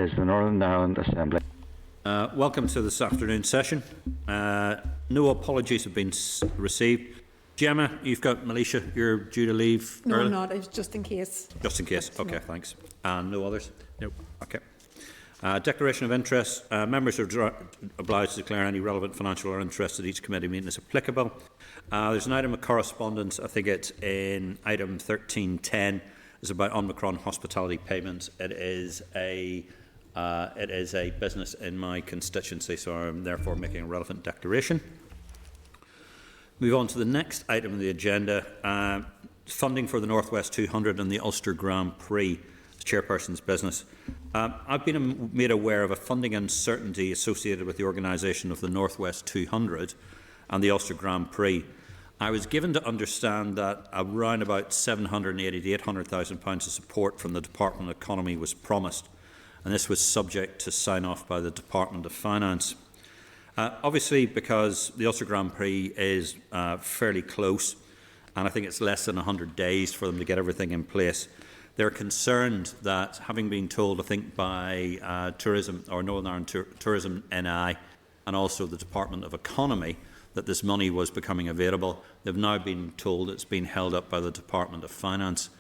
is the Northern Ireland Assembly. Welcome to this afternoon session. No apologies have been received. Gemma, you've got Militia, you're due to leave No, early? I'm not. It's just in case. Just in case. Okay, No. thanks. And no others? No. Okay. Declaration of interest. Members are obliged to declare any relevant financial or interest at each committee meeting as applicable. There's an item of correspondence. I think it's in item 1310. It's about Omicron hospitality payments. It is a business in my constituency, so I'm therefore making a relevant declaration. Move on to the next item on the agenda, funding for the North West 200 and the Ulster Grand Prix, the chairperson's business. I've been made aware of a funding uncertainty associated with the organisation of the North West 200 and the Ulster Grand Prix. I was given to understand that around about £780,000 to £800,000 of support from the Department of Economy was promised, and this was subject to sign-off by the Department of Finance. Obviously, because the Ulster Grand Prix is fairly close, and I think it's less than 100 days for them to get everything in place, they're concerned that, having been told, I think, by Tourism, or Northern Ireland Tourism NI, and also the Department of Economy, that this money was becoming available, they've now been told it's been held up by the Department of Finance.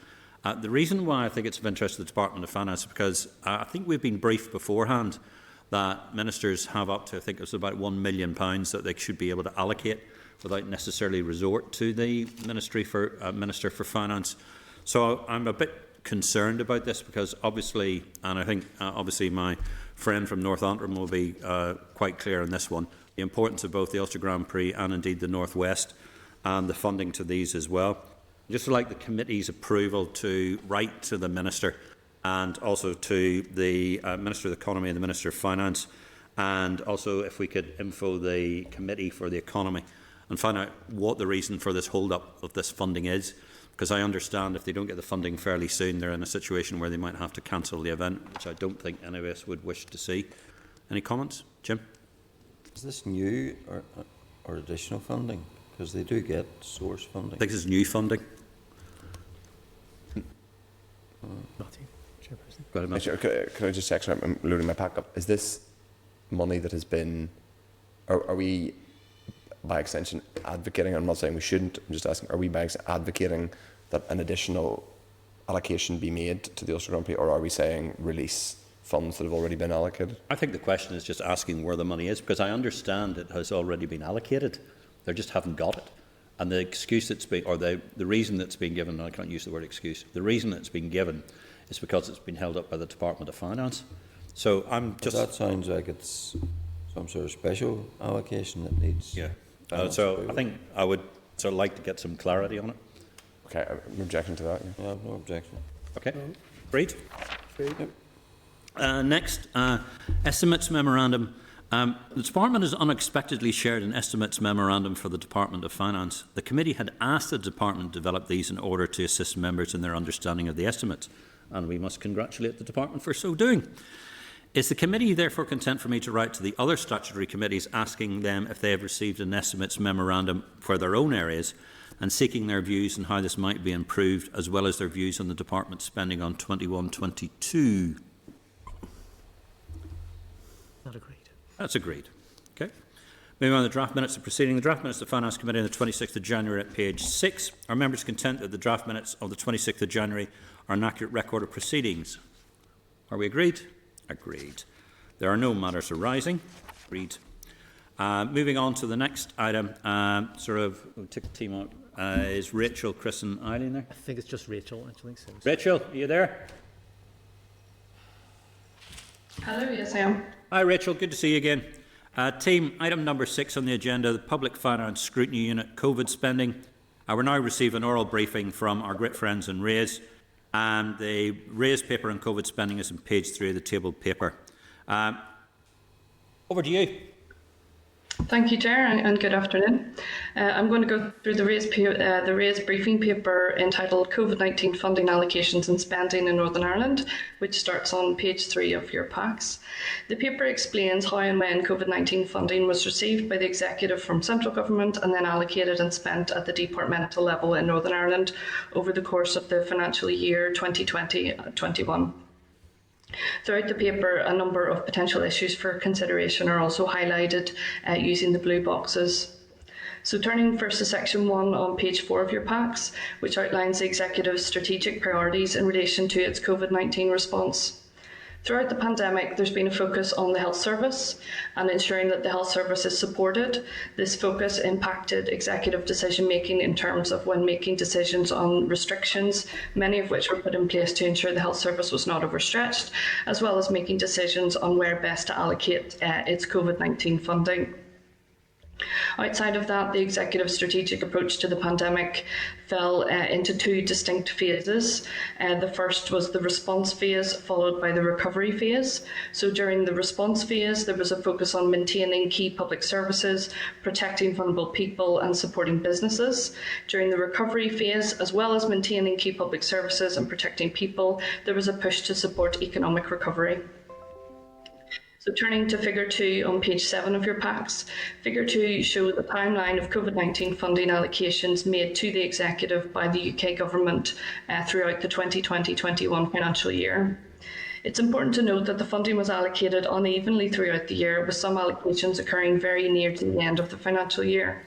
The reason why I think it's of interest to the Department of Finance is because I think we've been briefed beforehand that ministers have up to, I think it was about £1 million that they should be able to allocate without necessarily resort to the Minister for Finance. So I'm a bit concerned about this because obviously, and I think obviously my friend from North Antrim will be quite clear on this one, the importance of both the Ulster Grand Prix and indeed the North West and the funding to these as well. Just would like the committee's approval to write to the Minister and also to the Minister of the Economy and the Minister of Finance, and also if we could info the Committee for the Economy and find out what the reason for this hold-up of this funding is, because I understand if they don't get the funding fairly soon, they're in a situation where they might have to cancel the event, which I don't think any of us would wish to see. Any comments? Jim? Is this new or additional funding? Because they do get source funding. I think this is new funding. Matthew, Chairperson. Go ahead, Matthew. Can I just check? Sorry, I'm loading my pack up. Is this money that has been, are we by extension advocating, I'm not saying we shouldn't, I'm just asking, are we by advocating that an additional allocation be made to the Ulster Grand Prix, or are we saying release funds that have already been allocated? I think the question is just asking where the money is, because I understand it has already been allocated. They just haven't got it. And the excuse that's been, or the reason that's been given, and I can't use the word excuse, the reason that's been given is because it's been held up by the Department of Finance. So I'm just... That sounds like it's some sort of special allocation that needs... Yeah. So I think I would sort of like to get some clarity on it. Okay, I'm objecting to that. Yeah, I have no objection. Okay. Agreed. Next, estimates memorandum. The Department has unexpectedly shared an estimates memorandum for the Department of Finance. The committee had asked the Department to develop these in order to assist members in their understanding of the estimates, and we must congratulate the Department for so doing. Is the committee therefore content for me to write to the other statutory committees asking them if they have received an estimates memorandum for their own areas and seeking their views on how this might be improved, as well as their views on the Department's spending on 21-22? Not agreed. That's agreed. Okay. Moving on to the draft minutes of proceeding. The draft minutes of the Finance Committee on the 26th of January at page 6. Are members content that the draft minutes of the 26th of January are an accurate record of proceedings? Are we agreed? Agreed. There are no matters arising. Agreed. Moving on to the next item, we'll take the team out, is Rachel, Chris and Eileen there? I think it's just Rachel, actually. So. Rachel, are you there? Hello, yes I am. Hi Rachel, good to see you again. Team, item number 6 on the agenda, the Public Finance Scrutiny Unit COVID spending. We're now receiving an oral briefing from our great friends in RAISE, and the RAISE paper on COVID spending is on page 3 of the tabled paper. Over to you. Thank you, Chair, and good afternoon. I'm going to go through the RAISE briefing paper entitled COVID-19 Funding Allocations and Spending in Northern Ireland, which starts on page 3 of your packs. The paper explains how and when COVID-19 funding was received by the Executive from central government and then allocated and spent at the departmental level in Northern Ireland over the course of the financial year 2020-21. Throughout the paper, a number of potential issues for consideration are also highlighted using the blue boxes. So turning first to section 1 on page 4 of your packs, which outlines the Executive's strategic priorities in relation to its COVID-19 response. Throughout the pandemic, there's been a focus on the health service and ensuring that the health service is supported. This focus impacted executive decision making in terms of when making decisions on restrictions, many of which were put in place to ensure the health service was not overstretched, as well as making decisions on where best to allocate its COVID-19 funding. Outside of that, the executive's strategic approach to the pandemic fell into 2 distinct phases. The first was the response phase, followed by the recovery phase. So during the response phase, there was a focus on maintaining key public services, protecting vulnerable people and supporting businesses. During the recovery phase, as well as maintaining key public services and protecting people, there was a push to support economic recovery. So turning to figure 2 on page 7 of your packs, figure 2 shows the timeline of COVID-19 funding allocations made to the executive by the UK government throughout the 2020-21 financial year. It's important to note that the funding was allocated unevenly throughout the year, with some allocations occurring very near to the end of the financial year.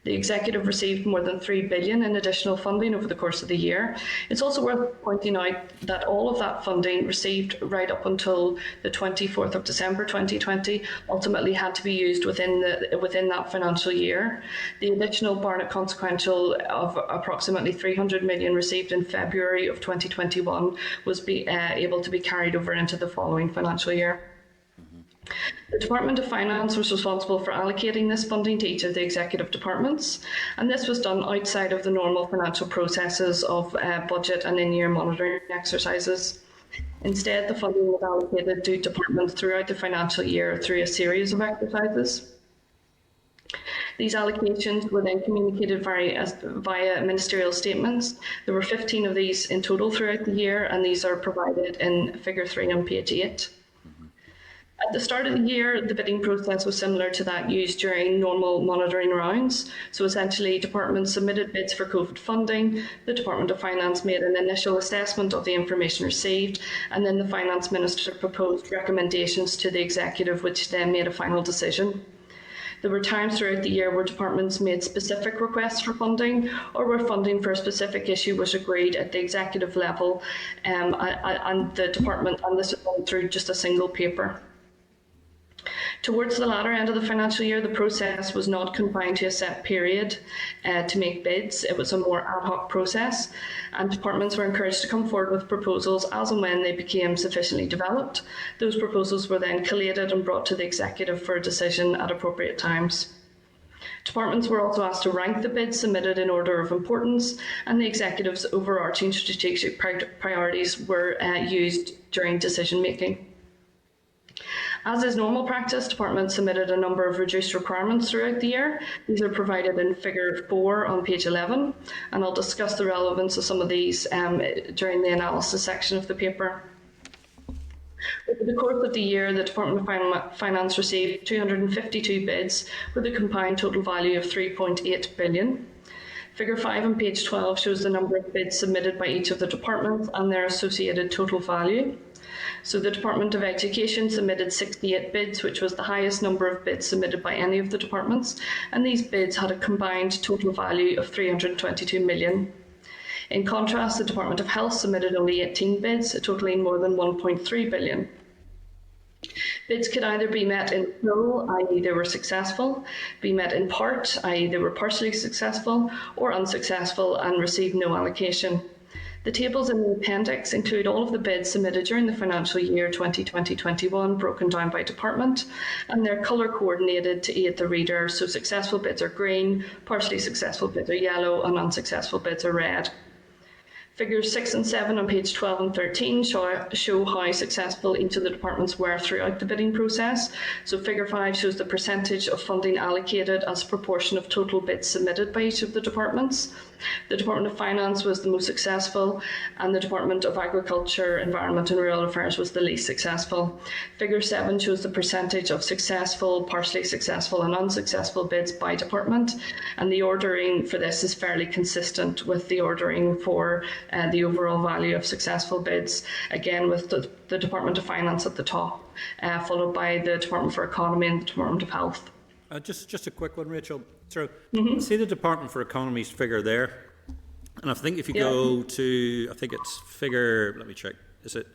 The executive received more than $3 billion in additional funding over the course of the year. It's also worth pointing out that all of that funding received right up until the 24th of December 2020 ultimately had to be used within that financial year. The additional Barnett consequential of approximately $300 million received in February of 2021 was able to be carried over into the following financial year. The Department of Finance was responsible for allocating this funding to each of the executive departments, and this was done outside of the normal financial processes of budget and in-year monitoring exercises. Instead, the funding was allocated to departments throughout the financial year through a series of exercises. These allocations were then communicated via ministerial statements. There were 15 of these in total throughout the year, and these are provided in figure 3 on page 8. At the start of the year, the bidding process was similar to that used during normal monitoring rounds. So essentially, departments submitted bids for COVID funding, the Department of Finance made an initial assessment of the information received, and then the Finance Minister proposed recommendations to the Executive, which then made a final decision. There were times throughout the year where departments made specific requests for funding, or where funding for a specific issue was agreed at the executive level, and the department, and this was done through just a single paper. Towards the latter end of the financial year, the process was not confined to a set period to make bids. It was a more ad hoc process, and departments were encouraged to come forward with proposals as and when they became sufficiently developed. Those proposals were then collated and brought to the executive for a decision at appropriate times. Departments were also asked to rank the bids submitted in order of importance, and the executive's overarching strategic priorities were used during decision making. As is normal practice, departments submitted a number of reduced requirements throughout the year. These are provided in figure 4 on page 11, and I'll discuss the relevance of some of these during the analysis section of the paper. Over the course of the year, the Department of Finance received 252 bids with a combined total value of $3.8 billion. Figure 5 on page 12 shows the number of bids submitted by each of the departments and their associated total value. So the Department of Education submitted 68 bids, which was the highest number of bids submitted by any of the departments, and these bids had a combined total value of $322 million. In contrast, the Department of Health submitted only 18 bids, totaling more than $1.3 billion. Bids could either be met in full, i.e. they were successful, be met in part, i.e. they were partially successful, or unsuccessful and received no allocation. The tables in the appendix include all of the bids submitted during the financial year 2020-21, broken down by department, and they're colour coordinated to aid the reader, so successful bids are green, partially successful bids are yellow, and unsuccessful bids are red. Figures 6 and 7 on page 12 and 13 show how successful each of the departments were throughout the bidding process. So figure 5 shows the percentage of funding allocated as a proportion of total bids submitted by each of the departments. The Department of Finance was the most successful, and the Department of Agriculture, Environment and Rural Affairs was the least successful. Figure 7 shows the percentage of successful, partially successful and unsuccessful bids by department, and the ordering for this is fairly consistent with the ordering for the overall value of successful bids, again with the Department of Finance at the top, followed by the Department for Economy and the Department of Health. Just a quick one, Rachel. So, see the Department for Economy's figure there, and I think if you go to, I think it's figure, let me check, is it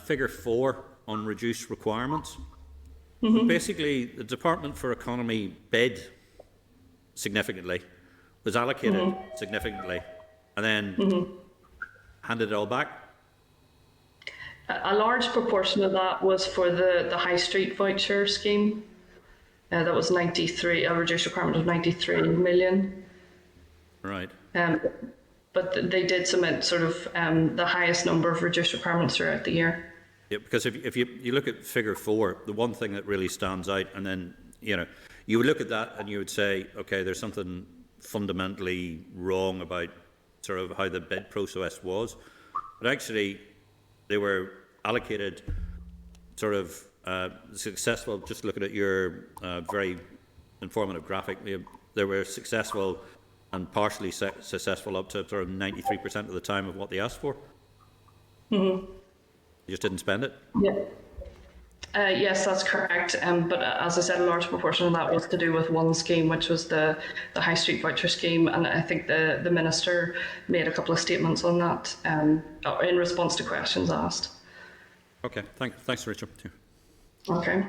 figure 4 on reduced requirements? Basically, the Department for Economy bid significantly, was allocated significantly, and then handed it all back. A large proportion of that was for the High Street voucher scheme. That was 93, a reduced requirement of 93 million. Right. But they did submit sort of the highest number of reduced requirements throughout the year. Yeah, because if you look at figure 4, the one thing that really stands out, and then, you know, you would look at that and you would say, okay, there's something fundamentally wrong about sort of how the bid process was. But actually, they were allocated sort of successful, just looking at your very informative graphic, they were successful and partially successful up to sort of 93% of the time of what they asked for. You just didn't spend it? Yeah. Yes, that's correct. But as I said, a large proportion of that was to do with one scheme, which was the High Street voucher scheme. And I think the Minister made a couple of statements on that in response to questions asked. Okay, thanks, Rachel. Okay.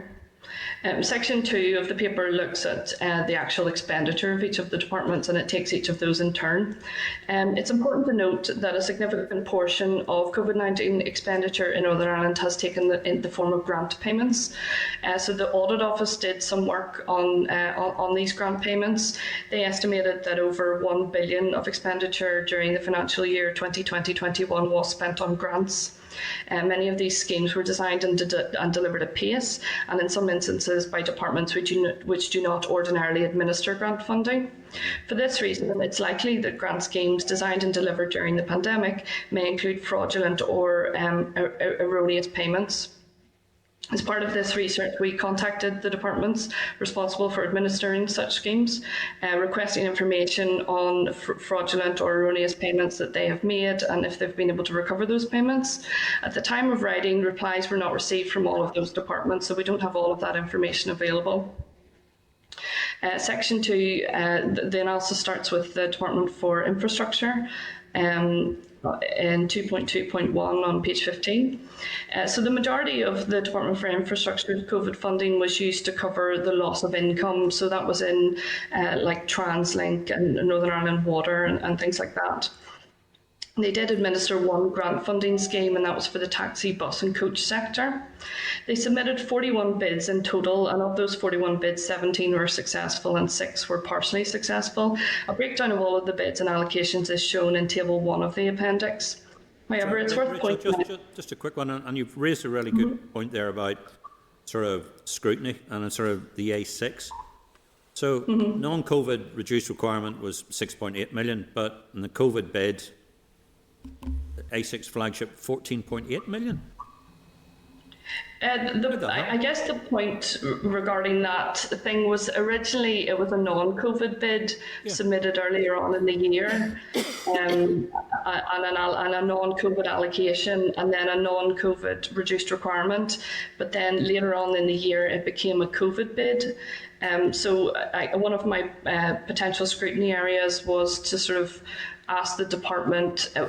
Section 2 of the paper looks at the actual expenditure of each of the departments, and it takes each of those in turn. It's important to note that a significant portion of COVID-19 expenditure in Northern Ireland has taken in the form of grant payments. So the Audit Office did some work on these grant payments. They estimated that over 1 billion of expenditure during the financial year 2020-21 was spent on grants. Many of these schemes were designed and delivered at pace, and in some instances by departments which do not ordinarily administer grant funding. For this reason, it's likely that grant schemes designed and delivered during the pandemic may include fraudulent or erroneous payments. As part of this research, we contacted the departments responsible for administering such schemes, requesting information on fraudulent or erroneous payments that they have made and if they've been able to recover those payments. At the time of writing, replies were not received from all of those departments, so we don't have all of that information available. Section 2, the analysis starts with the Department for Infrastructure. In 2.2.1 on page 15. So the majority of the Department for Infrastructure's COVID funding was used to cover the loss of income. So that was in like TransLink and Northern Ireland Water and things like that. They did administer one grant funding scheme, and that was for the taxi, bus and coach sector. They submitted 41 bids in total, and of those 41 bids, 17 were successful and 6 were partially successful. A breakdown of all of the bids and allocations is shown in Table 1 of the appendix. However, it's worth pointing out... Just a quick one, and you've raised a really good point there about sort of scrutiny and sort of the A6. So non-COVID reduced requirement was 6.8 million, but in the COVID bid, A6 flagship 14.8 million. I guess the point regarding that thing was originally it was a non-COVID bid submitted earlier on in the year, and a non-COVID allocation, and then a non-COVID reduced requirement. But then later on in the year, it became a COVID bid. So one of my potential scrutiny areas was to sort of ask the department, how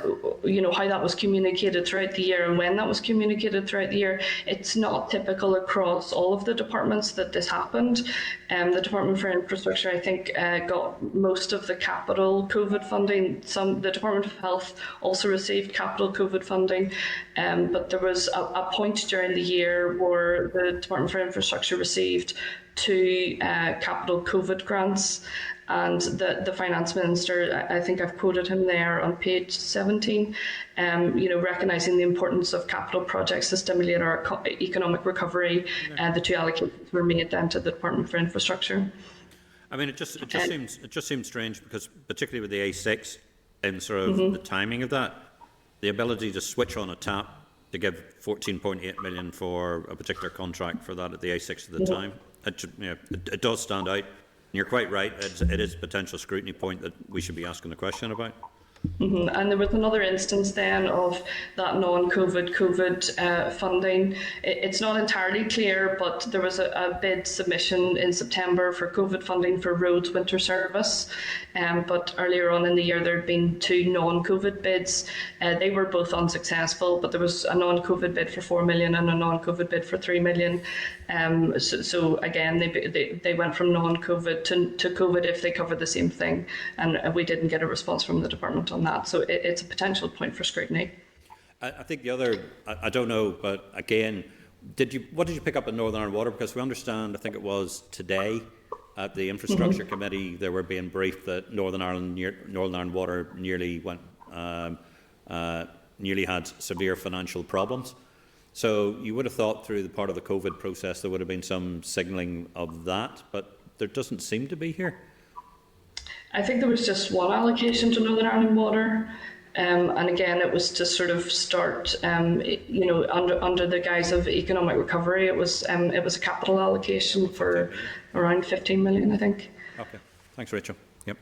that was communicated throughout the year and when that was communicated throughout the year. It's not typical across all of the departments that this happened. The Department for Infrastructure, I think, got most of the capital COVID funding. The Department of Health also received capital COVID funding, but there was a point during the year where the Department for Infrastructure received 2 capital COVID grants. And the Finance Minister, I think I've quoted him there on page 17, recognising the importance of capital projects to stimulate our economic recovery. The 2 allocations were made then to the Department for Infrastructure. I mean, it just seems strange because, particularly with the A6 and sort of the timing of that, the ability to switch on a tap to give 14.8 million for a particular contract for that at the A6 at the time, it does stand out. And you're quite right; it is a potential scrutiny point that we should be asking the question about. And there was another instance then of that non-COVID funding. It's not entirely clear, but there was a bid submission in September for COVID funding for roads winter service. But earlier on in the year there had been 2 non-COVID bids. They were both unsuccessful, but there was a non-COVID bid for 4 million and a non-COVID bid for 3 million. So again, they went from non-COVID to COVID if they covered the same thing, and we didn't get a response from the department on that. So it's a potential point for scrutiny. I think the other, I don't know, but again, what did you pick up in Northern Ireland Water? Because we understand, I think it was today at the Infrastructure Committee, they were being briefed that Northern Ireland Water nearly had severe financial problems. So you would have thought through the part of the COVID process there would have been some signalling of that, but there doesn't seem to be here. I think there was just one allocation to Northern Ireland Water, and again, it was to sort of start, under the guise of economic recovery. It was a capital allocation for around 15 million, I think. Okay, thanks, Rachel. Yep.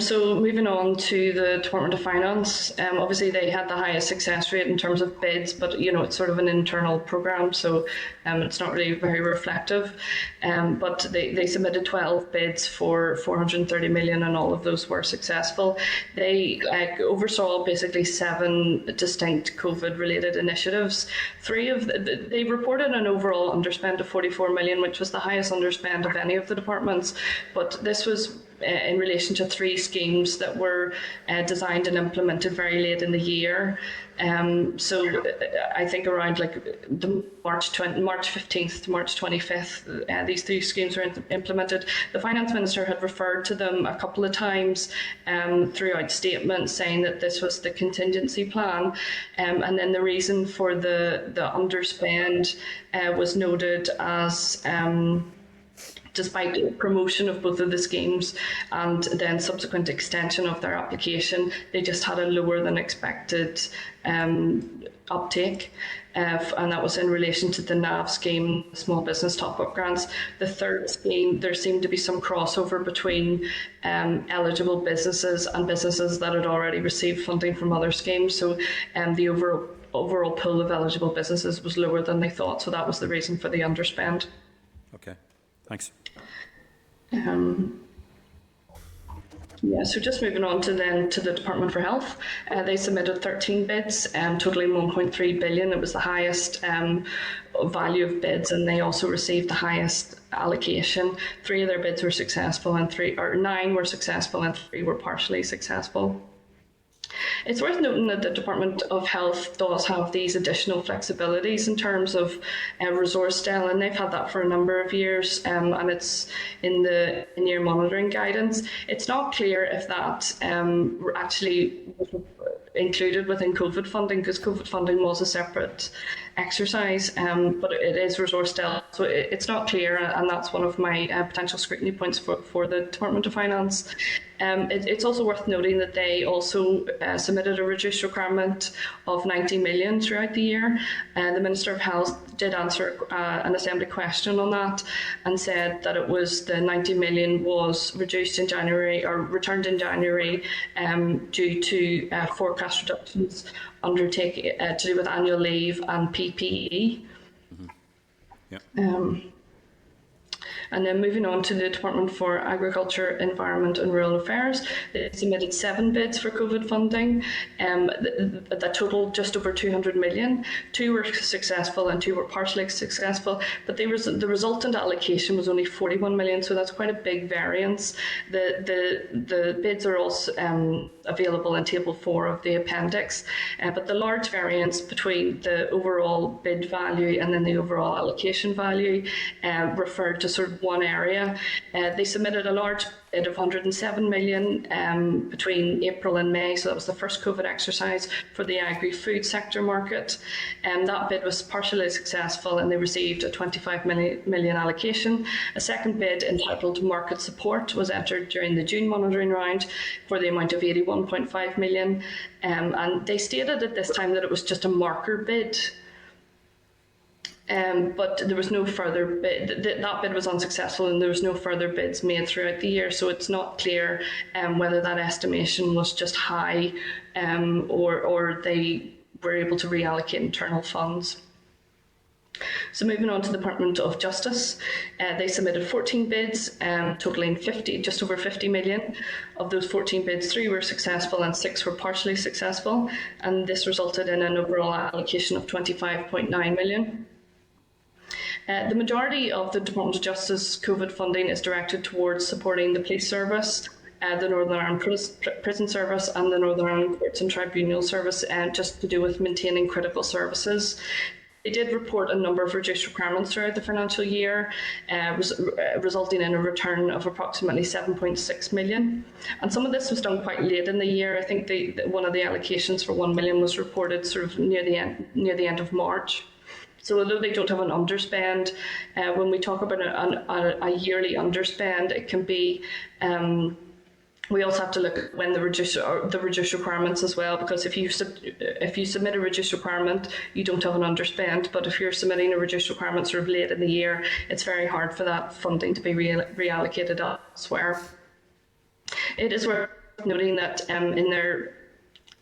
So moving on to the Department of Finance, obviously they had the highest success rate in terms of bids, but it's sort of an internal programme, so it's not really very reflective. But they submitted 12 bids for 430 million, and all of those were successful. They oversaw basically 7 distinct COVID-related initiatives. They reported an overall underspend of 44 million, which was the highest underspend of any of the departments. But this was in relation to 3 schemes that were designed and implemented very late in the year. So I think around the March 15th to March 25th, these 3 schemes were implemented. The Finance Minister had referred to them a couple of times throughout statements, saying that this was the contingency plan. And then the reason for the underspend was noted as despite promotion of both of the schemes and then subsequent extension of their application, they just had a lower than expected uptake. And that was in relation to the NAV scheme, Small Business Top-Up Grants. The 3rd scheme, there seemed to be some crossover between eligible businesses and businesses that had already received funding from other schemes. So the overall pool of eligible businesses was lower than they thought. So that was the reason for the underspend. Okay, thanks. So just moving on to the Department for Health, they submitted 13 bids, totaling 1.3 billion. It was the highest value of bids, and they also received the highest allocation. 3 of their bids were successful, and 9 were successful, and 3 were partially successful. It's worth noting that the Department of Health does have these additional flexibilities in terms of resource del, and they've had that for a number of years, and it's in the in-year monitoring guidance. It's not clear if that actually was included within COVID funding, because COVID funding was a separate exercise, but it is resource del, so it's not clear, and that's one of my potential scrutiny points for the Department of Finance. It's also worth noting that they also submitted a reduced requirement of 90 million throughout the year. The Minister of Health did answer an Assembly question on that and said that it was the 90 million was reduced in January, or returned in January, due to forecast reductions undertaken to do with annual leave and PPE. And then moving on to the Department for Agriculture, Environment and Rural Affairs, they submitted 7 bids for COVID funding that totaled just over 200 million. 2 were successful and 2 were partially successful, but the resultant allocation was only 41 million, so that's quite a big variance. The bids are also available in Table 4 of the appendix, but the large variance between the overall bid value and then the overall allocation value referred to sort of of one area. They submitted a large bid of 107 million between April and May, so that was the first COVID exercise for the agri-food sector market. That bid was partially successful and they received a 25 million allocation. A second bid entitled Market Support was entered during the June monitoring round for the amount of 81.5 million. And they stated at this time that it was just a marker bid. But there was no further bid. That bid was unsuccessful, and there was no further bids made throughout the year. So it's not clear whether that estimation was just high, or they were able to reallocate internal funds. So moving on to the Department of Justice, they submitted 14 bids, totaling just over 50 million. Of those 14 bids, 3 were successful and 6 were partially successful, and this resulted in an overall allocation of 25.9 million. The majority of the Department of Justice COVID funding is directed towards supporting the police service, the Northern Ireland Prison Service and the Northern Ireland Courts and Tribunal Service, just to do with maintaining critical services. They did report a number of reduced requirements throughout the financial year, resulting in a return of approximately 7.6 million. And some of this was done quite late in the year. I think one of the allocations for 1 million was reported sort of near the end of March. So although they don't have an underspend, when we talk about a yearly underspend, it can be. We also have to look at when the reduced requirements as well, because if you submit a reduced requirement, you don't have an underspend. But if you're submitting a reduced requirement sort of late in the year, it's very hard for that funding to be reallocated elsewhere. It is worth noting that in their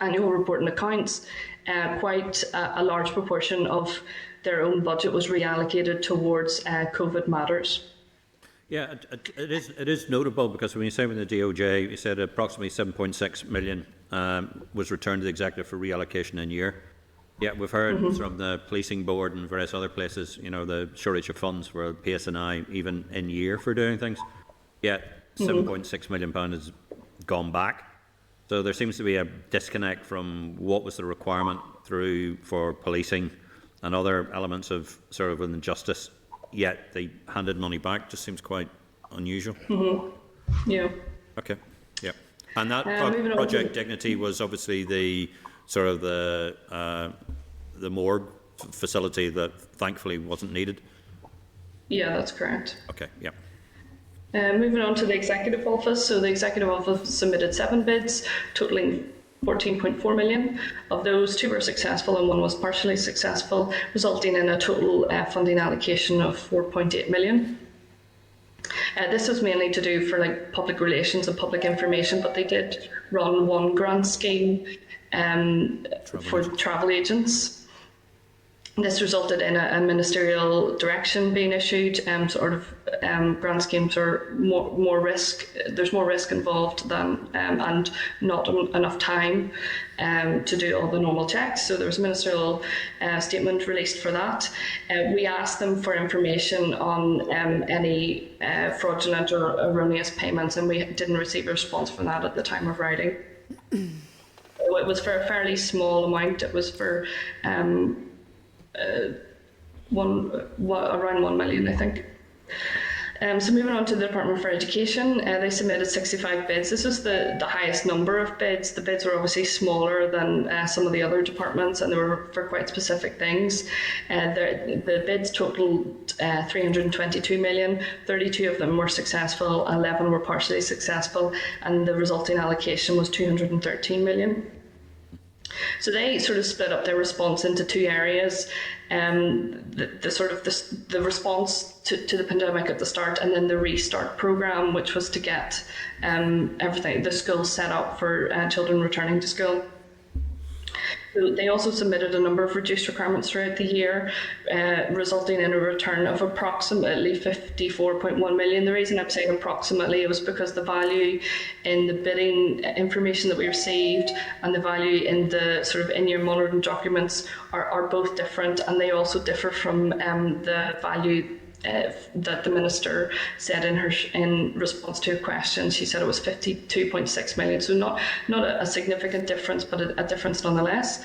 annual report and accounts, quite a large proportion of their own budget was reallocated towards COVID matters. Yeah, it is notable because when you say with the DOJ, you said approximately 7.6 million was returned to the executive for reallocation in year. Yeah, we've heard from the policing board and various other places, the shortage of funds for PSNI even in year for doing things. Yet £7.6 million has gone back. So there seems to be a disconnect from what was the requirement for policing and other elements of sort of within justice. Yet they handed money back. Just seems quite unusual. Yeah. Okay. Yeah. And that Project Dignity was obviously the sort of the morgue facility that thankfully wasn't needed. Yeah, that's correct. Okay. Yeah. Moving on to the Executive Office. So the Executive Office submitted 7 bids, totaling 14.4 million. Of those, 2 were successful and 1 was partially successful, resulting in a total funding allocation of 4.8 million. This was mainly to do for public relations and public information, but they did run one grant scheme for travel agents. This resulted in a ministerial direction being issued. Grant schemes are more risk. There's more risk involved than and not enough time to do all the normal checks. So there was a ministerial statement released for that. We asked them for information on any fraudulent or erroneous payments, and we didn't receive a response from that at the time of writing. It was for a fairly small amount. It was for around 1 million, I think. So moving on to the Department for Education, they submitted 65 bids. This was the highest number of bids. The bids were obviously smaller than some of the other departments, and they were for quite specific things. The bids totaled 322 million. 32 of them were successful, 11 were partially successful, and the resulting allocation was 213 million. So they sort of split up their response into 2 areas: the response to the pandemic at the start, and then the restart program, which was to get the schools set up for children returning to school. So they also submitted a number of reduced requirements throughout the year, resulting in a return of approximately 54.1 million. The reason I'm saying approximately was because the value in the bidding information that we received and the value in the sort of in-year monitoring documents are both different, and they also differ from the value that the Minister said in response to a question. She said it was 52.6 million, so not a significant difference, but a difference nonetheless.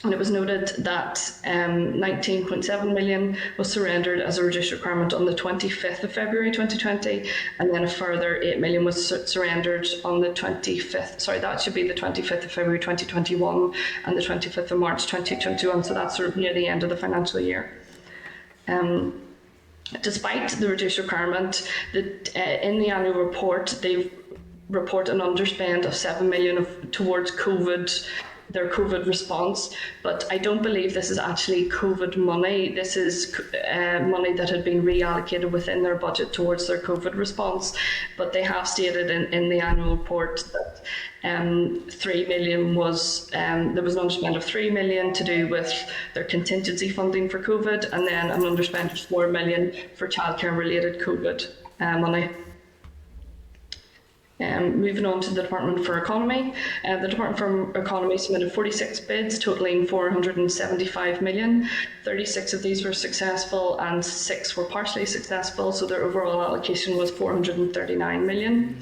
And it was noted that 19.7 million was surrendered as a reduced requirement on the 25th of February 2020, and then a further 8 million was surrendered on the 25th. Sorry, that should be the 25th of February 2021 and the 25th of March 2021. So that's sort of near the end of the financial year. Despite the reduced requirement, in the annual report, they report an underspend of 7 million towards their COVID response, but I don't believe this is actually COVID money. This is money that had been reallocated within their budget towards their COVID response. But they have stated in the annual report that 3 million was, there was an underspend of 3 million to do with their contingency funding for COVID, and then an underspend of 4 million for childcare related COVID money. Moving on to the Department for Economy. The Department for Economy submitted 46 bids totaling 475 million. 36 of these were successful and 6 were partially successful, so their overall allocation was 439 million.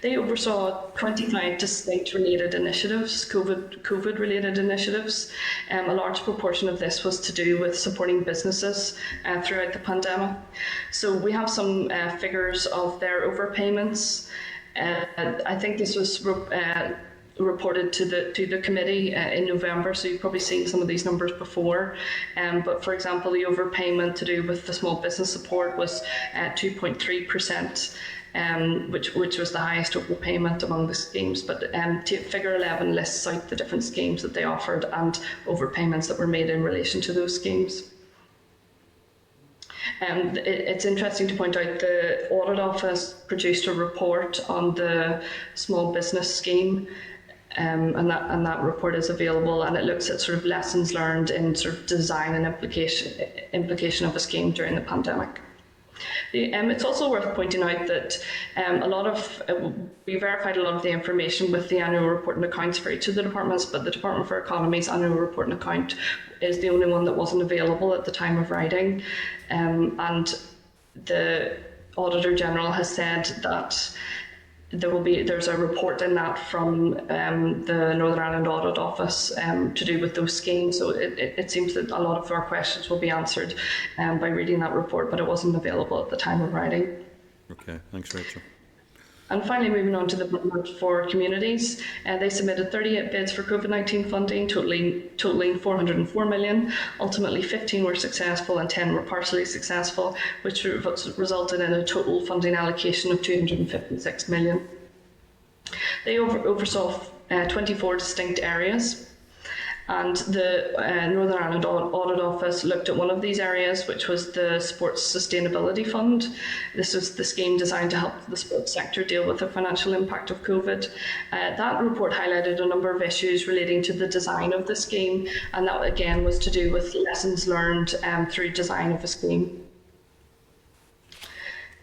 They oversaw 25 distinct related initiatives, COVID related initiatives. A large proportion of this was to do with supporting businesses throughout the pandemic. So we have some figures of their overpayments. I think this was reported to the committee in November, so you've probably seen some of these numbers before. But for example, the overpayment to do with the small business support was 2.3%. Which was the highest overpayment among the schemes. But figure 11 lists out the different schemes that they offered and overpayments that were made in relation to those schemes. It's interesting to point out the Audit Office produced a report on the small business scheme, and that report is available, and it looks at sort of lessons learned in sort of design and implication of a scheme during the pandemic. It's also worth pointing out that we verified a lot of the information with the annual report and accounts for each of the departments, but the Department for Economy's annual report and account is the only one that wasn't available at the time of writing. And the Auditor General has said that there's a report in that from the Northern Ireland Audit Office to do with those schemes. So it seems that a lot of our questions will be answered by reading that report, but it wasn't available at the time of writing. Okay, thanks, Rachel. And finally, moving on to the Department for Communities, they submitted 38 bids for COVID-19 funding, totaling 404 million. Ultimately, 15 were successful and 10 were partially successful, which resulted in a total funding allocation of 256 million. They oversaw 24 distinct areas. And the Northern Ireland Audit Office looked at one of these areas, which was the Sports Sustainability Fund. This was the scheme designed to help the sports sector deal with the financial impact of COVID. That report highlighted a number of issues relating to the design of the scheme, and that again was to do with lessons learned through design of a scheme.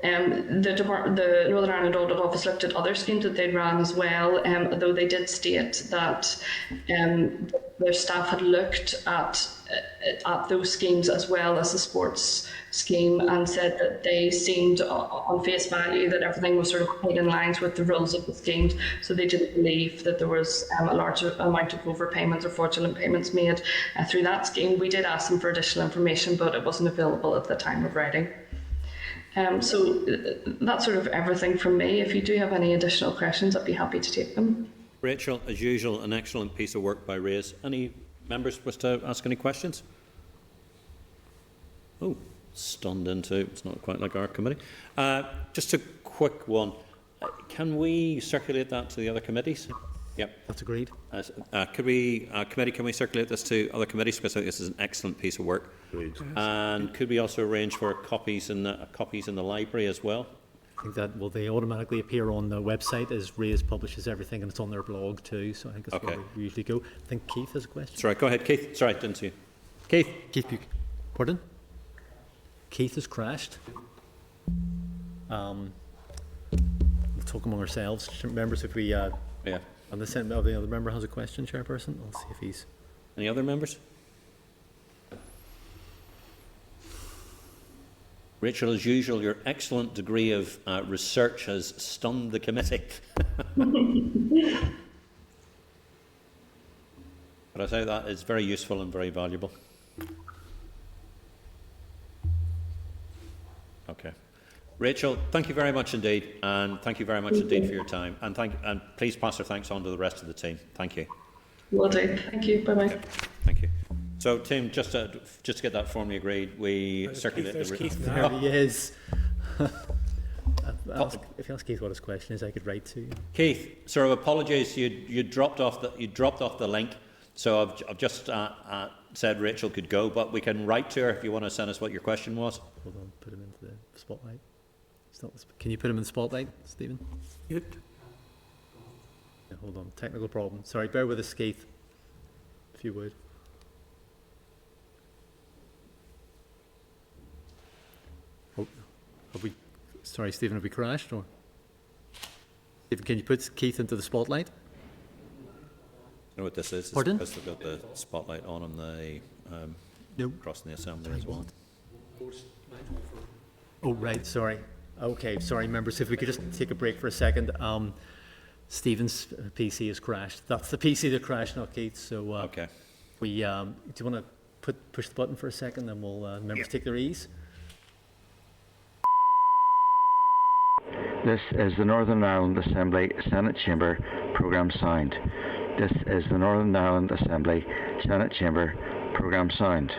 The Northern Ireland Audit Office looked at other schemes that they'd ran as well, though they did state that their staff had looked at those schemes as well as the sports scheme, and said that they seemed on face value that everything was sort of quite in line with the rules of the schemes, so they didn't believe that there was a large amount of overpayments or fraudulent payments made through that scheme. We did ask them for additional information, but it wasn't available at the time of writing. So that's sort of everything from me. If you do have any additional questions, I'd be happy to take them. Rachel, as usual, an excellent piece of work by Reyes. Any members wish to ask any questions? Oh, stunned into, it's not quite like our committee. Just a quick one. Can we circulate that to the other committees? Yep. That's agreed. Committee, can we circulate this to other committees, because I think this is an excellent piece of work. Agreed. And could we also arrange for copies in the library as well? I think that they automatically appear on the website as Reyes publishes everything, and it's on their blog too. So I think that's where we usually go. I think Keith has a question. Sorry, go ahead, Keith. Sorry, I didn't see you. Keith. Keith Buch. Pardon? Keith has crashed. We'll talk among ourselves, members. If we Yeah. and the other member has a question, Chairperson. I'll see if he's. Any other members? Rachel, as usual, your excellent degree of research has stunned the committee. But I say that is very useful and very valuable. Okay. Rachel, thank you very much indeed, and thank you very much indeed for your time. And please pass our thanks on to the rest of the team. Thank you. Will do. Thank you. Bye bye. Okay. Thank you. So, Tim, just to get that formally agreed, we circulate the written. There he is. If you ask Keith what his question is, I could write to you. Keith, sort of apologies, you dropped off the link, so I've just said Rachel could go, but we can write to her if you want to send us what your question was. Hold on, put him into the spotlight. Can you put him in the spotlight, Stephen? Yep. Yeah, hold on, technical problem. Sorry, bear with us, Keith, if you would. Oh, sorry, Stephen, have we crashed? Or Stephen, can you put Keith into the spotlight? You know what this is? Pardon? It's because they've got the spotlight on the No. across the assembly as well. Oh, right, sorry. Okay, sorry, members, if we could just take a break for a second. Stephen's PC has crashed. That's the PC that crashed, not Keith. So Okay. do you want to push the button for a second, then we'll members take their ease? This is the Northern Ireland Assembly Senate Chamber Programme Sound. This is the Northern Ireland Assembly Senate Chamber Programme Sound.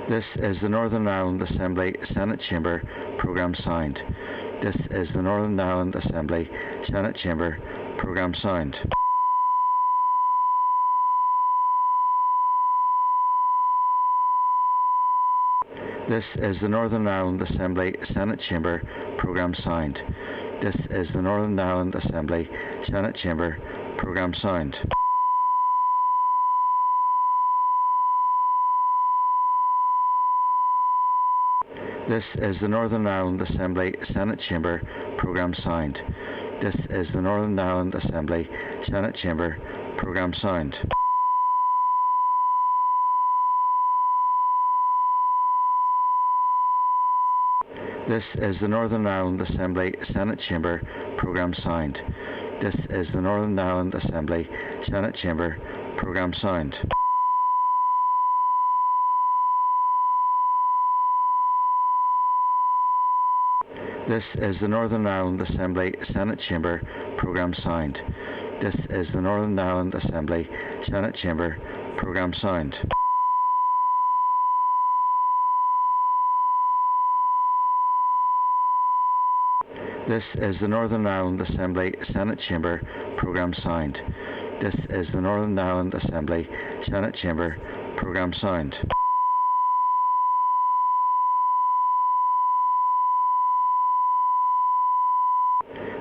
This is the Northern Ireland Assembly Senate Chamber Programme Sound. This is the Northern Ireland Assembly Senate Chamber Programme Sound. This is the Northern Ireland Assembly Senate Chamber Programme Sound. This is the Northern Ireland Assembly Senate Chamber Programme Sound. This is the Northern Ireland Assembly Senate Chamber Programme Sound. This is the Northern Ireland Assembly Senate Chamber Programme Sound. This is the Northern Ireland Assembly Senate Chamber Programme Sound. This is the Northern Ireland Assembly Senate Chamber Programme Sound. This is the Northern Ireland Assembly Senate Chamber Programme Sound. This is the Northern Ireland Assembly Senate Chamber Programme Sound. This is the Northern Ireland Assembly Senate Chamber Programme Sound. This is the Northern Ireland Assembly Senate Chamber Programme Sound.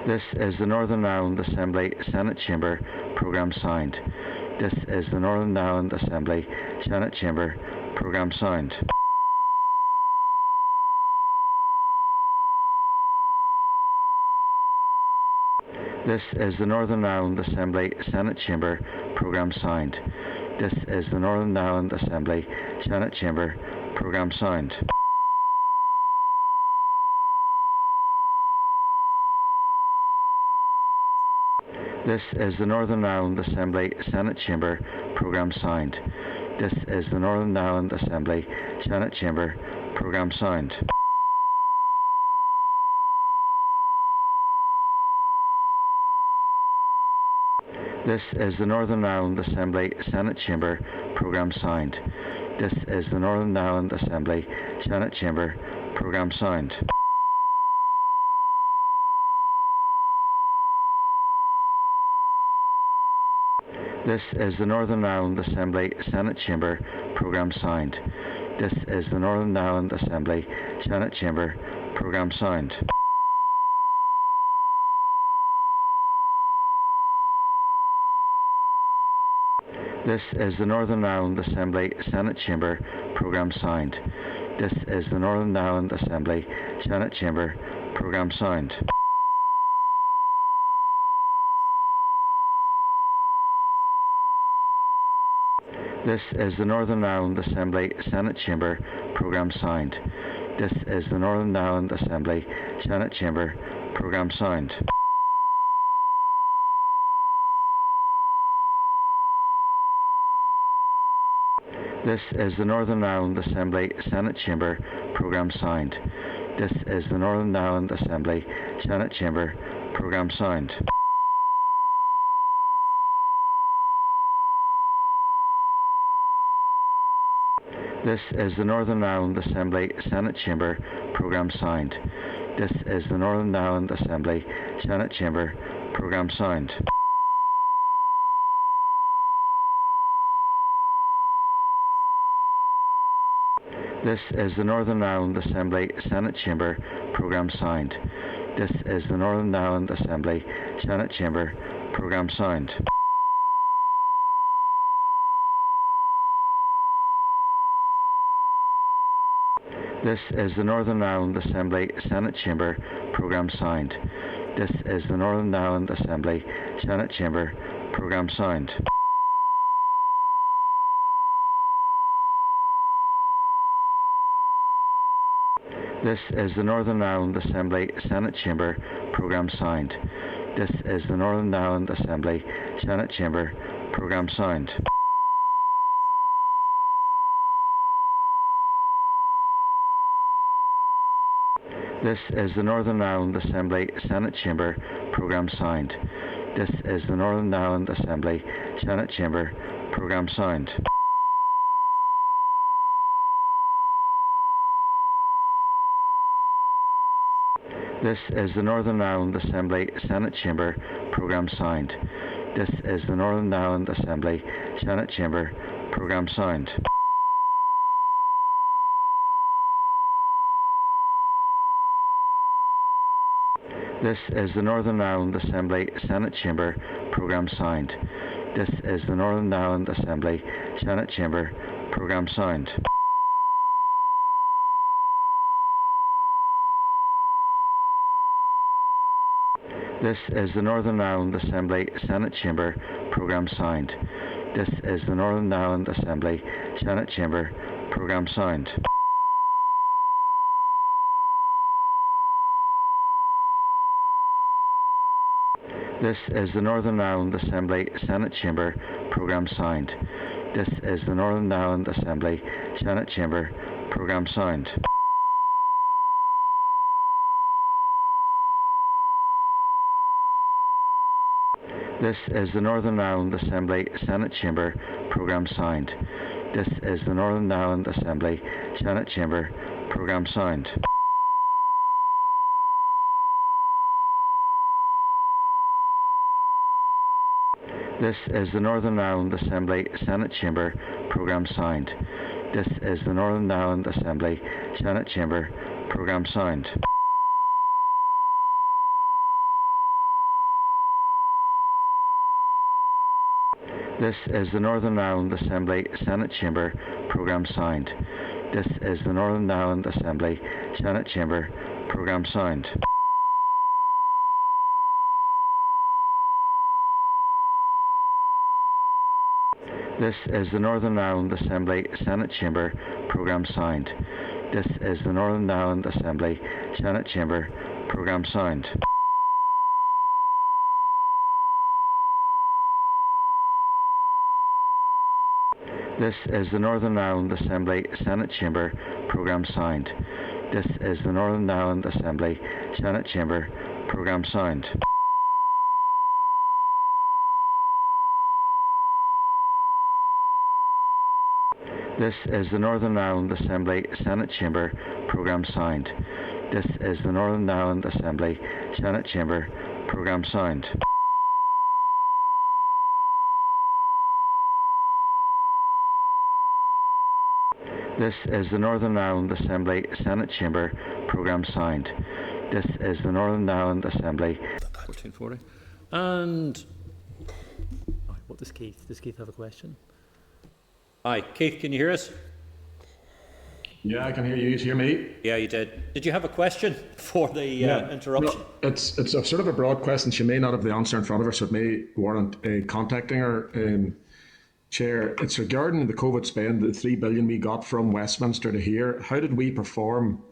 This is the Northern Ireland Assembly Senate Chamber Programme Sound. This is the Northern Ireland Assembly Senate Chamber Programme Sound. This is the Northern Ireland Assembly Senate Chamber Programme Sound. This is the Northern Ireland Assembly Senate Chamber Programme Sound. This is the Northern Ireland Assembly Senate Chamber Programme Sound. This is the Northern Ireland Assembly Senate Chamber Programme Sound. This is the Northern Ireland Assembly Senate Chamber Programme Sound. This is the Northern Ireland Assembly Senate Chamber Programme Sound. This is the Northern Ireland Assembly Senate Chamber Programme Sound. This is the Northern Ireland Assembly Senate Chamber Programme Sound. This is the Northern Ireland Assembly Senate Chamber Programme Sound. This is the Northern Ireland Assembly Senate Chamber Programme Sound. This is the Northern Ireland Assembly Senate Chamber Programme Sound. This is the Northern Ireland Assembly Senate Chamber Programme signed. This is the Northern Ireland Assembly Senate Chamber Programme signed. This is the Northern Ireland Assembly Senate Chamber Programme signed. This is the Northern Ireland Assembly Senate Chamber Programme signed. This is the Northern Ireland Assembly Senate Chamber Programme signed. This is the Northern Ireland Assembly Senate Chamber Programme signed. This is the Northern Ireland Assembly Senate Chamber Programme signed. This is the Northern Ireland Assembly Senate Chamber Programme signed. This is the Northern Ireland Assembly Senate Chamber Programme signed. This is the Northern Ireland Assembly Senate Chamber Programme signed. This is the Northern Ireland Assembly Senate Chamber Programme signed. This is the Northern Ireland Assembly Senate Chamber Programme signed. This is the Northern Ireland Assembly Senate Chamber Programme signed. This is the Northern Ireland Assembly Senate Chamber Programme signed. This is the Northern Ireland Assembly Senate Chamber Programme signed. This is the Northern Ireland Assembly Senate Chamber Programme signed. This is the Northern Ireland Assembly Senate Chamber Programme signed. This is the Northern Ireland Assembly Senate Chamber Programme signed. This is the Northern Ireland Assembly Senate Chamber Programme signed. This is the Northern Ireland Assembly Senate Chamber Programme signed. This is the Northern Ireland Assembly Senate Chamber Programme signed. This is the Northern Ireland Assembly Senate Chamber Programme signed. This is the Northern Ireland Assembly Senate Chamber Programme signed. This is the Northern Ireland Assembly Senate Chamber Programme signed. This is the Northern Ireland Assembly Senate Chamber Programme signed. This is the Northern Ireland Assembly Senate Chamber Programme signed. This is the Northern Ireland Assembly Senate Chamber Programme signed. This is the Northern Ireland Assembly Senate Chamber Programme signed. This is the Northern Ireland Assembly Senate Chamber Programme signed. This is the Northern Ireland Assembly Senate Chamber Programme signed. This is the Northern Ireland Assembly Senate Chamber Programme signed. This is the Northern Ireland Assembly Senate Chamber Programme signed. This is the Northern Ireland Assembly Senate Chamber Programme signed. This is the Northern Ireland Assembly Senate Chamber Programme signed. This is the Northern Ireland Assembly. 1440. And What does Keith have a question? Aye, Keith, can you hear us? Yeah, I can hear you. You hear me? Yeah, you did. Did you have a question for the interruption? No, it's a sort of a broad question. She may not have the answer in front of her, so it may warrant contacting her. Chair, it's regarding the COVID spend, the 3 billion we got from Westminster to here. How did we perform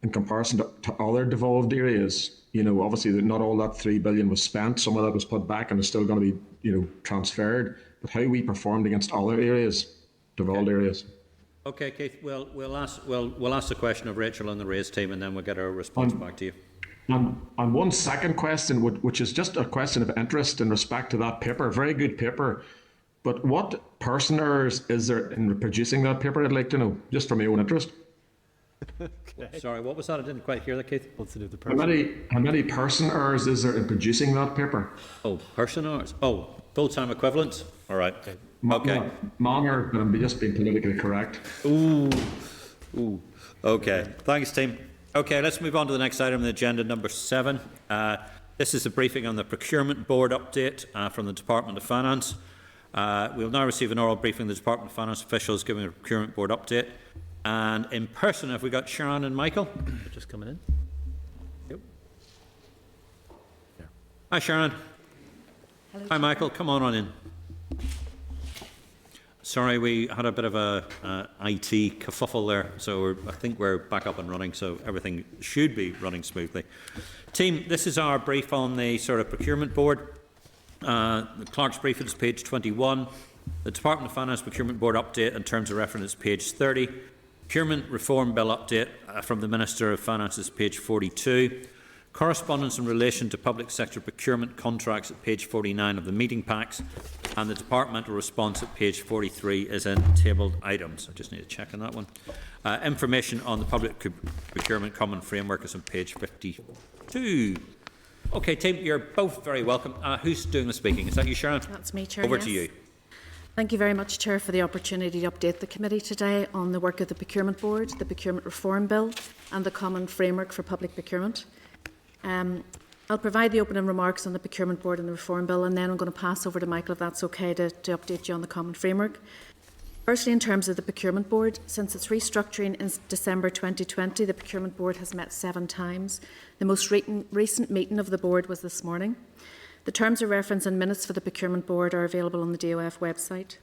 in comparison to other devolved areas. You know, obviously not all that 3 billion was spent. Some of that was put back and is still going to be, you know, transferred. But how we performed against other areas, devolved areas. Okay, Keith. Well, we'll ask the question of Rachel and the raise team, and then we'll get our response back to you. And one second question, which is just a question of interest in respect to that paper, very good paper. But what person errors is there in producing that paper? I'd like to know, just for my own interest. Okay. Sorry, what was that? I didn't quite hear that, Keith. What's to do with the How person? many person errors is there in producing that paper? Oh, person hours. Oh, full-time equivalents. All right. Okay. Manner, but I'm just being politically correct. Ooh. Okay. Thanks, team. Okay, let's move on to the next item on the agenda, number 7. This is a briefing on the Procurement Board update from the Department of Finance. We'll now receive an oral briefing from the Department of Finance officials giving a Procurement Board update. And in person, have we got Sharon and Michael? They're just coming in. Yep. Hi, Sharon. Hello, Hi, Michael. Come on in. Sorry, we had a bit of a IT kerfuffle there, so I think we're back up and running, so everything should be running smoothly. Team, this is our brief on the sort of Procurement Board. The Clerk's brief is page 21. The Department of Finance Procurement Board update in terms of reference, page 30. Procurement Reform Bill update from the Minister of Finance is page 42. Correspondence in relation to public sector procurement contracts at page 49 of the meeting packs, and the departmental response at page 43 is in tabled items. I just need to check on that one. Information on the public procurement common framework is on page 52. Okay, team, you're both very welcome. Who's doing the speaking? Is that you, Sharon? That's me, Chair. Over yes. to you. Thank you very much, Chair, for the opportunity to update the committee today on the work of the Procurement Board, the Procurement Reform Bill and the Common Framework for Public Procurement. I'll provide the opening remarks on the Procurement Board and the Reform Bill, and then I'm going to pass over to Michael, if that's okay, to update you on the Common Framework. Firstly, in terms of the Procurement Board, since its restructuring in December 2020, the Procurement Board has met 7 times. The most recent meeting of the Board was this morning. The terms of reference and minutes for the Procurement Board are available on the DOF website.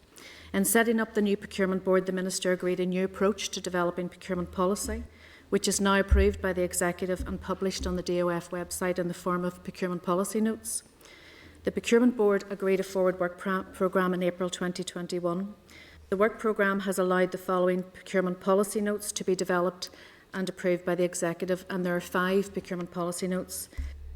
In setting up the new Procurement Board, the Minister agreed a new approach to developing procurement policy, which is now approved by the Executive and published on the DOF website in the form of procurement policy notes. The Procurement Board agreed a forward work programme in April 2021. The work programme has allowed the following procurement policy notes to be developed and approved by the Executive, and there are 5 procurement policy notes.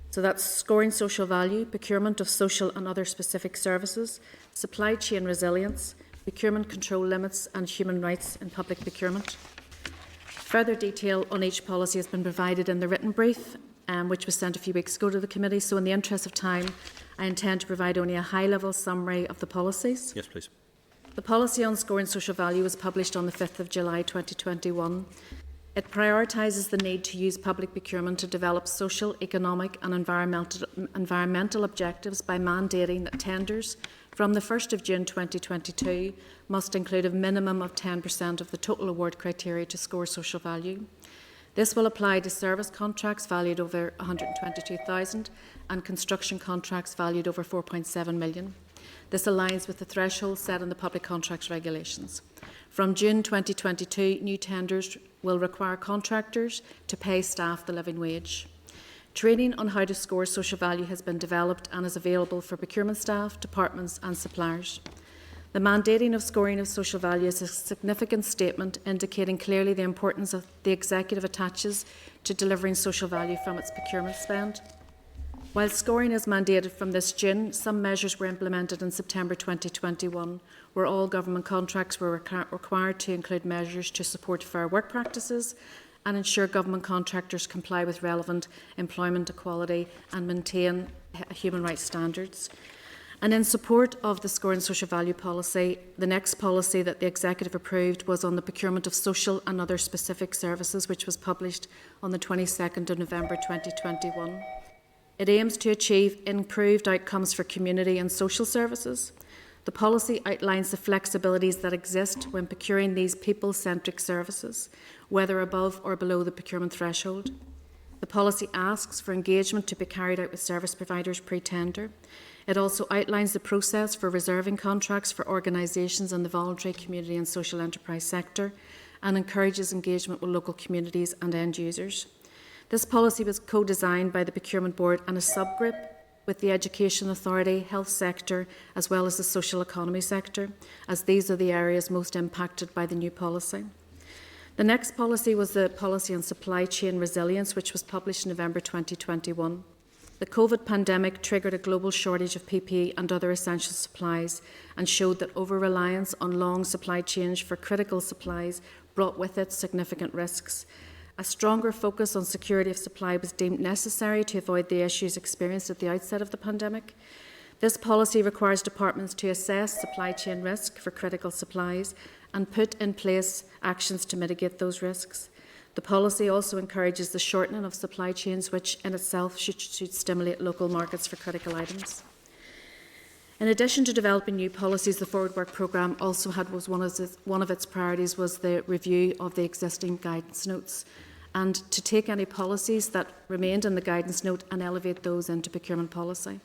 So that's scoring social value, procurement of social and other specific services, supply chain resilience, procurement control limits and human rights in public procurement. Further detail on each policy has been provided in the written brief, which was sent a few weeks ago to the committee. So in the interest of time, I intend to provide only a high-level summary of the policies. Yes, please. The policy on scoring social value was published on the 5th of July 2021. It prioritises the need to use public procurement to develop social, economic and environmental objectives by mandating that tenders from the 1st of June 2022 must include a minimum of 10% of the total award criteria to score social value. This will apply to service contracts valued over $122,000 and construction contracts valued over $4.7 million. This aligns with the threshold set in the Public Contracts Regulations. From June 2022, new tenders will require contractors to pay staff the living wage. Training on how to score social value has been developed and is available for procurement staff, departments and suppliers. The mandating of scoring of social value is a significant statement indicating clearly the importance of the Executive attaches to delivering social value from its procurement spend. While scoring is mandated from this June, some measures were implemented in September 2021, where all government contracts were required to include measures to support fair work practices and ensure government contractors comply with relevant employment equality and maintain human rights standards. And in support of the scoring social value policy, the next policy that the Executive approved was on the procurement of social and other specific services, which was published on the 22nd of November 2021. It aims to achieve improved outcomes for community and social services. The policy outlines the flexibilities that exist when procuring these people-centric services, whether above or below the procurement threshold. The policy asks for engagement to be carried out with service providers pre-tender. It also outlines the process for reserving contracts for organisations in the voluntary, community and social enterprise sector and encourages engagement with local communities and end users. This policy was co-designed by the Procurement Board and a subgroup with the Education Authority, Health Sector, as well as the Social Economy Sector, as these are the areas most impacted by the new policy. The next policy was the Policy on Supply Chain Resilience, which was published in November 2021. The COVID pandemic triggered a global shortage of PPE and other essential supplies and showed that over-reliance on long supply chains for critical supplies brought with it significant risks. A stronger focus on security of supply was deemed necessary to avoid the issues experienced at the outset of the pandemic. This policy requires departments to assess supply chain risk for critical supplies and put in place actions to mitigate those risks. The policy also encourages the shortening of supply chains, which in itself should stimulate local markets for critical items. In addition to developing new policies, the Forward Work Programme also had one of its priorities was the review of the existing guidance notes and to take any policies that remained in the guidance note and elevate those into procurement policy.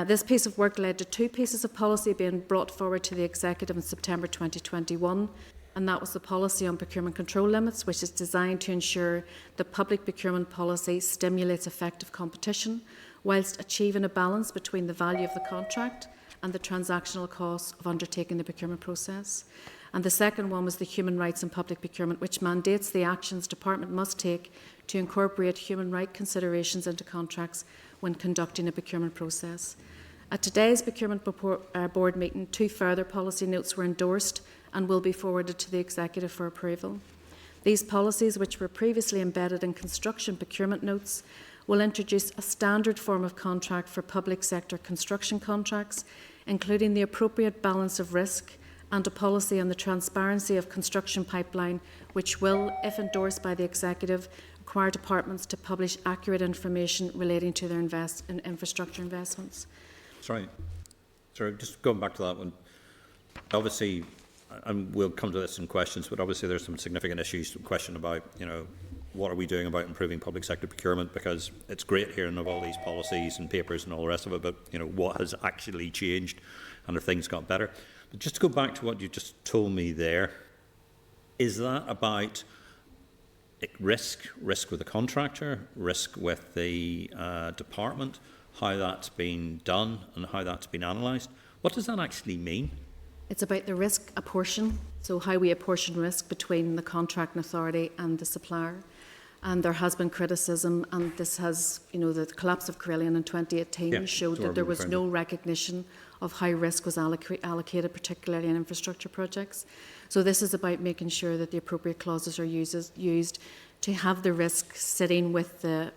This piece of work led to 2 pieces of policy being brought forward to the Executive in September 2021, and that was the Policy on Procurement Control Limits, which is designed to ensure that public procurement policy stimulates effective competition whilst achieving a balance between the value of the contract and the transactional costs of undertaking the procurement process. And the second one was the Human Rights in Public Procurement, which mandates the actions Department must take to incorporate human rights considerations into contracts when conducting a procurement process. At today's Procurement Board meeting, 2 further policy notes were endorsed and will be forwarded to the Executive for approval. These policies, which were previously embedded in construction procurement notes, will introduce a standard form of contract for public sector construction contracts, including the appropriate balance of risk and a policy on the transparency of construction pipeline, which will, if endorsed by the Executive, require departments to publish accurate information relating to their infrastructure investments. Sorry, just going back to that one. Obviously, and we'll come to this in questions, but obviously there's some significant issues to question about, what are we doing about improving public sector procurement? Because it's great hearing of all these policies and papers and all the rest of it, but what has actually changed and have things got better? But just to go back to what you just told me there, is that about risk with the contractor, risk with the department, how that's been done and how that's been analysed? What does that actually mean? It's about the risk apportion, so how we apportion risk between the contracting authority and the supplier. And there has been criticism, and this has, the collapse of Carillion in 2018 showed that there was no recognition of how risk was allocated, particularly in infrastructure projects. So this is about making sure that the appropriate clauses are used to have the risk sitting with the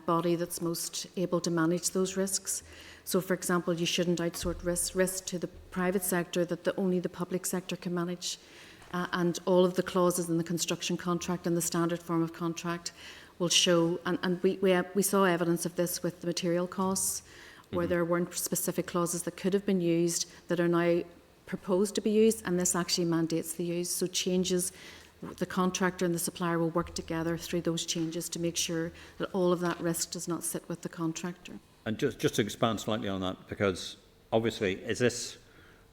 body that's most able to manage those risks. So, for example, you shouldn't outsource risk to the private sector that only the public sector can manage. And all of the clauses in the construction contract and the standard form of contract will show, and we saw evidence of this with the material costs, where there weren't specific clauses that could have been used that are now proposed to be used, and this actually mandates the use. So changes, the contractor and the supplier will work together through those changes to make sure that all of that risk does not sit with the contractor. And just to expand slightly on that, because obviously, is this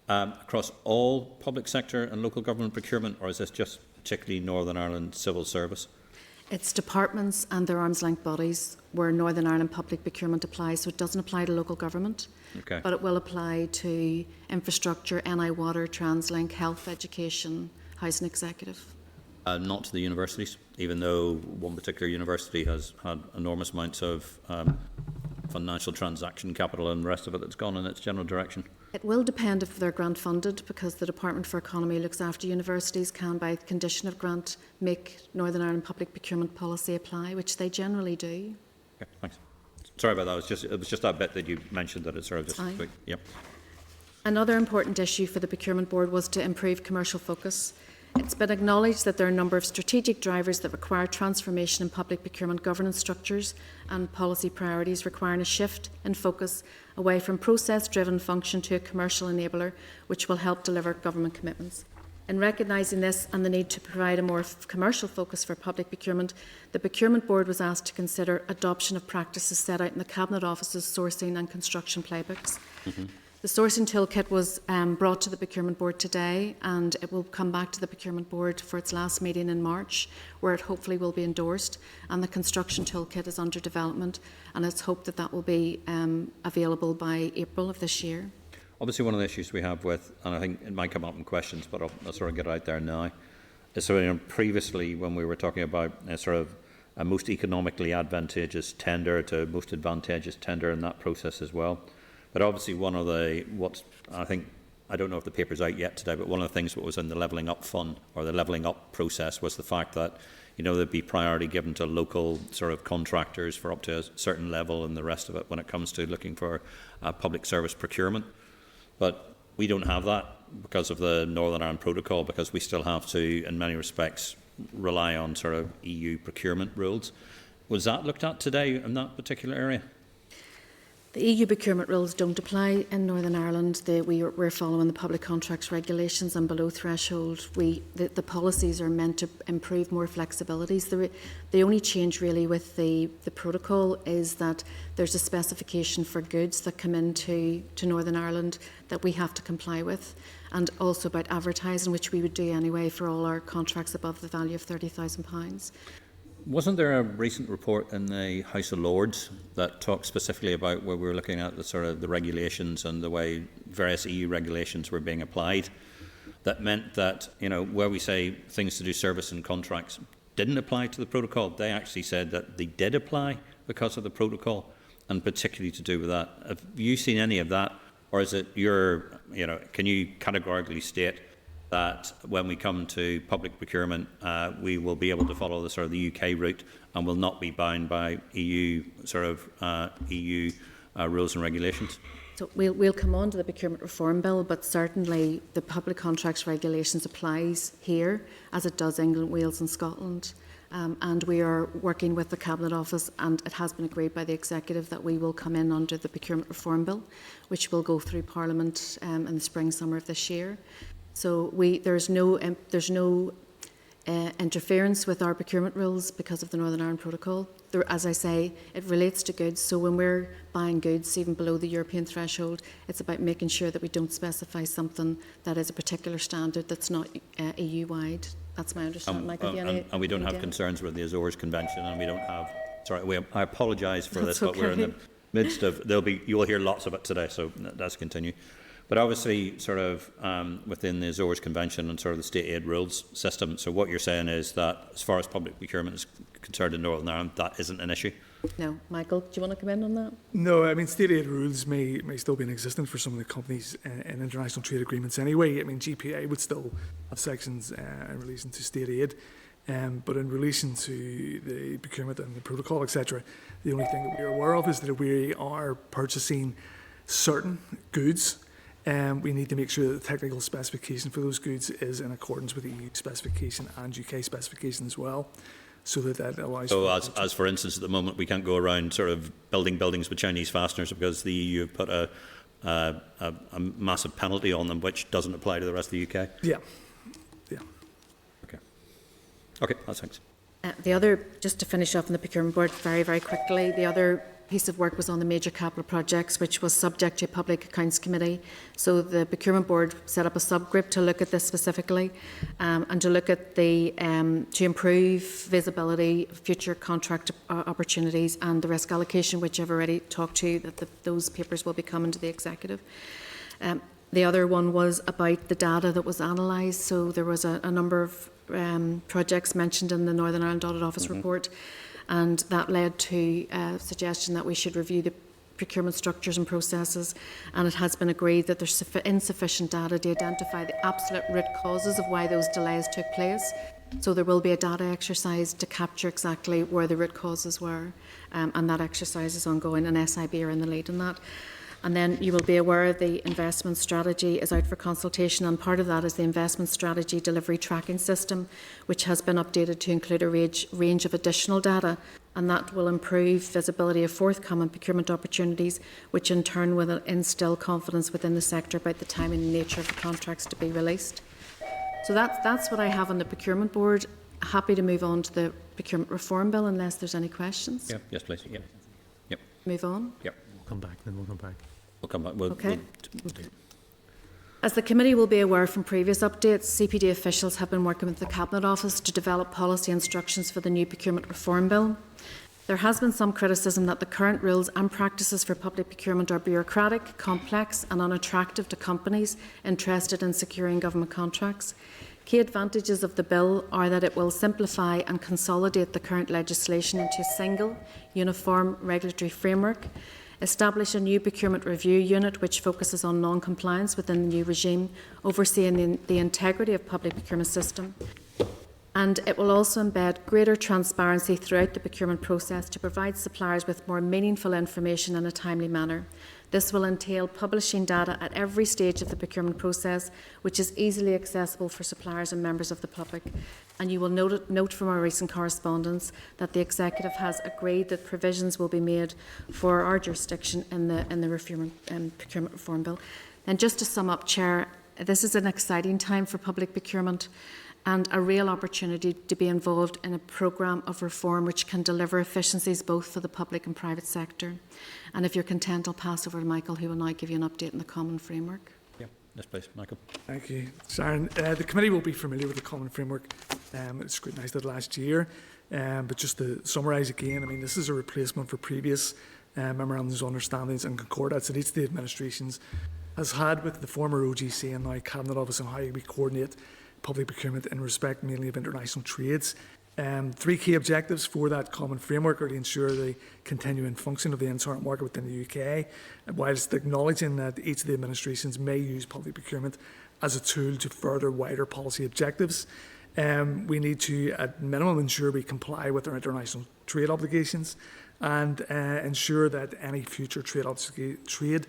across all public sector and local government procurement, or is this just particularly Northern Ireland civil service? It's departments and their arm's length bodies where Northern Ireland public procurement applies, so it doesn't apply to local government, but it will apply to infrastructure, NI Water, Translink, health, education, housing executive. Not to the universities, even though one particular university has had enormous amounts of financial transaction capital and the rest of it that's gone in its general direction. It will depend if they're grant funded, because the Department for Economy looks after universities, can by condition of grant make Northern Ireland public procurement policy apply, which they generally do. Okay, thanks. Sorry about that. It was just that bit that you mentioned that it's sort of just quick. Yep. Another important issue for the Procurement Board was to improve commercial focus. It's been acknowledged that there are a number of strategic drivers that require transformation in public procurement governance structures and policy priorities, requiring a shift in focus away from process-driven function to a commercial enabler, which will help deliver government commitments. In recognising this and the need to provide a more commercial focus for public procurement, the Procurement Board was asked to consider adoption of practices set out in the Cabinet Office's sourcing and construction playbooks. The sourcing toolkit was brought to the Procurement Board today, and it will come back to the Procurement Board for its last meeting in March, where it hopefully will be endorsed. And the construction toolkit is under development, and it's hoped that that will be available by April of this year. Obviously, one of the issues we have with, and I think it might come up in questions, but I'll sort of get it out there now, is sort of, previously when we were talking about sort of a most economically advantageous tender to most advantageous tender in that process as well. But obviously one of the, I don't know if the paper's out yet today, but one of the things that was in the levelling up fund or the levelling up process was the fact that, there'd be priority given to local sort of contractors for up to a certain level and the rest of it when it comes to looking for public service procurement. But we don't have that because of the Northern Ireland Protocol, because we still have to, in many respects, rely on sort of EU procurement rules. Was that looked at today in that particular area? The EU procurement rules don't apply in Northern Ireland. We're following the public contracts regulations, and below threshold, the policies are meant to improve more flexibilities. The only change really with the protocol is that there's a specification for goods that come into Northern Ireland that we have to comply with, and also about advertising, which we would do anyway for all our contracts above the value of £30,000. Wasn't there a recent report in the House of Lords that talked specifically about where we were looking at the sort of the regulations and the way various EU regulations were being applied, that meant that, where we say things to do service and contracts didn't apply to the protocol, they actually said that they did apply because of the protocol, and particularly to do with that. Have you seen any of that, or is it can you categorically state that when we come to public procurement, we will be able to follow the sort of the UK route and will not be bound by EU rules and regulations? So we'll come on to the Procurement Reform Bill, but certainly the public contracts regulations applies here as it does England, Wales and Scotland. And we are working with the Cabinet Office, and it has been agreed by the Executive that we will come in under the Procurement Reform Bill, which will go through Parliament in the spring, summer of this year. So there's no interference with our procurement rules because of the Northern Ireland Protocol. As I say, it relates to goods. So when we're buying goods even below the European threshold, it's about making sure that we don't specify something that is a particular standard that's not EU-wide. That's my understanding. Michael, and we don't have concerns with the Azores Convention, and we don't have. I apologise for this, okay. but we're in the midst of. You will hear lots of it today, so let's continue. But obviously, sort of within the Azores Convention and sort of the state aid rules system, so what you're saying is that as far as public procurement is concerned in Northern Ireland, that isn't an issue? No. Michael, do you want to come in on that? No, I mean, state aid rules may still be in existence for some of the companies in international trade agreements anyway. I mean, GPA would still have sections in relation to state aid, but in relation to the procurement and the protocol, etc., the only thing that we are aware of is that we are purchasing certain goods. We need to make sure that the technical specification for those goods is in accordance with the EU specification and UK specification as well, so that allows. So, as for instance, at the moment, we can't go around sort of building buildings with Chinese fasteners because the EU have put a massive penalty on them, which doesn't apply to the rest of the UK. Yeah. Okay, that's thanks. The other, just to finish off on the Procurement Board very, very quickly, the other piece of work was on the major capital projects, which was subject to a Public Accounts Committee. So the Procurement Board set up a subgroup to look at this specifically, and to look at to improve visibility, future contract opportunities, and the risk allocation, which I've already talked to, that those papers will be coming to the Executive. The other one was about the data that was analysed. So there was a number of projects mentioned in the Northern Ireland Audit Office report, and that led to a suggestion that we should review the procurement structures and processes, and it has been agreed that there's insufficient data to identify the absolute root causes of why those delays took place. So there will be a data exercise to capture exactly where the root causes were, and that exercise is ongoing, and SIB are in the lead in that. And then you will be aware the investment strategy is out for consultation, and part of that is the investment strategy delivery tracking system, which has been updated to include a range of additional data, and that will improve visibility of forthcoming procurement opportunities, which in turn will instill confidence within the sector about the timing and nature of the contracts to be released. So that's what I have on the Procurement Board. Happy to move on to the Procurement Reform Bill unless there's any questions. Yeah, yes, please. Yeah. Yep. Move on. Yep. We'll come back. We'll come back. Okay. As the committee will be aware from previous updates, CPD officials have been working with the Cabinet Office to develop policy instructions for the new Procurement Reform Bill. There has been some criticism that the current rules and practices for public procurement are bureaucratic, complex and unattractive to companies interested in securing government contracts. Key advantages of the bill are that it will simplify and consolidate the current legislation into a single, uniform regulatory framework, establish a new procurement review unit which focuses on non-compliance within the new regime, overseeing the integrity of public procurement system. And it will also embed greater transparency throughout the procurement process to provide suppliers with more meaningful information in a timely manner. This will entail publishing data at every stage of the procurement process, which is easily accessible for suppliers and members of the public. And you will note from our recent correspondence that the Executive has agreed that provisions will be made for our jurisdiction in the Procurement Reform Bill. And just to sum up, Chair, this is an exciting time for public procurement and a real opportunity to be involved in a programme of reform which can deliver efficiencies both for the public and private sector. And if you're content, I'll pass over to Michael, who will now give you an update on the Common Framework. Yeah, yes, please, Michael. Thank you, Sharon. The committee will be familiar with the Common Framework. It scrutinised it last year. But just to summarise again, I mean, this is a replacement for previous memorandums, understandings and concordats that each of the administrations has had with the former OGC and now Cabinet Office on how we coordinate public procurement in respect mainly of international trades. Three key objectives for that common framework are to ensure the continuing function of the internal market within the UK, whilst acknowledging that each of the administrations may use public procurement as a tool to further wider policy objectives. We need to, at minimum, ensure we comply with our international trade obligations and ensure that any future trade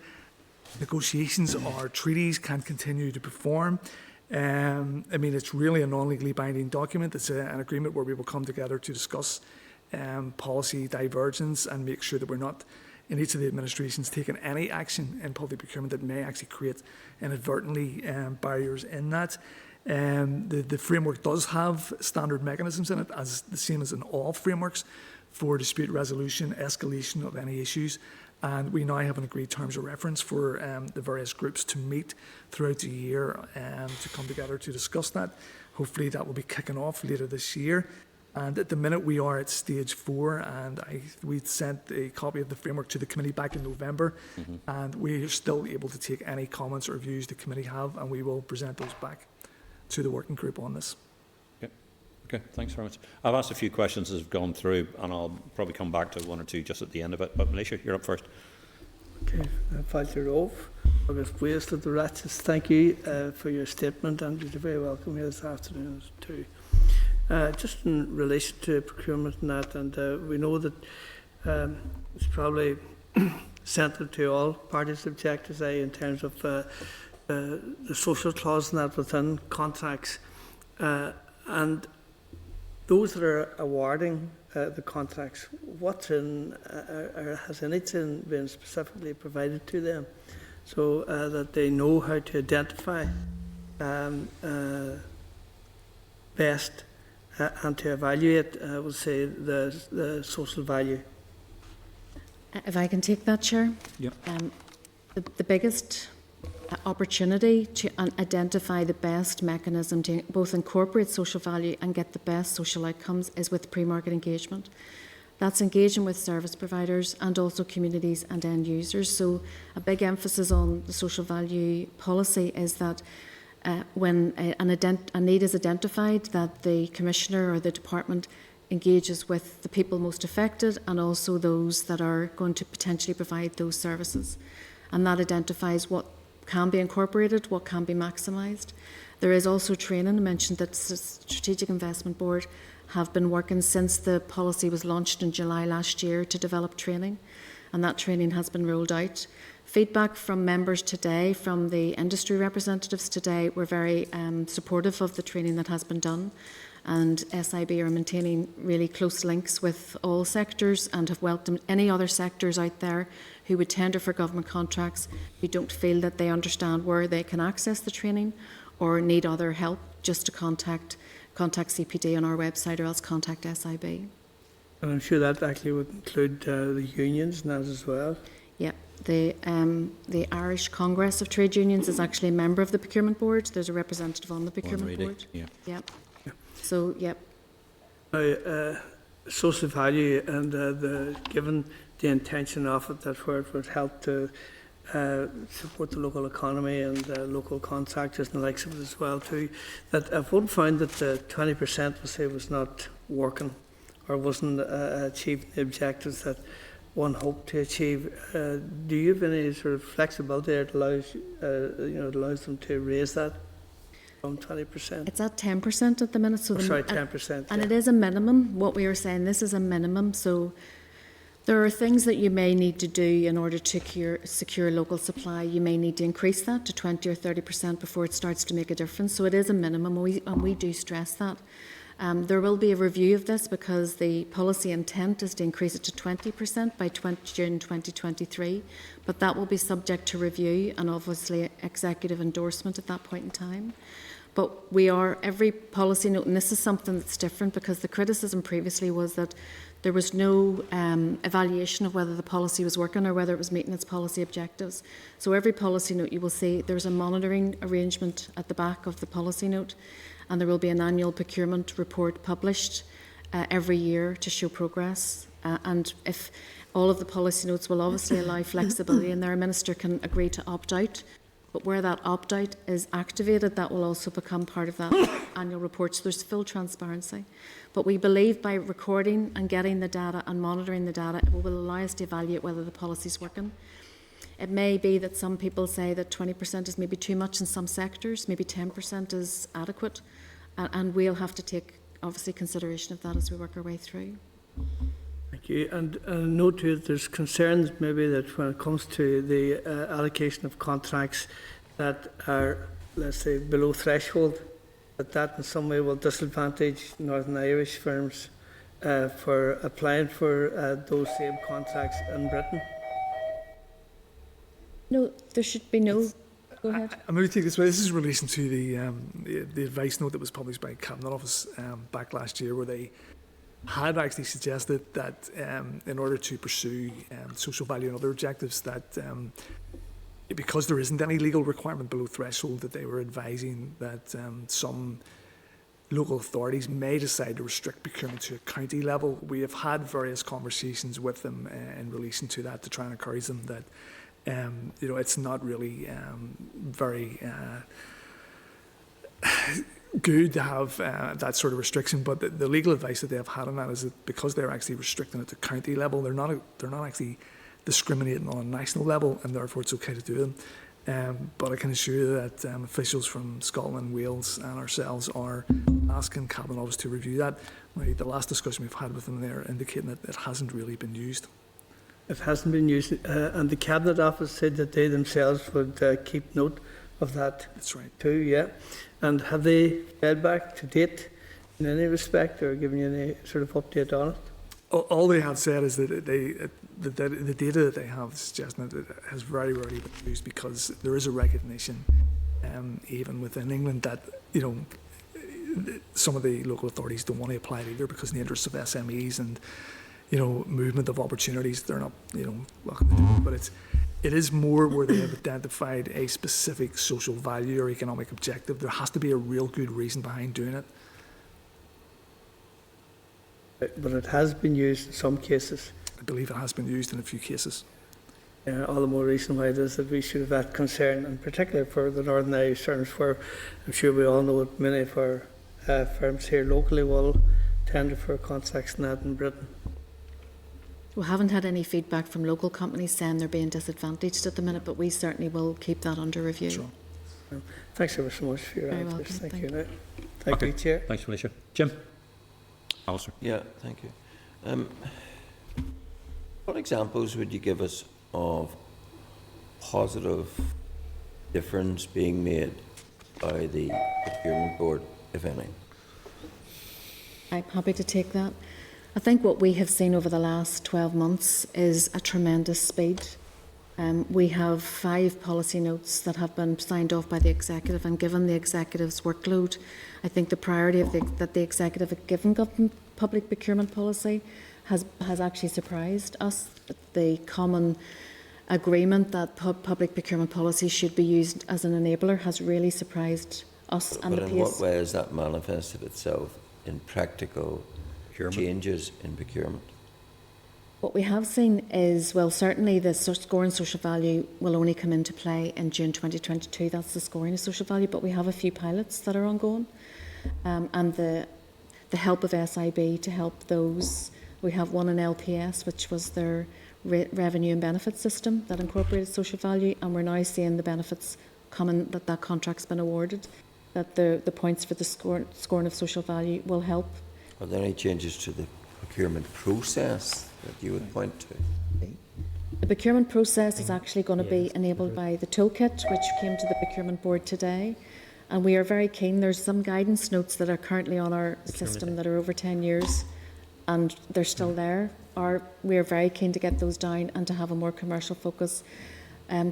negotiations or treaties can continue to perform. I mean, it's really a non-legally binding document. It's an agreement where we will come together to discuss policy divergence and make sure that we're not, in each of the administrations, taking any action in public procurement that may actually create inadvertently barriers in that. The framework does have standard mechanisms in it, as the same as in all frameworks, for dispute resolution, escalation of any issues. And we now have an agreed terms of reference for the various groups to meet throughout the year to come together to discuss that. Hopefully that will be kicking off later this year. And at the minute we are at stage 4, and we sent a copy of the framework to the committee back in November, and we are still able to take any comments or views the committee have, and we will present those back to the working group on this. Okay, thanks very much. I've asked a few questions as I've gone through, and I'll probably come back to one or two just at the end of it. But Malaysia, you're up first. Okay, Fáilte Rómh, agus Buíosta the Ratchets, thank you for your statement, and you're very welcome here this afternoon too. Just in relation to procurement and that, and we know that it's probably central to all parties' objectives in terms of the social clause and that within contracts. And those that are awarding the contracts, what's in, has anything been specifically provided to them so that they know how to identify best and to evaluate, we'll say, the social value? If I can take that, Chair. Yep. The biggest opportunity to identify the best mechanism to both incorporate social value and get the best social outcomes is with pre-market engagement. That's engaging with service providers and also communities and end users. So a big emphasis on the social value policy is that when a need is identified, that the Commissioner or the Department engages with the people most affected and also those that are going to potentially provide those services. And that identifies what can be incorporated, what can be maximised. There is also training. I mentioned that the Strategic Investment Board have been working since the policy was launched in July last year to develop training, and that training has been rolled out. Feedback from members today, from the industry representatives today, were very supportive of the training that has been done, and SIB are maintaining really close links with all sectors and have welcomed any other sectors out there who would tender for government contracts who don't feel that they understand where they can access the training or need other help, just to contact CPD on our website or else contact SIB. And I'm sure that actually would include the unions and that as well. Yeah, the Irish Congress of Trade Unions is actually a member of the Procurement Board. There's a representative on the Procurement Board. Yeah. Yep. So, yep. Social value and given the intention of it, that where it would help to support the local economy and local contractors and the likes of it as well too, that if one found that the 20% was not working or wasn't achieving the objectives that one hoped to achieve, do you have any sort of flexibility that allows them to raise that from 20%? It's at 10% at the minute. So 10%. And it is a minimum. What we are saying, this is a minimum. So there are things that you may need to do in order to secure local supply. You may need to increase that to 20 or 30% before it starts to make a difference. So it is a minimum, and we do stress that. There will be a review of this because the policy intent is to increase it to 20% by June 2023, but that will be subject to review and obviously executive endorsement at that point in time. But every policy note, and this is something that's different because the criticism previously was that there was no evaluation of whether the policy was working or whether it was meeting its policy objectives. So every policy note you will see there's a monitoring arrangement at the back of the policy note, and there will be an annual procurement report published every year to show progress. And if all of the policy notes will obviously allow flexibility, and their minister can agree to opt out. But where that opt-out is activated, that will also become part of that annual report. So there's full transparency. But we believe by recording and getting the data and monitoring the data, it will allow us to evaluate whether the policy is working. It may be that some people say that 20% is maybe too much in some sectors, maybe 10% is adequate. And we'll have to take, obviously, consideration of that as we work our way through. Thank you. And note too that there's concerns maybe that when it comes to the allocation of contracts that are, let's say, below threshold, that in some way will disadvantage Northern Irish firms for applying for those same contracts in Britain. No, there should be no. Go ahead. I'm going to take this way. This is in relation to the advice note that was published by Cabinet Office back last year, where they had actually suggested that in order to pursue social value and other objectives, that because there isn't any legal requirement below threshold, that they were advising that some local authorities may decide to restrict procurement to a county level. We have had various conversations with them in relation to that to try and encourage them that it's not really very good to have that sort of restriction, but the legal advice that they have had on that is that because they're actually restricting it to county level, they're not actually discriminating on a national level, and therefore it's okay to do them. But I can assure you that officials from Scotland, Wales and ourselves are asking Cabinet Office to review that. The last discussion we've had with them, they're indicating that it hasn't really been used. It hasn't been used, and the Cabinet Office said that they themselves would keep note of that. That's right. Too, yeah. And have they fed back to date in any respect or given you any sort of update on it? All they have said is that the data that they have suggesting that it has very rarely been used because there is a recognition, even within England, that some of the local authorities don't want to apply it either because in the interests of SMEs and movement of opportunities, they're not welcome to do it. But it is more where they have identified a specific social value or economic objective. There has to be a real good reason behind doing it. But it has been used in some cases. I believe it has been used in a few cases. All the more reason why it is that we should have that concern, and particularly for the Northern Irish firms, where I'm sure we all know that many of our firms here locally will tender for contracts and that in Britain. We haven't had any feedback from local companies saying they're being disadvantaged at the minute, but we certainly will keep that under review. Sure. Thanks ever so much for your Very answers. welcome. Thank you. Thank you, Chair. Thanks, Felicia. Jim? Alistair? Yeah, thank you. What examples would you give us of positive difference being made by the Procurement Board, if any? I'm happy to take that. I think what we have seen over the last 12 months is a tremendous speed. We have 5 policy notes that have been signed off by the Executive, and given the Executive's workload, I think the priority that the Executive had given government public procurement policy has actually surprised us. The common agreement that public procurement policy should be used as an enabler has really surprised us and But the in pace. what way has that manifested itself in practical changes in procurement? What we have seen is, well, certainly the score and social value will only come into play in June 2022. That's the scoring of social value, but we have a few pilots that are ongoing. And the help of SIB to help those. We have one in LPS, which was their revenue and benefits system that incorporated social value, and we're now seeing the benefits coming, that contract's been awarded, that the points for the scoring of social value will help. Are there any changes to the procurement process that you would point to? The procurement process is actually going to be enabled by the toolkit, which came to the Procurement Board today. And we are very keen. There's some guidance notes that are currently on our system that are over 10 years, and they're still there. We are very keen to get those down and to have a more commercial focus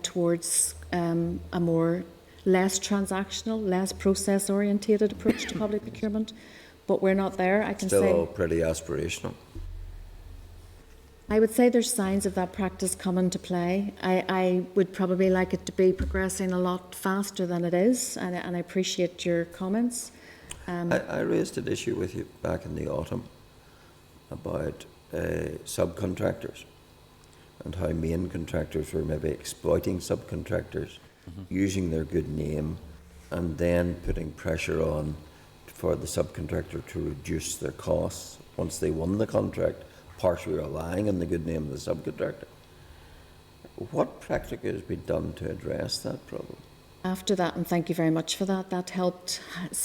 towards a more less transactional, less process-orientated approach to public procurement. But we're not there, I can say. Still all pretty aspirational. I would say there's signs of that practice coming to play. I would probably like it to be progressing a lot faster than it is, and I appreciate your comments. I raised an issue with you back in the autumn about subcontractors and how main contractors were maybe exploiting subcontractors, using their good name, and then putting pressure on for the subcontractor to reduce their costs once they won the contract, partially relying on the good name of the subcontractor. What practically has been done to address that problem? After that, and thank you very much for that, that helped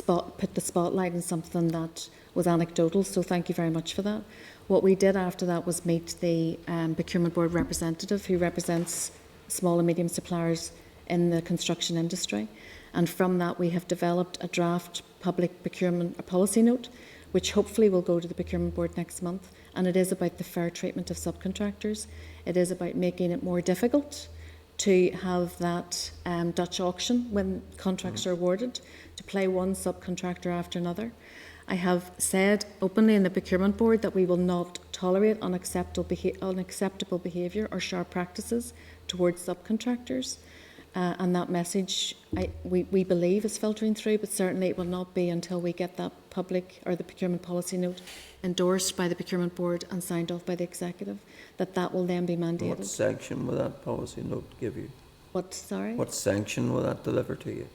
put the spotlight on something that was anecdotal, so thank you very much for that. What we did after that was meet the Procurement Board representative who represents small and medium suppliers in the construction industry, and from that we have developed a draft public procurement policy note, which hopefully will go to the Procurement Board next month, and it is about the fair treatment of subcontractors. It is about making it more difficult to have that Dutch auction when contracts are awarded, to play one subcontractor after another. I have said openly in the Procurement Board that we will not tolerate unacceptable behaviour or sharp practices towards subcontractors. And that message, we believe, is filtering through, but certainly it will not be until we get that public or the procurement policy note endorsed by the Procurement Board and signed off by the Executive, that will then be mandated. What sanction will that policy note give you? What sanction will that deliver to you?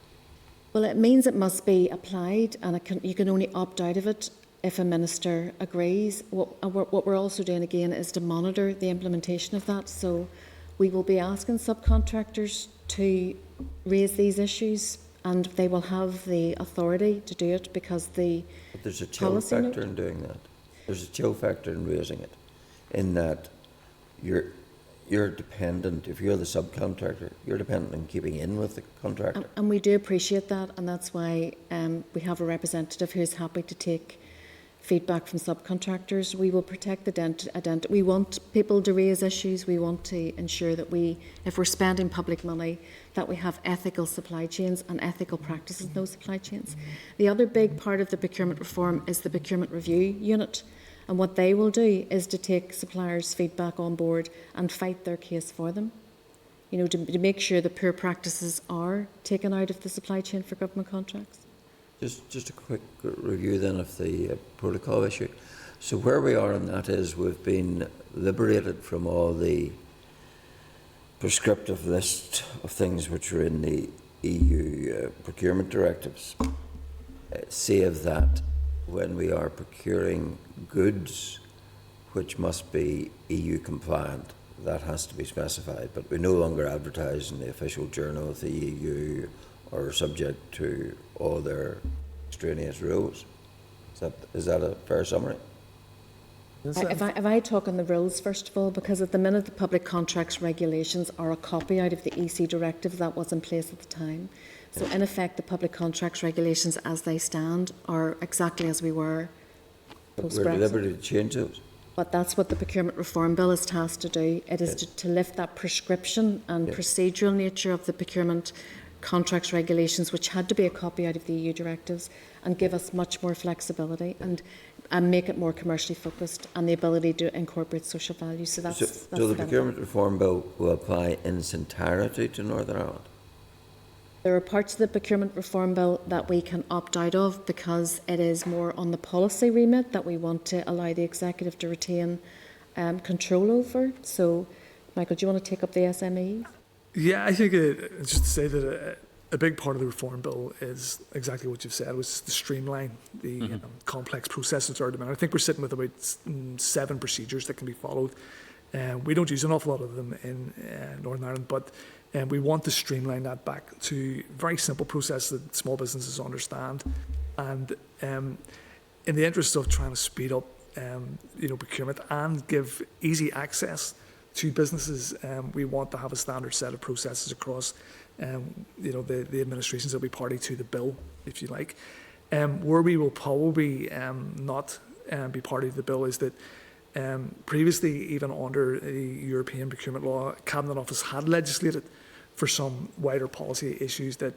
Well, it means it must be applied, and you can only opt out of it if a minister agrees. What we're also doing again is to monitor the implementation of that. So we will be asking subcontractors to raise these issues, and they will have the authority to do it because but there's a chill factor in doing that. There's a chill factor in raising it, in that you're dependent, if you're the subcontractor, you're dependent on keeping in with the contractor. And we do appreciate that, and that's why we have a representative who is happy to take feedback from subcontractors. We will protect the we want people to raise issues. We want to ensure that if we're spending public money, that we have ethical supply chains and ethical practices in those supply chains. The other big part of the procurement reform is the procurement review unit. And what they will do is to take suppliers' feedback on board and fight their case for them. You know, to make sure the poor practices are taken out of the supply chain for government contracts. Just a quick review then of the protocol issue. So where we are on that is we've been liberated from all the prescriptive list of things which are in the EU procurement directives, save that when we are procuring goods which must be EU compliant, that has to be specified, but we no longer advertise in the official journal of the EU or subject to all their extraneous rules. Is that a fair summary? If I talk on the rules first of all, because at the minute the public contracts regulations are a copy out of the EC directive that was in place at the time. So in effect the public contracts regulations as they stand are exactly as we were post-Brexit. We're deliberately to change those. But that's what the Procurement Reform Bill is tasked to do. It is to lift that prescription and procedural nature of the procurement contracts regulations, which had to be a copy out of the EU directives, and give us much more flexibility. And and make it more commercially focused, and the ability to incorporate social values. So that's So the the benefit. Procurement Reform Bill will apply in its entirety to Northern Ireland? There are parts of the Procurement Reform Bill that we can opt out of because it is more on the policy remit that we want to allow the Executive to retain control over. So, Michael, do you want to take up the SMEs? Yeah, I think just to say that a big part of the reform bill is exactly what you've said, was to streamline the complex processes that are demanded. I think we're sitting with about 7 procedures that can be followed. We don't use an awful lot of them in Northern Ireland, but we want to streamline that back to very simple processes that small businesses understand. And in the interest of trying to speed up procurement and give easy access to businesses, we want to have a standard set of processes across the administrations that we party to the bill, if you like. Where we will probably not be party to the bill is that previously, even under the European procurement law, Cabinet Office had legislated for some wider policy issues that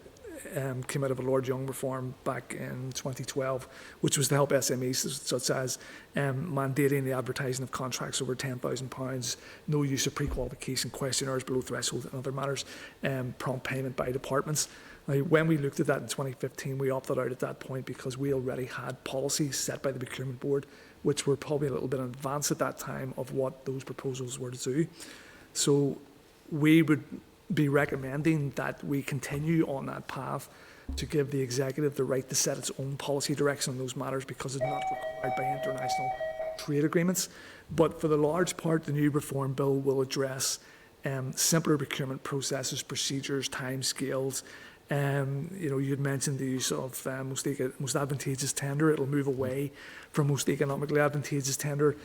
came out of a Lord Young reform back in 2012, which was to help SMEs, such as mandating the advertising of contracts over £10,000, no use of pre-qualification questionnaires below threshold and other matters, prompt payment by departments. Now, when we looked at that in 2015, we opted out at that point because we already had policies set by the Procurement Board, which were probably a little bit in advance at that time of what those proposals were to do. So we would be recommending that we continue on that path to give the Executive the right to set its own policy direction on those matters, because it's not required by international trade agreements. But for the large part, the new reform bill will address simpler procurement processes, procedures, timescales. You had mentioned the use of most advantageous tender. It'll move away from most economically advantageous tender.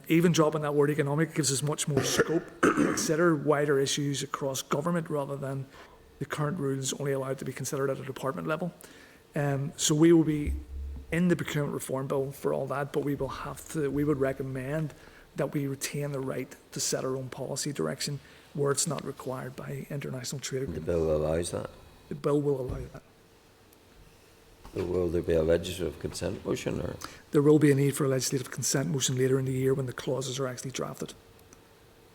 Even dropping that word economic gives us much more scope to consider wider issues across government rather than the current rules only allowed to be considered at a department level. So we will be in the Procurement Reform Bill for all that, but we would recommend that we retain the right to set our own policy direction where it's not required by international trade The agreements. bill allows that. The bill will allow that. So will there be a legislative consent motion, or? There will be a need for a legislative consent motion later in the year when the clauses are actually drafted.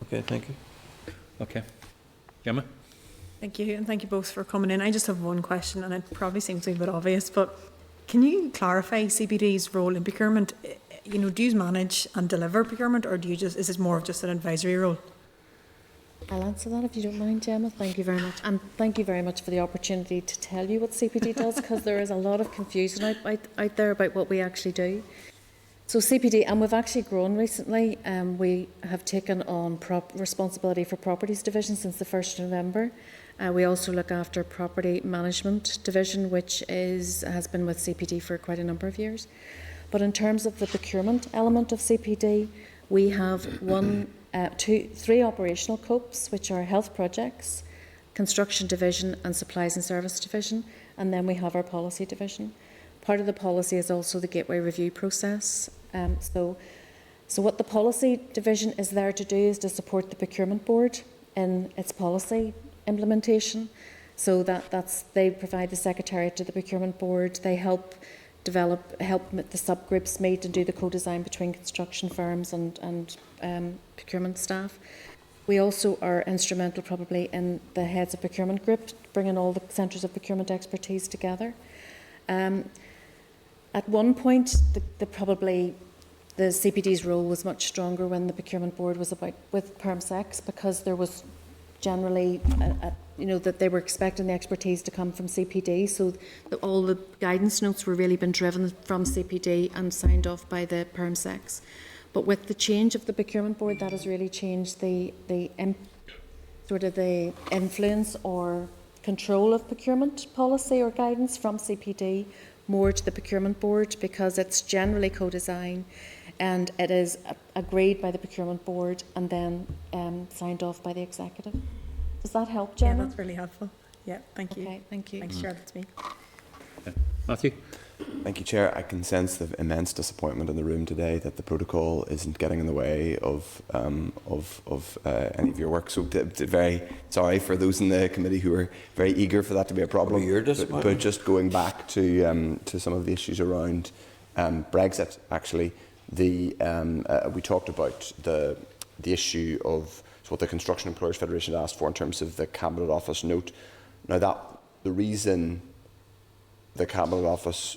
Okay, thank you. Okay. Gemma? Thank you, and thank you both for coming in. I just have one question, and it probably seems a bit obvious, but can you clarify CPD's role in procurement? Do you manage and deliver procurement, or is it more of just an advisory role? I'll answer that if you don't mind, Gemma. Thank you very much. And thank you very much for the opportunity to tell you what CPD does, because there is a lot of confusion out there about what we actually do. So CPD, and we've actually grown recently, we have taken on responsibility for Properties Division since the 1st of November. We also look after Property Management Division, which has been with CPD for quite a number of years. But in terms of the procurement element of CPD, we have 3 operational COPs, which are Health Projects, Construction Division and Supplies and Service Division, and then we have our Policy Division. Part of the policy is also the Gateway Review process. So what the Policy Division is there to do is to support the Procurement Board in its policy implementation. So they provide the Secretariat to the Procurement Board. They help the subgroups meet and do the co-design between construction firms and procurement staff. We also are instrumental probably in the heads of procurement group, bringing all the centres of procurement expertise together. At one point, the CPD's role was much stronger when the Procurement Board was with PermSecs, because there was generally, that they were expecting the expertise to come from CPD, so all the guidance notes were really been driven from CPD and signed off by the PermSecs. But with the change of the Procurement Board, that has really changed the influence or control of procurement policy or guidance from CPD more to the Procurement Board, because it's generally co-design and it is agreed by the Procurement Board and then signed off by the Executive. Does that help, Gemma? Yeah, that's really helpful. Yeah, thank you. Okay, thank you. Thanks, Chair, that's me. Okay. Matthew? Thank you, Chair. I can sense the immense disappointment in the room today that the protocol isn't getting in the way of any of your work. So very sorry for those in the committee who are very eager for that to be a problem. Your disappointment. But just going back to some of the issues around Brexit, actually, we talked about the issue of what the Construction Employers Federation asked for in terms of the Cabinet Office note. Now, the reason the Cabinet Office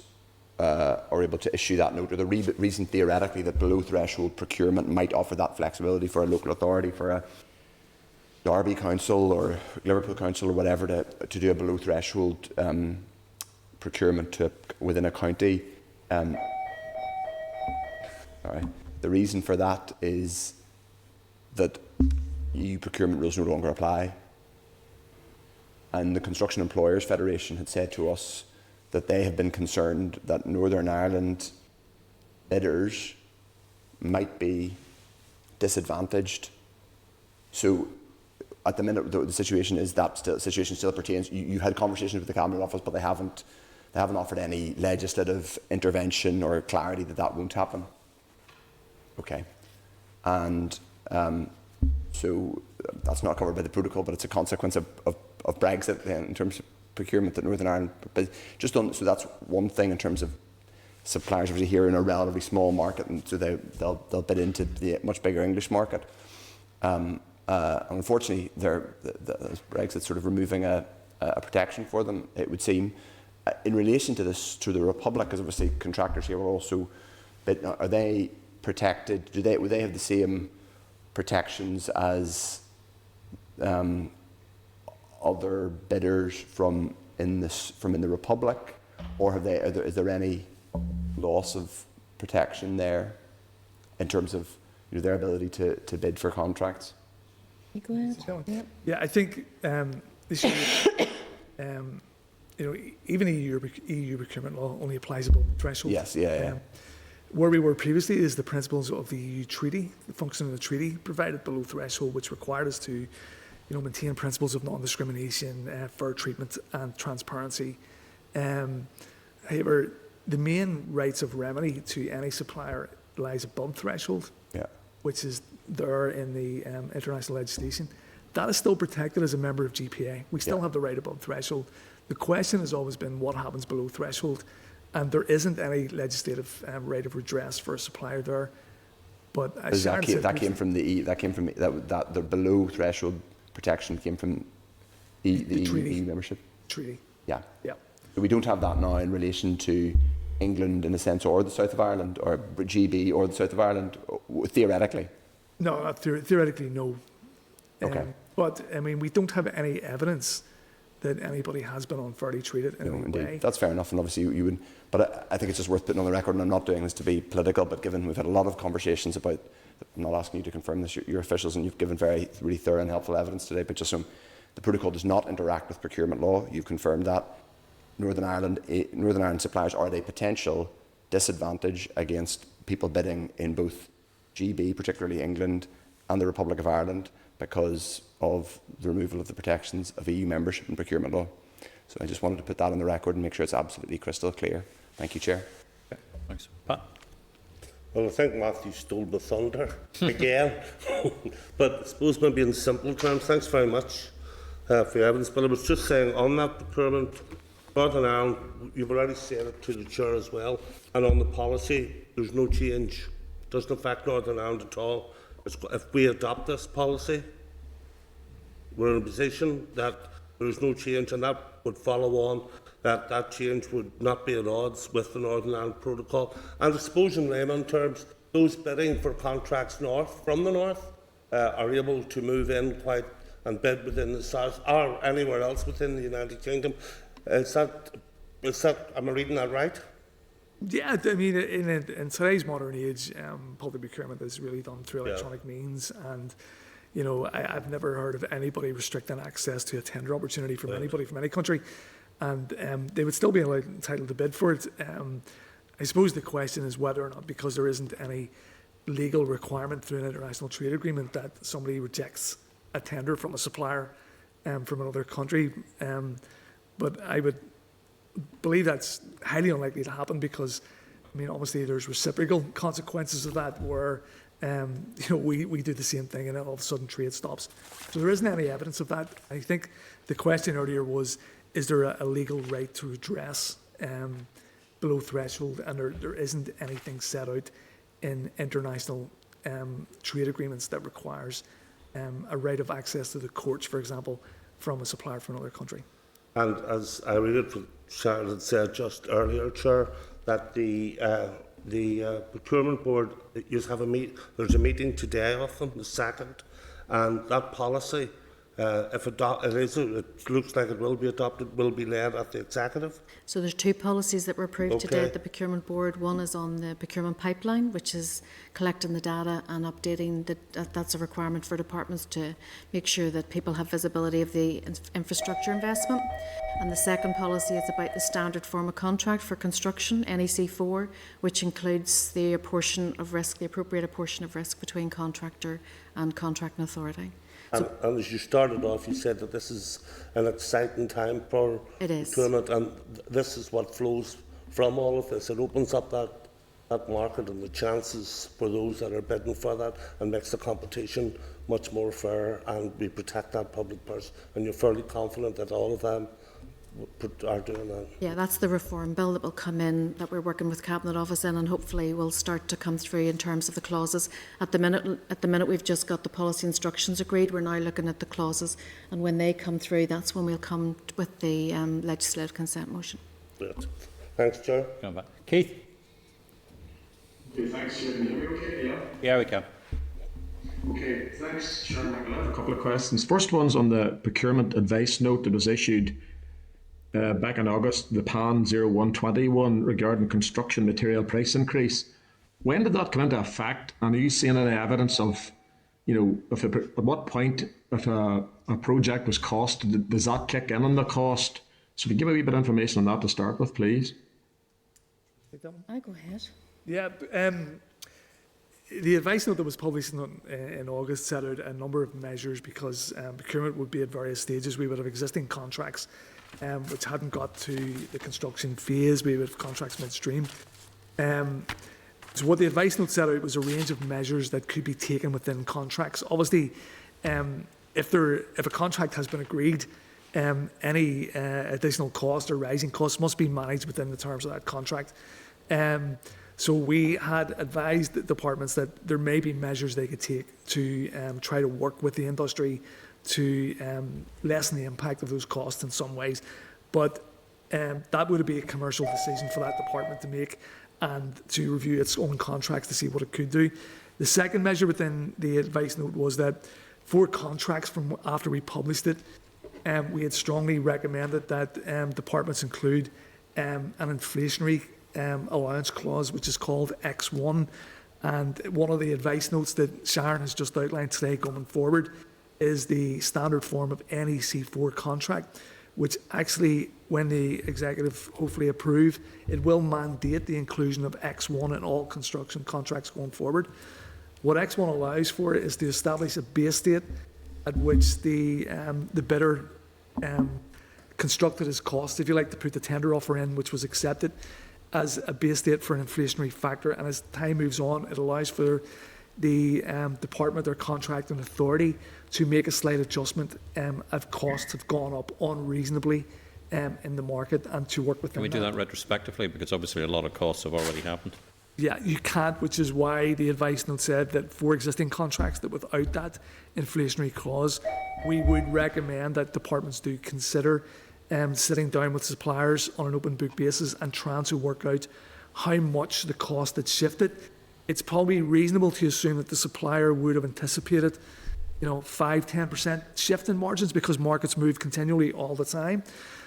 are able to issue that note, or the reason theoretically that below threshold procurement might offer that flexibility for a local authority, for a Derby Council or Liverpool Council or whatever, to do a below threshold procurement within a county. The reason for that is that EU procurement rules no longer apply. And the Construction Employers Federation had said to us that they have been concerned that Northern Ireland bidders might be disadvantaged. So at the minute, the situation is that the situation still pertains. You had conversations with the Cabinet Office, but they haven't offered any legislative intervention or clarity that won't happen. Okay. And so that's not covered by the protocol, but it's a consequence of Brexit in terms of procurement that Northern Ireland. But so that's one thing in terms of suppliers over here in a relatively small market, and so they'll bid into the much bigger English market. And unfortunately, Brexit's sort of removing a protection for them, it would seem. In relation to this, to the Republic, because obviously contractors here will also bid. Are they protected? Would they have the same protections as other bidders from in the Republic, or is there any loss of protection there in terms of their ability to bid for contracts? You go ahead. Yeah, I think this year, even EU procurement law only applies above the threshold. Yes, yeah. Where we were previously is the principles of the EU treaty, the function of the treaty provided below threshold, which required us to, maintain principles of non-discrimination, fair treatment, and transparency. However, the main rights of remedy to any supplier lies above threshold, which is there in the international legislation. That is still protected as a member of GPA. We still have the right above threshold. The question has always been what happens below threshold, and there isn't any legislative right of redress for a supplier there. But that came from the below threshold protection came from the EU membership treaty. Yeah. So we don't have that now in relation to England in a sense, or the south of Ireland, or GB or the south of Ireland, theoretically. No, not theoretically, no. Okay. But I mean, we don't have any evidence that anybody has been unfairly treated in any way. That's fair enough, and obviously you would. But I think it's just worth putting on the record, and I'm not doing this to be political, but given we've had a lot of conversations about, I'm not asking you to confirm this, your officials, and you've given really thorough and helpful evidence today, but just the protocol does not interact with procurement law. You've confirmed that. Northern Ireland suppliers are at a potential disadvantage against people bidding in both GB, particularly England, and the Republic of Ireland, because of the removal of the protections of EU membership and procurement law. So I just wanted to put that on the record and make sure it's absolutely crystal clear. Thank you, Chair. Okay, thanks. Pat? Well, I think Matthew stole the thunder again. But I suppose maybe in simple terms, thanks very much for your evidence. But I was just saying on that procurement, Northern Ireland, you've already said it to the Chair as well, and on the policy, there's no change. It doesn't affect Northern Ireland at all. If we adopt this policy, we're in a position that there's no change, and that would follow on that change would not be at odds with the Northern Ireland Protocol. And I suppose in layman terms, those bidding for contracts from the north are able to move in and bid within the south or anywhere else within the United Kingdom. Is that? Am I reading that right? Yeah, I mean, in today's modern age, public procurement is really done through electronic means, and I've never heard of anybody restricting access to a tender opportunity from anybody from any country, and they would still be entitled to bid for it. I suppose the question is whether or not, because there isn't any legal requirement through an international trade agreement that somebody rejects a tender from a supplier from another country. But I would believe that's highly unlikely to happen because, I mean, obviously there's reciprocal consequences of that where, we do the same thing and then all of a sudden trade stops. So there isn't any evidence of that. I think the question earlier was, is there a legal right to redress? But below threshold, and there isn't anything set out in international trade agreements that requires a right of access to the courts, for example, from a supplier from another country. And as I read it, what Sharon had said just earlier, Chair, that the Procurement Board, there's a meeting today of them, the 2nd, and that policy, if it looks like it will be adopted, will be led at the Executive. So there's two policies that were approved today Okay. at the Procurement Board. One is on the procurement pipeline, which is collecting the data and updating that's a requirement for departments to make sure that people have visibility of the infrastructure investment. And the second policy is about the standard form of contract for construction, NEC4, which includes the apportion of risk, the appropriate apportion of risk between contractor and contracting authority. And as you started off, you said that this is an exciting time for procurement, and this is what flows from all of this. It opens up that market and the chances for those that are bidding for that, and makes the competition much more fair, and we protect that public purse. And you're fairly confident that all of them are doing that. Yeah, that's the reform bill that will come in, that we're working with Cabinet Office in, and hopefully will start to come through in terms of the clauses. At the minute we've just got the policy instructions agreed. We're now looking at the clauses, and when they come through, that's when we'll come with the legislative consent motion. Great. Thanks, Chair. Come back. Keith? Okay, thanks, Chair. Can you hear me okay? Yeah. Yeah, we can. Okay, thanks, Chair Michael. I have a couple of questions. First one's on the procurement advice note that was issued back in August, the PAN 0121 regarding construction material price increase. When did that come into effect? And are you seeing any evidence of, at what point, if a project was costed, does that kick in on the cost? So if you give a wee bit of information on that to start with, please. I go ahead. Yeah, the advice note that was published in August set out a number of measures because procurement would be at various stages. We would have existing contracts which hadn't got to the construction phase. We would have contracts midstream. So what the advice note set out was a range of measures that could be taken within contracts. Obviously, if a contract has been agreed, any additional cost or rising costs must be managed within the terms of that contract. So we had advised the departments that there may be measures they could take to try to work with the industry to lessen the impact of those costs in some ways. But that would be a commercial decision for that department to make and to review its own contracts to see what it could do. The second measure within the advice note was that for contracts from after we published it, we had strongly recommended that departments include an inflationary allowance clause, which is called X1. And one of the advice notes that Sharon has just outlined today going forward is the standard form of NEC4 contract, which actually, when the executive hopefully approve, it will mandate the inclusion of X1 in all construction contracts going forward. What X1 allows for is to establish a base date at which the bidder constructed his cost, if you like, to put the tender offer in, which was accepted as a base date for an inflationary factor. And as time moves on, it allows for the department or contracting authority to make a slight adjustment if costs have gone up unreasonably in the market, and to work with them. Can we do that retrospectively? Because obviously a lot of costs have already happened. Yeah, you can't, which is why the advice note said that for existing contracts that without that inflationary clause, we would recommend that departments do consider sitting down with suppliers on an open book basis and trying to work out how much the cost had shifted. It's probably reasonable to assume that the supplier would have anticipated 5-10% shift in margins, because markets move continually all the time.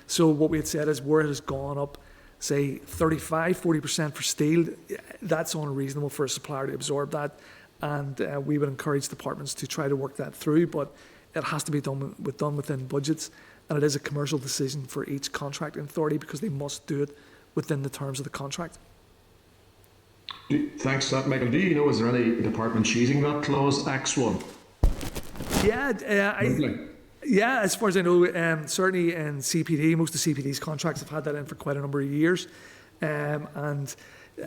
So what we had said is where it has gone up, say 40% for steel, that's unreasonable for a supplier to absorb that. And we would encourage departments to try to work that through, but it has to be done within budgets. And it is a commercial decision for each contracting authority, because they must do it within the terms of the contract. Thanks for that, Michael. Do you know, is there any departments using that clause X1? Yeah, as far as I know, certainly in CPD, most of CPD's contracts have had that in for quite a number of years. And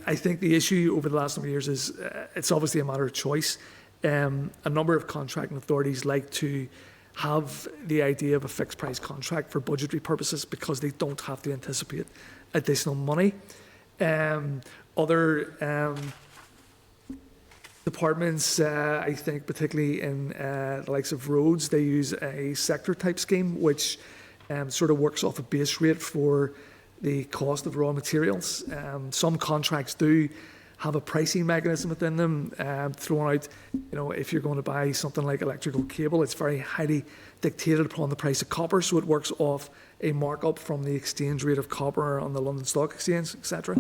I think the issue over the last number of years is it's obviously a matter of choice. A number of contracting authorities like to have the idea of a fixed price contract for budgetary purposes, because they don't have to anticipate additional money. Other departments, I think, particularly in the likes of roads, they use a sector type scheme, which sort of works off a base rate for the cost of raw materials. Some contracts do have a pricing mechanism within them, thrown out, if you're going to buy something like electrical cable, it's very highly dictated upon the price of copper, so it works off a markup from the exchange rate of copper on the London Stock Exchange, etc.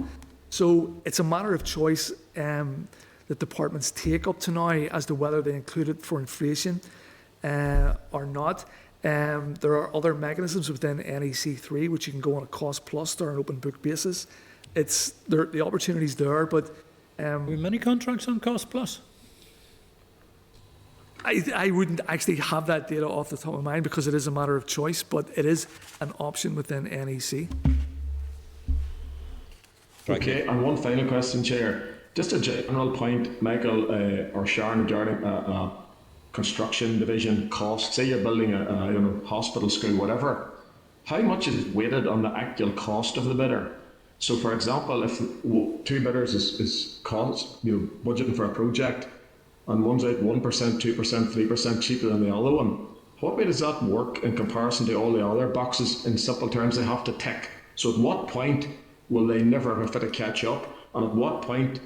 So it's a matter of choice that departments take up to now as to whether they include it for inflation or not. There are other mechanisms within NEC3 which you can go on a cost plus or an open book basis. The opportunities there, but have we many contracts on cost plus? I wouldn't actually have that data off the top of my mind because it is a matter of choice, but it is an option within NEC. Okay, and one final question, Chair. Just a general point, Michael or Sharon, regarding construction division costs. Say you're building a hospital, school, whatever. How much is weighted on the actual cost of the bidder? So, for example, if two bidders is cost, budgeting for a project, and one's out 1%, 2%, 3% cheaper than the other one, what way does that work in comparison to all the other boxes in simple terms they have to tick? So, at what point will they never have to catch up? And at what point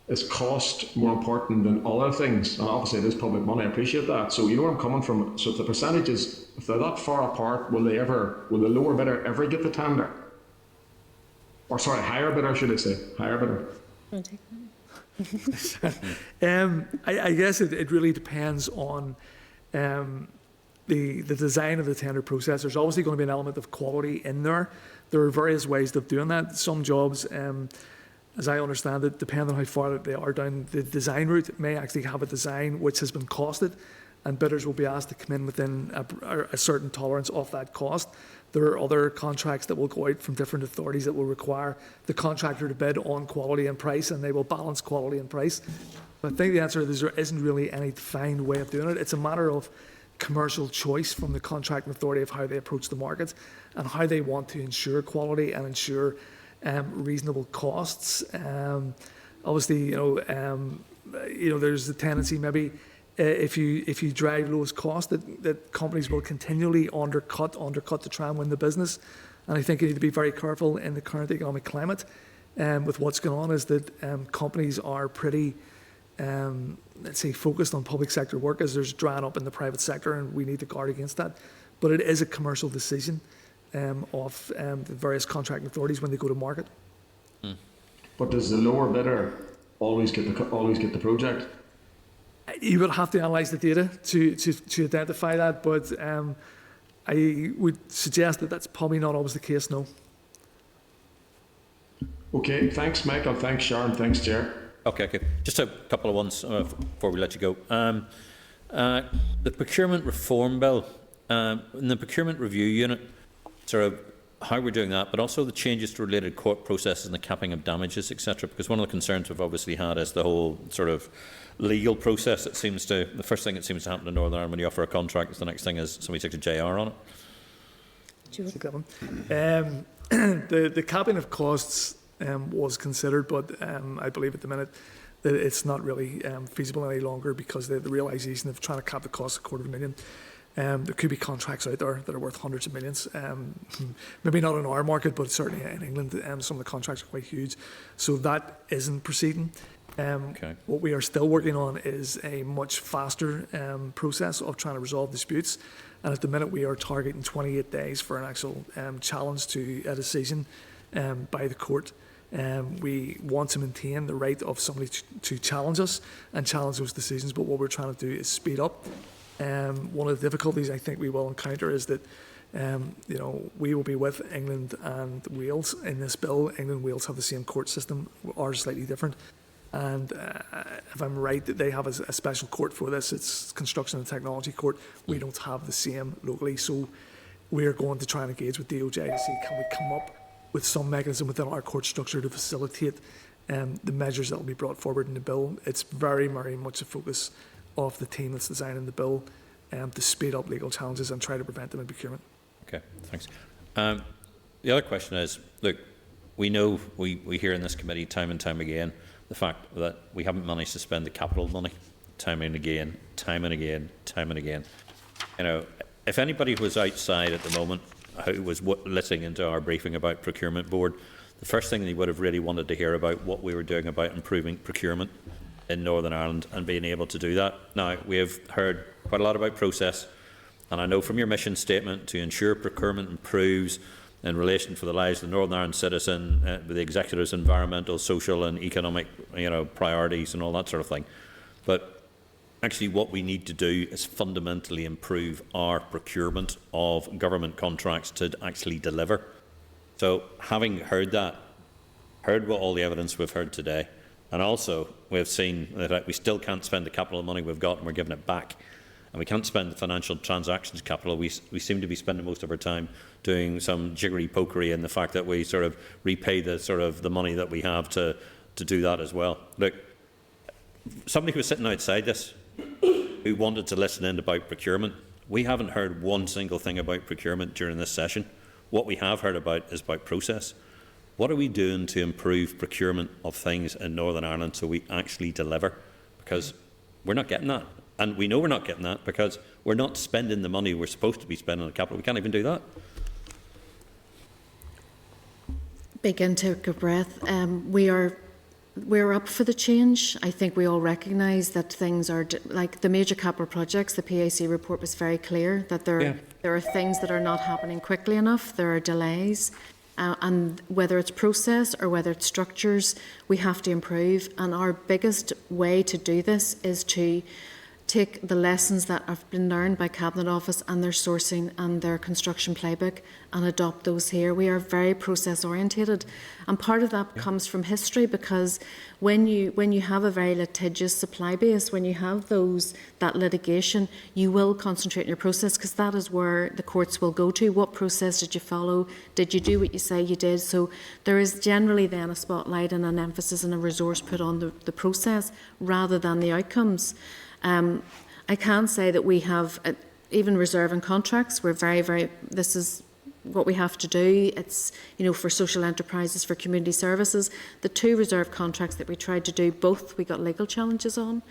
is cost more important than other things? And obviously it is public money, I appreciate that. So you know where I'm coming from. So if the percentages, if they're that far apart, will the lower bidder ever get the tender? Or sorry, higher bidder, should I say? Higher bidder. I guess it really depends on the design of the tender process. There's obviously going to be an element of quality in there. There are various ways of doing that. Some jobs, as I understand it, depending on how far they are down the design route, may actually have a design which has been costed, and bidders will be asked to come in within a certain tolerance of that cost. There are other contracts that will go out from different authorities that will require the contractor to bid on quality and price, and they will balance quality and price. But I think the answer is there isn't really any defined way of doing it. It's a matter of commercial choice from the contracting authority of how they approach the market and how they want to ensure quality and ensure reasonable costs. Obviously, there's a tendency maybe if you drive lowest cost that companies will continually undercut to try and win the business. And I think you need to be very careful in the current economic climate with what's going on, is that companies are pretty let's say focused on public sector work as there's drying up in the private sector, and we need to guard against that. But it is a commercial decision of the various contracting authorities when they go to market. But does the lower bidder always get the project? You would have to analyse the data to identify that, but I would suggest that that's probably not always the case, no. Okay, thanks Michael, thanks Sharon, thanks Chair. Okay. Just a couple of ones before we let you go. The Procurement Reform Bill, in the Procurement Review Unit, sort of how we're doing that, but also the changes to related court processes and the capping of damages, etc. Because one of the concerns we've obviously had is the whole sort of legal process. The first thing that seems to happen in Northern Ireland when you offer a contract is the next thing is somebody takes a JR on it. The capping of costs was considered, but I believe at the minute that it's not really feasible any longer because the realisation of trying to cap the cost of £250,000. There could be contracts out there that are worth hundreds of millions. Maybe not in our market, but certainly in England, some of the contracts are quite huge. So that isn't proceeding. What we are still working on is a much faster process of trying to resolve disputes. And at the minute, we are targeting 28 days for an actual challenge to a decision by the court. We want to maintain the right of somebody to challenge us and challenge those decisions, but what we're trying to do is speed up. One of the difficulties I think we will encounter is that we will be with England and Wales in this bill. England and Wales have the same court system, ours is slightly different. And if I'm right, that they have a special court for this, it's Construction and Technology Court. We don't have the same locally, so we're going to try and engage with DOJ to see can we come up with some mechanism within our court structure to facilitate the measures that will be brought forward in the bill. It's very, very much a focus of the team that's designing the bill to speed up legal challenges and try to prevent them in procurement. Okay, thanks. The other question is, look, we know, we hear in this committee time and time again the fact that we haven't managed to spend the capital money time and again, time and again, time and again. You know, if anybody was outside at the moment who was listening into our briefing about Procurement Board, the first thing they would have really wanted to hear about what we were doing about improving procurement in Northern Ireland and being able to do that. Now, we have heard quite a lot about process, and I know from your mission statement to ensure procurement improves in relation for the lives of the Northern Ireland citizen, with the executive's environmental, social and economic priorities and all that sort of thing. But actually what we need to do is fundamentally improve our procurement of government contracts to actually deliver. So having heard that, heard what all the evidence we've heard today, and also we've seen that we still can't spend the capital money we've got and we're giving it back, and we can't spend the financial transactions capital. We seem to be spending most of our time doing some jiggery-pokery in the fact that we sort of repay the money that we have to do that as well. Look, somebody who was sitting outside this who wanted to listen in about procurement, we haven't heard one single thing about procurement during this session. What we have heard about is about process. What are we doing to improve procurement of things in Northern Ireland so we actually deliver? Because we're not getting that. And we know we're not getting that because we're not spending the money we're supposed to be spending on capital. We can't even do that. Begin to take a breath. We're up for the change. I think we all recognise that things are like the major capital projects. The PAC report was very clear that there are things that are not happening quickly enough. There are delays. And whether it's process or whether it's structures, we have to improve. And our biggest way to do this is to take the lessons that have been learned by Cabinet Office and their sourcing and their construction playbook and adopt those here. We are very process orientated, and part of that comes from history, because when you have a very litigious supply base, when you have that litigation, you will concentrate on your process, because that is where the courts will go to. What process did you follow? Did you do what you say you did? So there is generally then a spotlight and an emphasis and a resource put on the process rather than the outcomes. I can say that we have, even reserving contracts, we're very, this is what we have to do. It's, for social enterprises, for community services. The 2 reserve contracts that we tried to do, both we got legal challenges on.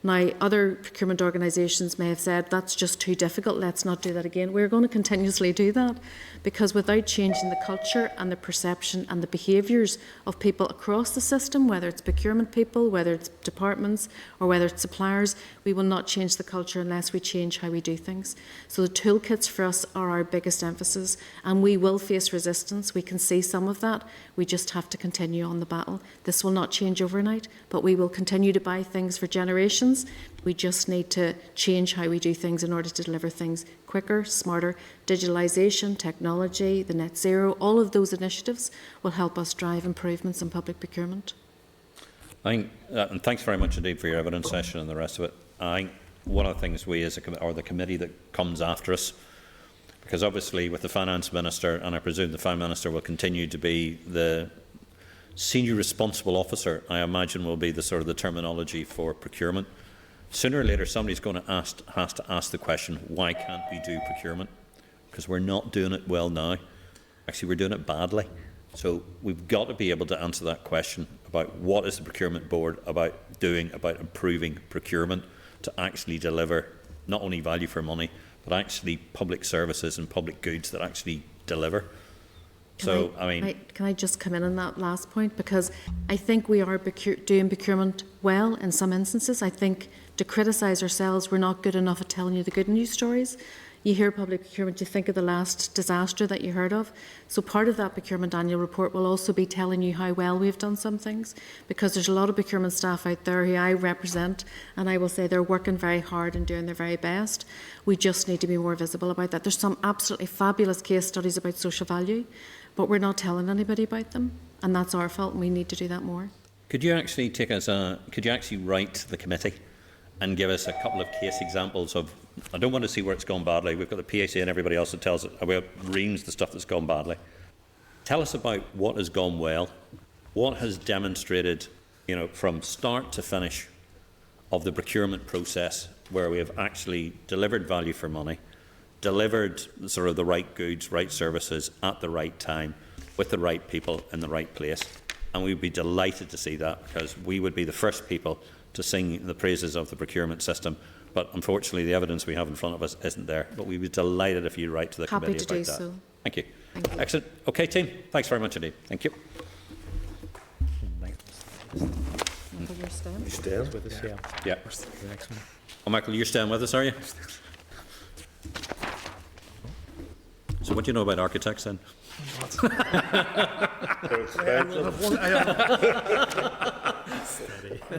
Now, other procurement organisations may have said, that's just too difficult, let's not do that again. We're going to continuously do that, because without changing the culture and the perception and the behaviours of people across the system, whether it's procurement people, whether it's departments, or whether it's suppliers, we will not change the culture unless we change how we do things. So the toolkits for us are our biggest emphasis, and we will face resistance. We can see some of that. We just have to continue on the battle. This will not change overnight, but we will continue to buy things for generations. We just need to change how we do things in order to deliver things quicker, smarter. Digitalisation, technology, the net zero, all of those initiatives will help us drive improvements in public procurement. And thanks very much indeed for your evidence session and the rest of it. I think one of the things we as the committee that comes after us, because obviously with the Finance Minister, and I presume the Finance Minister will continue to be the senior responsible officer, I imagine will be the terminology for procurement. Sooner or later, somebody's going to has to ask the question, why can't we do procurement? Because we're not doing it well now. Actually, we're doing it badly. So we've got to be able to answer that question about what is the Procurement Board about improving procurement to actually deliver not only value for money, but actually public services and public goods that actually deliver. Can I just come in on that last point? Because I think we are doing procurement well in some instances. I think to criticise ourselves, we're not good enough at telling you the good news stories. You hear public procurement, you think of the last disaster that you heard of. So part of that procurement annual report will also be telling you how well we've done some things, because there's a lot of procurement staff out there who I represent, and I will say they're working very hard and doing their very best. We just need to be more visible about that. There's some absolutely fabulous case studies about social value, but we're not telling anybody about them, and that's our fault, and we need to do that more. Could you actually write to the committee and give us a couple of case examples of, I don't want to see where it's gone badly. We've got the PAC and everybody else that tells it about reams the stuff that's gone badly. Tell us about what has gone well, what has demonstrated, from start to finish of the procurement process where we have actually delivered value for money, delivered the right goods, right services at the right time, with the right people in the right place. And we'd be delighted to see that, because we would be the first people to sing the praises of the procurement system. But unfortunately, the evidence we have in front of us isn't there. But we'd be delighted if you write to the committee about that. Happy to do so. Thank you. Thank you. Excellent. Okay, team. Thanks very much indeed. Thank you. Michael, you're staying? You staying? With us, yeah. Yeah. The next one. Oh, Michael, you're staying with us, are you? So what do you know about architects then?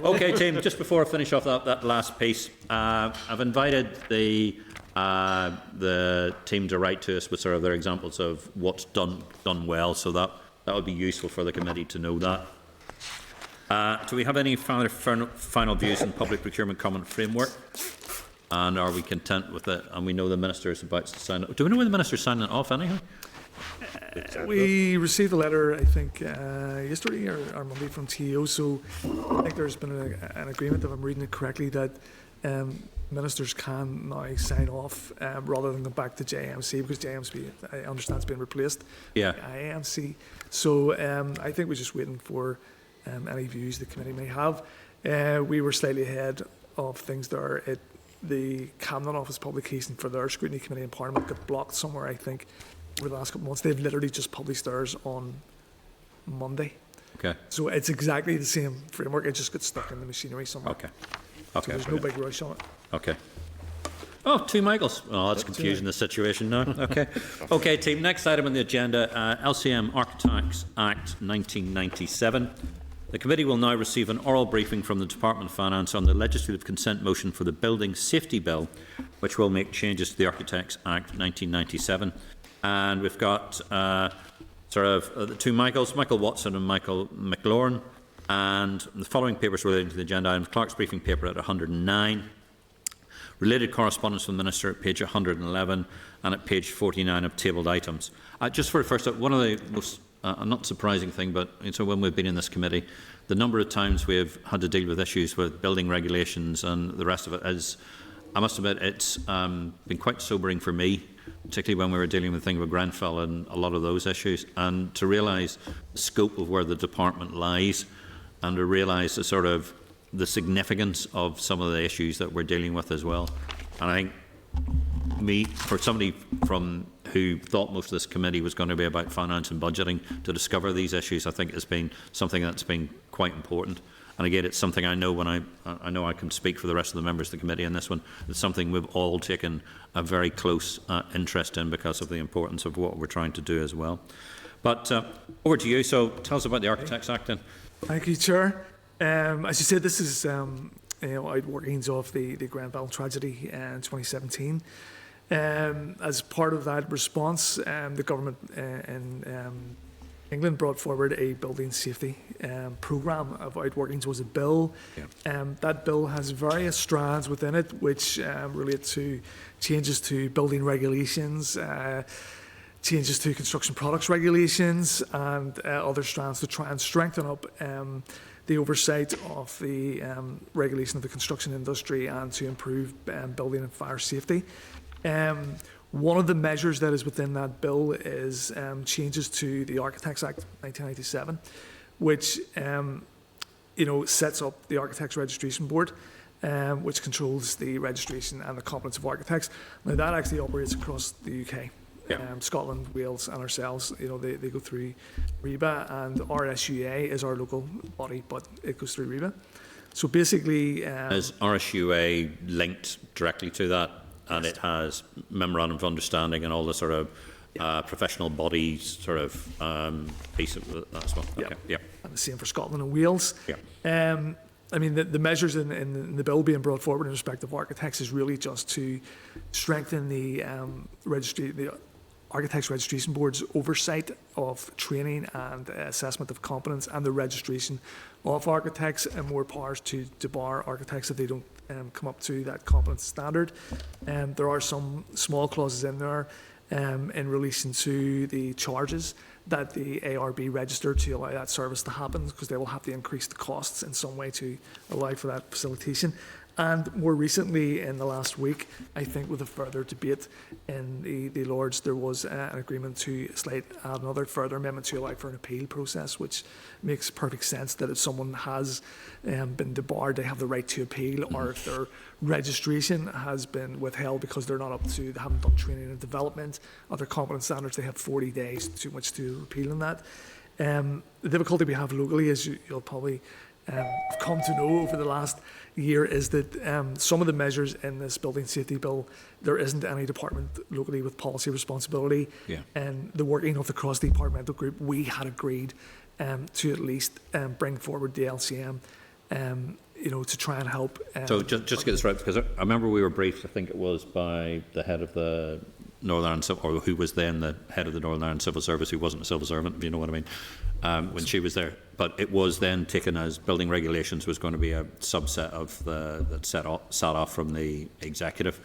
Okay, team, just before I finish off that last piece, I've invited the team to write to us with sort of their examples of what's done well, so that would be useful for the committee to know that. Do we have any final views on public procurement common framework? And are we content with it? And we know the Minister is about to sign it. Do we know when the Minister is signing it off anyhow? We received a letter, I think, yesterday or Monday from TEO, so I think there's been an agreement, if I'm reading it correctly, that ministers can now sign off rather than go back to JMC, because JMC, I understand, has been replaced by IAMC. So I think we're just waiting for any views the committee may have. We were slightly ahead of things there. The Cabinet Office publication for their scrutiny committee in Parliament got blocked somewhere, I think, over the last couple of months. They've literally just published theirs on Monday. Okay. So it's exactly the same framework. It just got stuck in the machinery somewhere. Okay. So there's no big rush on it. Okay. Oh, two Michaels. Oh, that's confusing the situation now. Okay. Okay, team. Next item on the agenda, LCM Architects Act 1997. The committee will now receive an oral briefing from the Department of Finance on the legislative consent motion for the Building Safety Bill, which will make changes to the Architects Act 1997. And we've got the two Michaels, Michael Watson and Michael McLaurin, and the following papers relating to the agenda items: Clerk's briefing paper at 109, related correspondence from the Minister at page 111, and at page 49 of tabled items. Just for first, one of the most not surprising thing, but so when we've been in this committee, the number of times we've had to deal with issues with building regulations and the rest of it is, I must admit, it's been quite sobering for me, particularly when we were dealing with things with Grenfell and a lot of those issues, and to realise the scope of where the department lies, and to realise the sort of the significance of some of the issues that we're dealing with as well. And I think for somebody who thought most of this committee was going to be about finance and budgeting, to discover these issues, I think has been something that's been quite important. And again, it's something I know I know I can speak for the rest of the members of the committee on this one. It's something we've all taken a very close interest in because of the importance of what we're trying to do as well. But over to you. So tell us about the Architects Act then. Thank you, Chair. As you said, this is outworkings of the Grenfell tragedy in 2017. As part of that response, the government in England brought forward a building safety programme of outworkings. Was a bill. That bill has various strands within it which relate to changes to building regulations, changes to construction products regulations, and other strands to try and strengthen up the oversight of the regulation of the construction industry and to improve building and fire safety. One of the measures that is within that bill is changes to the Architects Act 1997, which sets up the Architects Registration Board, which controls the registration and the competence of architects. Now that actually operates across the UK. Scotland, Wales and ourselves, they go through REBA, and RSUA is our local body, but it goes through REBA. So basically... is RSUA linked directly to that? And it has memorandum of understanding and all the sort of professional bodies sort of piece of that as well. Okay. Yeah. And the same for Scotland and Wales. Yeah. I mean, the measures in the bill being brought forward in respect of architects is really just to strengthen the Architects Registration Board's oversight of training and assessment of competence and the registration of architects, and more powers to bar architects if they don't come up to that competence standard. There are some small clauses in there in relation to the charges that the ARB register to allow that service to happen, because they will have to increase the costs in some way to allow for that facilitation. And more recently, in the last week, I think with a further debate in the Lords, there was an agreement to add another further amendment to allow for an appeal process, which makes perfect sense that if someone has been debarred, they have the right to appeal, or if their registration has been withheld because they haven't done training and development, other competence standards, they have 40 days to which to appeal on that. The difficulty we have locally, as you'll probably have come to know over the last year, is that some of the measures in this building safety bill, there isn't any department locally with policy responsibility. Yeah. And the working of the cross-departmental group, we had agreed to at least bring forward the LCM, to try and help. So just to get this right, because I remember we were briefed, I think it was by the head of the Northern Ireland, or who was then the head of the Northern Ireland Civil Service, who wasn't a civil servant, if you know what I mean, when she was there. But it was then taken as building regulations was going to be a subset of that sat off from the executive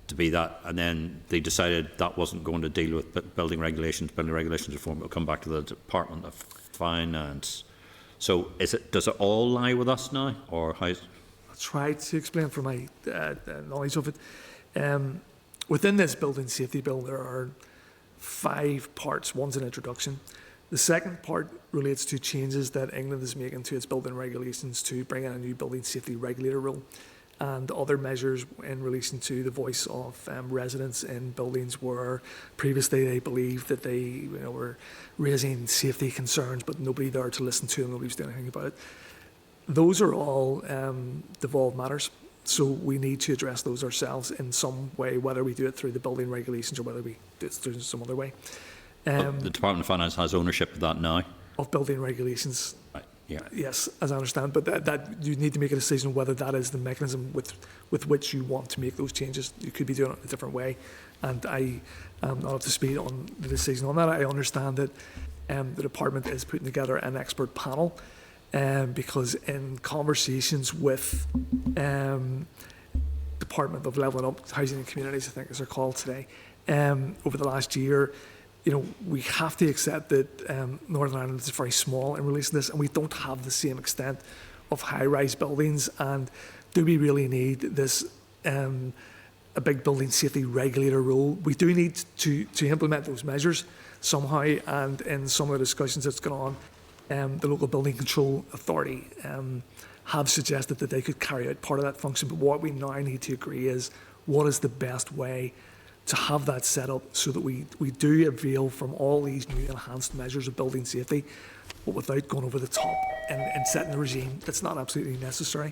to be that, and then they decided that wasn't going to deal with building regulations. Building regulations reform will come back to the Department of Finance. So does it all lie with us now, or how? I'll try to explain from my knowledge of it. Within this building safety bill, there are 5 parts. One's an introduction. The second part relates to changes that England is making to its building regulations to bring in a new building safety regulator rule, and other measures in relation to the voice of residents in buildings where previously they believed that they were raising safety concerns, but nobody there to listen to them, nobody was doing anything about it. Those are all devolved matters. So we need to address those ourselves in some way, whether we do it through the building regulations or whether we do it through some other way. The Department of Finance has ownership of that now? Of building regulations. Right. Yeah. Yes, as I understand, but that you need to make a decision whether that is the mechanism with which you want to make those changes. You could be doing it a different way, and I am not up to speed on the decision on that. I understand that the department is putting together an expert panel, because in conversations with Department of Levelling Up Housing and Communities, I think as they're called today, over the last year, we have to accept that Northern Ireland is very small in relation to this, and we don't have the same extent of high-rise buildings. And do we really need this a big building safety regulator rule? We do need to implement those measures somehow, and in some of the discussions that's gone on, the local building control authority have suggested that they could carry out part of that function. But what we now need to agree is what is the best way to have that set up so that we do avail from all these new enhanced measures of building safety, but without going over the top and setting a regime that's not absolutely necessary.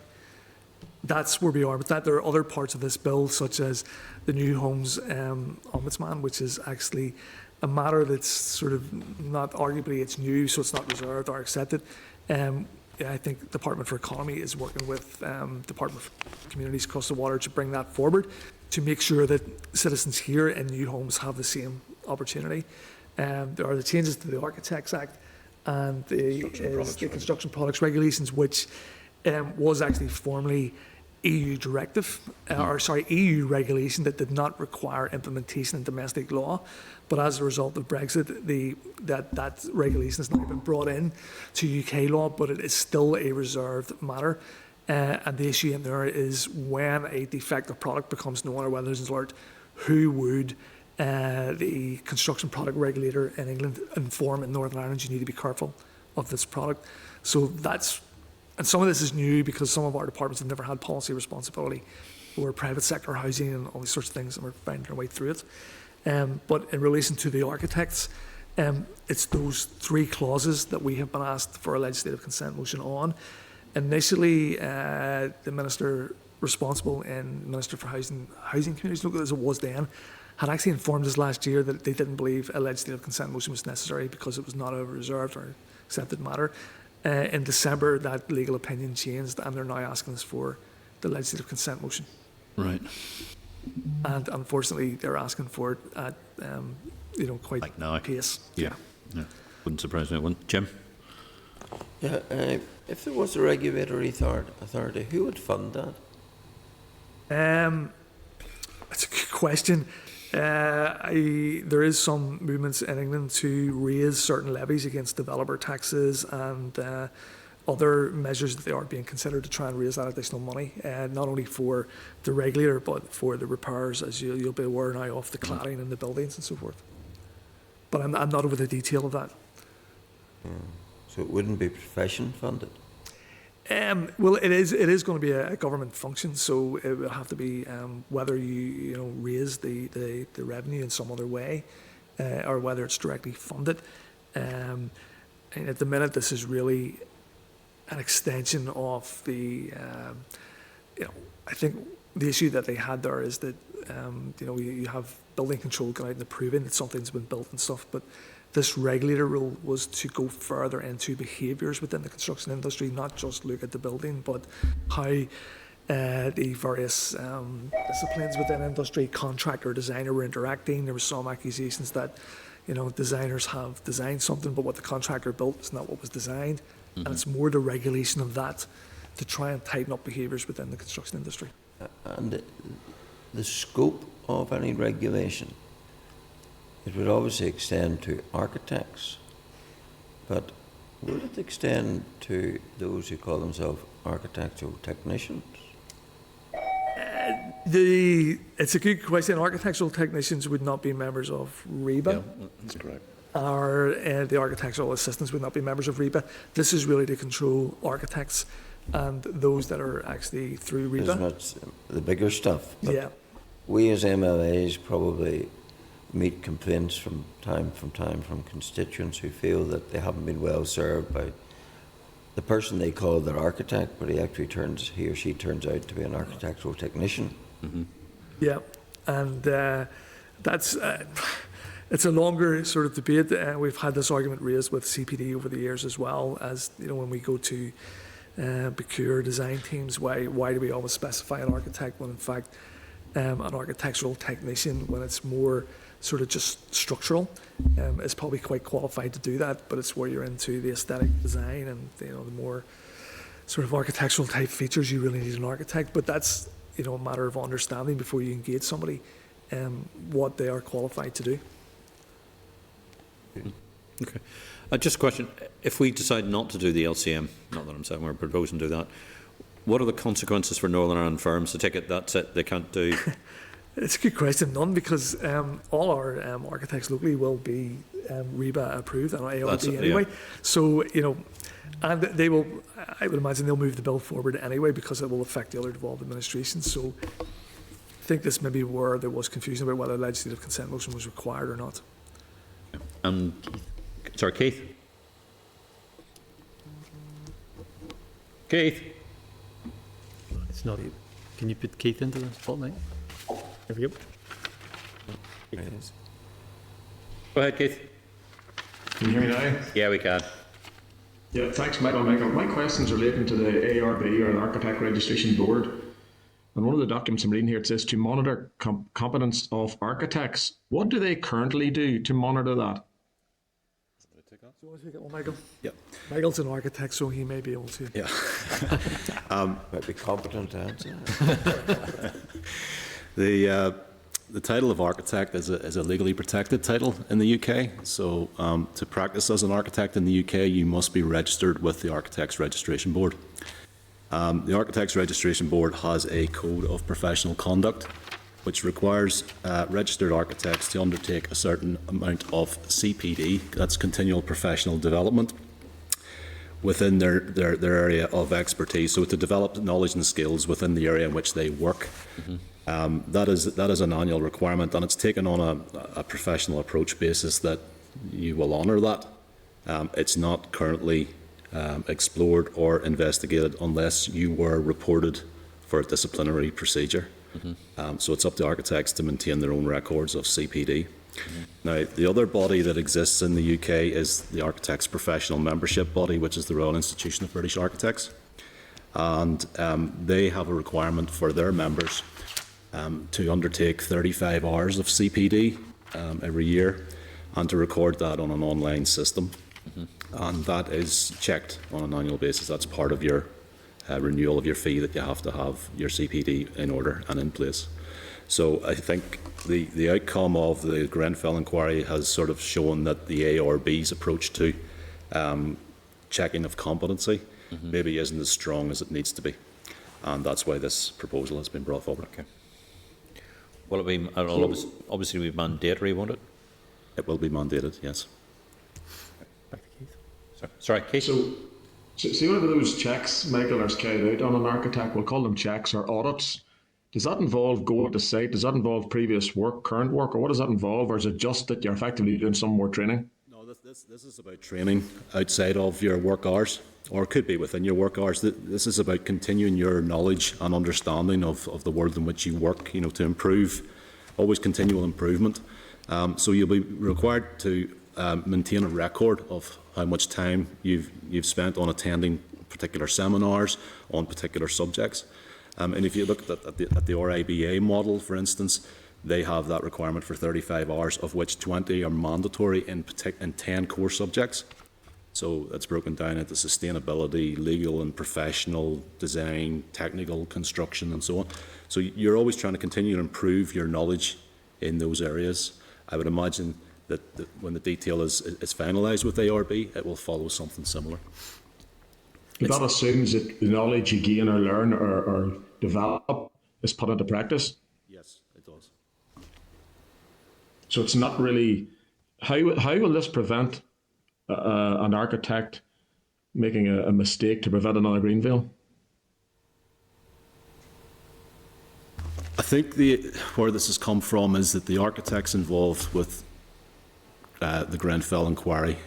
That's where we are with that. There are other parts of this bill, such as the new homes ombudsman, which is actually a matter that's sort of not arguably it's new, so it's not reserved or accepted. I think Department for Economy is working with Department for Communities across the water to bring that forward, to make sure that citizens here in new homes have the same opportunity. There are the changes to the Architects Act and the Construction Products Regulations, which was actually formerly EU directive, EU regulation that did not require implementation in domestic law. But as a result of Brexit, that regulation has now been brought in to UK law, but it is still a reserved matter. And the issue in there is when a defective product becomes known or whether there's an alert, who would the construction product regulator in England inform in Northern Ireland you need to be careful of this product? So and some of this is new because some of our departments have never had policy responsibility or private sector housing and all these sorts of things, and we're finding our way through it. But in relation to the architects, it's those 3 clauses that we have been asked for a legislative consent motion on. Initially, the Minister responsible and Minister for Housing Communities, look as it was then, had actually informed us last year that they didn't believe a legislative consent motion was necessary because it was not a reserved or accepted matter. In December, that legal opinion changed, and they're now asking us for the legislative consent motion. Right. And unfortunately, they're asking for it at, quite like now. pace. Yeah. Wouldn't surprise me. Jim? Yeah, if there was a regulatory authority, who would fund that? That's a good question. There is some movements in England to raise certain levies against developer taxes and other measures that they are being considered to try and raise that additional money, not only for the regulator but for the repairs, as you'll be aware now, of the cladding in the buildings and so forth. But I'm not over the detail of that. So it wouldn't be profession funded? Well, it is going to be a government function, so it will have to be whether you raise the revenue in some other way, or whether it's directly funded. And at the minute, this is really an extension of the, I think the issue that they had there is that, you have building control going out and proving that something's been built and stuff, but this regulator rule was to go further into behaviours within the construction industry, not just look at the building, but how the various disciplines within industry, contractor, designer, were interacting. There were some accusations that, designers have designed something, but what the contractor built is not what was designed. And it's more the regulation of that to try and tighten up behaviours within the construction industry. And the scope of any regulation, it would obviously extend to architects, but would it extend to those who call themselves architectural technicians? It's a good question. Architectural technicians would not be members of REBA. Yeah, that's correct. Or the architectural assistants would not be members of REBA. This is really to control architects and those that are actually through REBA. Isn't it the bigger stuff? But yeah. We as MLAs probably meet complaints from time from constituents who feel that they haven't been well served by the person they call their architect, but he or she turns out to be an architectural technician. Mm-hmm. Yeah, and that's it's a longer sort of debate. We've had this argument raised with CPD over the years as well, as when we go to procure design teams, why do we always specify an architect when in fact an architectural technician, when it's more sort of just structural, is probably quite qualified to do that, but it's where you're into the aesthetic design and the more sort of architectural type features, you really need an architect. But that's a matter of understanding before you engage somebody what they are qualified to do. Okay. Just a question. If we decide not to do the LCM, not that I'm saying we're proposing to do that, what are the consequences for Northern Ireland firms to take it? That's it, they can't do? It's a good question. None, because all our architects locally will be REBA approved and ARB anyway. Yeah. So, and they will, I would imagine they'll move the bill forward anyway because it will affect the other devolved administrations. So I think this may be where there was confusion about whether a legislative consent motion was required or not. Sorry, Keith? Keith? It's not. Can you put Keith into the spotlight? There we go. Go ahead, Keith. Can you hear me now? Yeah, we can. Yeah, thanks, Michael. My question's relating to the ARB, or an Architect Registration Board. And one of the documents I'm reading here, it says to monitor competence of architects. What do they currently do to monitor that? Do you want to take it, Michael? Yeah. Michael's an architect, so he may be able to. Yeah. Might be competent to answer. The title of architect is a legally protected title in the UK. So to practice as an architect in the UK, you must be registered with the Architects Registration Board. The Architects Registration Board has a code of professional conduct which requires registered architects to undertake a certain amount of CPD, that's continual professional development, within their area of expertise, so to develop knowledge and skills within the area in which they work. Mm-hmm. That is an annual requirement, and it's taken on a professional approach basis that you will honour that. It's not currently explored or investigated unless you were reported for a disciplinary procedure. Mm-hmm. So it's up to architects to maintain their own records of CPD. Mm-hmm. Now, the other body that exists in the UK is the Architects Professional Membership Body, which is the Royal Institution of British Architects. And they have a requirement for their members to undertake 35 hours of CPD every year and to record that on an online system. Mm-hmm. And that is checked on an annual basis. That's part of your renewal of your fee, that you have to have your CPD in order and in place. So I think the outcome of the Grenfell inquiry has sort of shown that the ARB's approach to checking of competency maybe isn't as strong as it needs to be. And that's why this proposal has been brought forward. Okay. Will it be, it'll obviously be mandatory, won't it? It will be mandated, yes. Back to Keith. Sorry, Keith? So, see whenever those checks, Michael, are carried out on an architect, we'll call them checks or audits. Does that involve going to site? Does that involve previous work, current work, or what does that involve? Or is it just that you're effectively doing some more training? No, this is about training outside of your work hours, or it could be within your work hours. This is about continuing your knowledge and understanding of the world in which you work, you know, to improve, always continual improvement. So you'll be required to maintain a record of how much time you've spent on attending particular seminars on particular subjects. And if you look at the RIBA model, for instance, they have that requirement for 35 hours, of which 20 are mandatory in 10 core subjects. So it's broken down into sustainability, legal and professional, design, technical, construction, and so on. So you're always trying to continue to improve your knowledge in those areas. I would imagine that when the detail is finalised with ARB, it will follow something similar. But that assumes that the knowledge you gain or learn or develop is put into practice? Yes, it does. So it's not really... How will this prevent an architect making a mistake to prevent another Greenville? I think where this has come from is that the architects involved with the Grenfell inquiry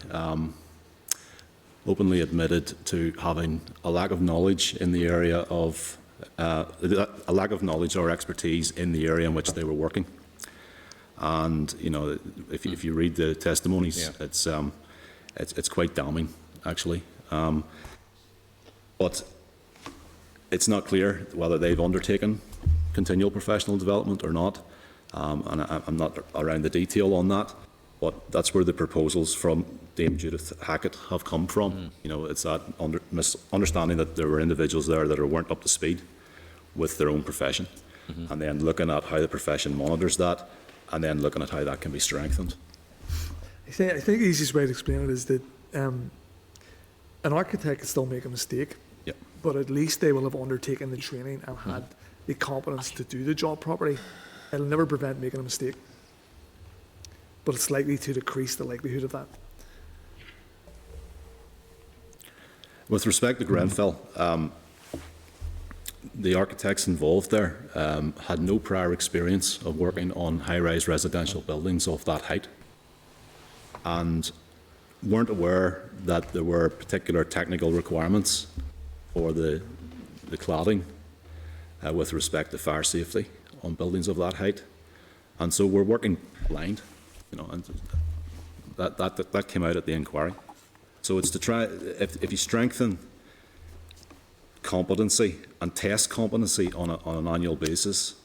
openly admitted to having a lack of knowledge in the area of a lack of knowledge or expertise in the area in which they were working. And you know, if you read the testimonies, it's quite damning, actually. But it's not clear whether they've undertaken continual professional development or not, and I'm not around the detail on that. But that's where the proposals from Dame Judith Hackett have come from. You know, it's that understanding that there were individuals there that weren't up to speed with their own profession, and then looking at how the profession monitors that, and then looking at how that can be strengthened. I think the easiest way to explain it is that an architect can still make a mistake, but at least they will have undertaken the training and had the competence to do the job properly. It'll never prevent making a mistake, but it's likely to decrease the likelihood of that. With respect to Grenfell, the architects involved there had no prior experience of working on high-rise residential buildings of that height, and weren't aware that there were particular technical requirements for the cladding with respect to fire safety on buildings of that height, and so we're working blind, you know, and that came out at the inquiry. So it's to try, if you strengthen competency and test competency on an annual basis,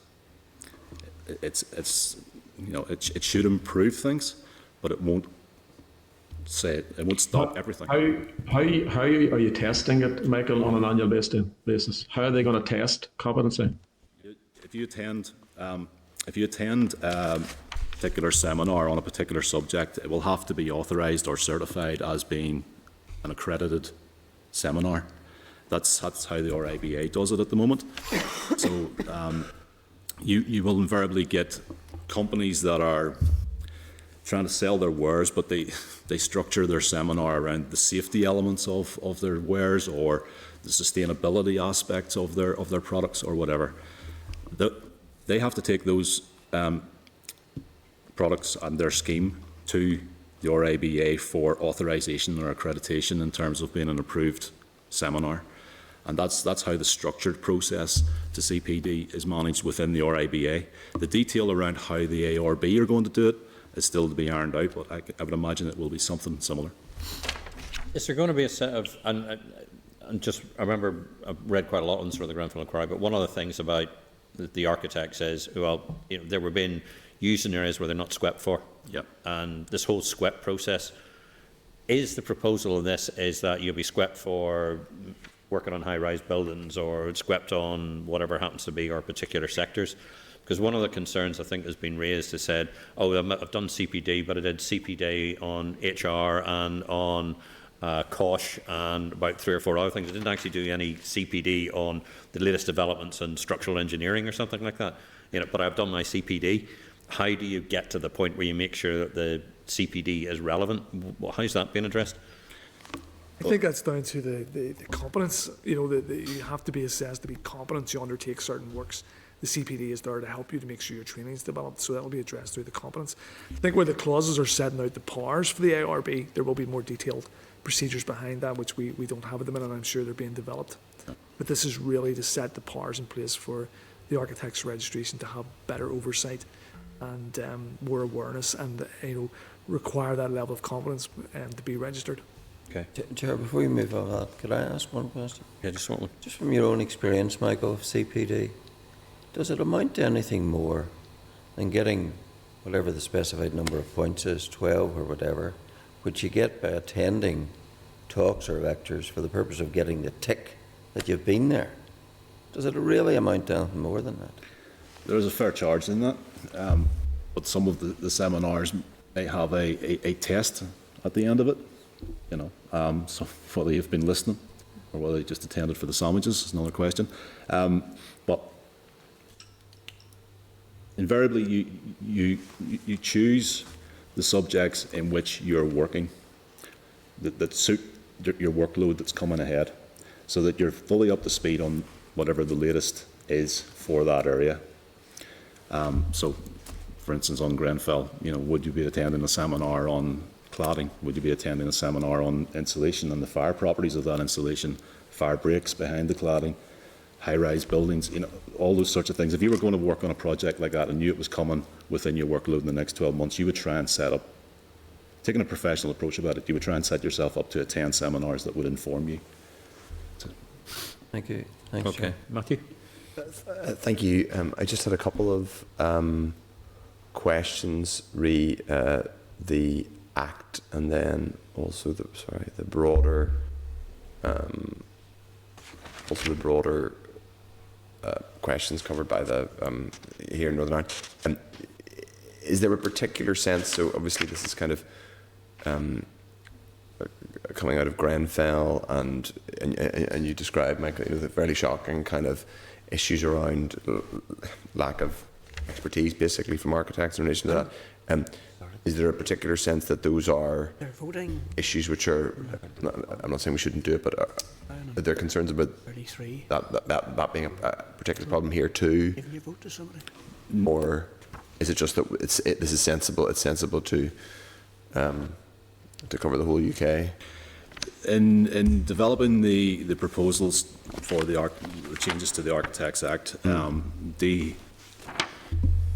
it's you know, it should improve things, but it won't stop everything. How are you testing it, Michael, on an annual basis? How are they going to test competency? If you attend a particular seminar on a particular subject, it will have to be authorised or certified as being an accredited seminar. That's how the RIBA does it at the moment. So you will invariably get companies that are trying to sell their wares, but they structure their seminar around the safety elements of their wares or the sustainability aspects of their products or whatever. They have to take those products and their scheme to the RIBA for authorisation or accreditation in terms of being an approved seminar. And that's how the structured process to CPD is managed within the RIBA. The detail around how the ARB are going to do it is still to be ironed out, but I would imagine it will be something similar. Is there going to be a set of, and just, I remember I've read quite a lot on sort of the Grenfell inquiry, but one of the things about the architect says, well, you know, they were being used in areas where they're not SWEP for. Yep. And this whole SWEP process, is the proposal of this is that you'll be SWEP for working on high-rise buildings or SWEPed on whatever happens to be our particular sectors? Because one of the concerns I think has been raised is said, oh, I've done CPD, but I did CPD on HR and on COSH and about 3 or 4 other things. It didn't actually do any CPD on the latest developments in structural engineering or something like that. But I've done my CPD. How do you get to the point where you make sure that the CPD is relevant? How's that being addressed? I think that's down to the competence. You have to be assessed to be competent to undertake certain works. The CPD is there to help you to make sure your training is developed, so that will be addressed through the competence. I think where the clauses are setting out the powers for the ARB, there will be more detailed procedures behind that, which we don't have at the minute, and I'm sure they're being developed. But this is really to set the powers in place for the architect's registration to have better oversight and more awareness, and require that level of competence to be registered. Okay. Chair, before you move on that, could I ask one question? Yeah, just one. Just from your own experience, Michael, of CPD, does it amount to anything more than getting whatever the specified number of points is, 12 or whatever, which you get by attending talks or lectures for the purpose of getting the tick that you've been there? Does it really amount to anything more than that? There is a fair charge in that, but some of the seminars may have a test at the end of it. So whether you've been listening or whether you just attended for the sandwiches is another question. But invariably, you choose the subjects in which you're working that suit your workload that's coming ahead, so that you're fully up to speed on whatever the latest is for that area. So, for instance, on Grenfell, would you be attending a seminar on cladding? Would you be attending a seminar on insulation and the fire properties of that insulation, fire breaks behind the cladding, high-rise buildings, all those sorts of things? If you were going to work on a project like that and knew it was coming within your workload in the next 12 months, you would try and set up, taking a professional approach about it, you would try and set yourself up to attend seminars that would inform you. Thank you. Thanks, okay. Chair. Matthew? Thank you. I just had a couple of questions re the Act, and then also the broader questions covered by the here in Northern Ireland. Is there a particular sense? So obviously this is kind of coming out of Grenfell, and you described, Michael, the fairly shocking kind of issues around lack of expertise, basically, from architects in relation to that. Is there a particular sense that those are issues which are, I'm not saying we shouldn't do it, but are there concerns about that being a particular problem here too? Or is it just that this is sensible? It's sensible to cover the whole UK. In developing the proposals for the changes to the Architects Act, the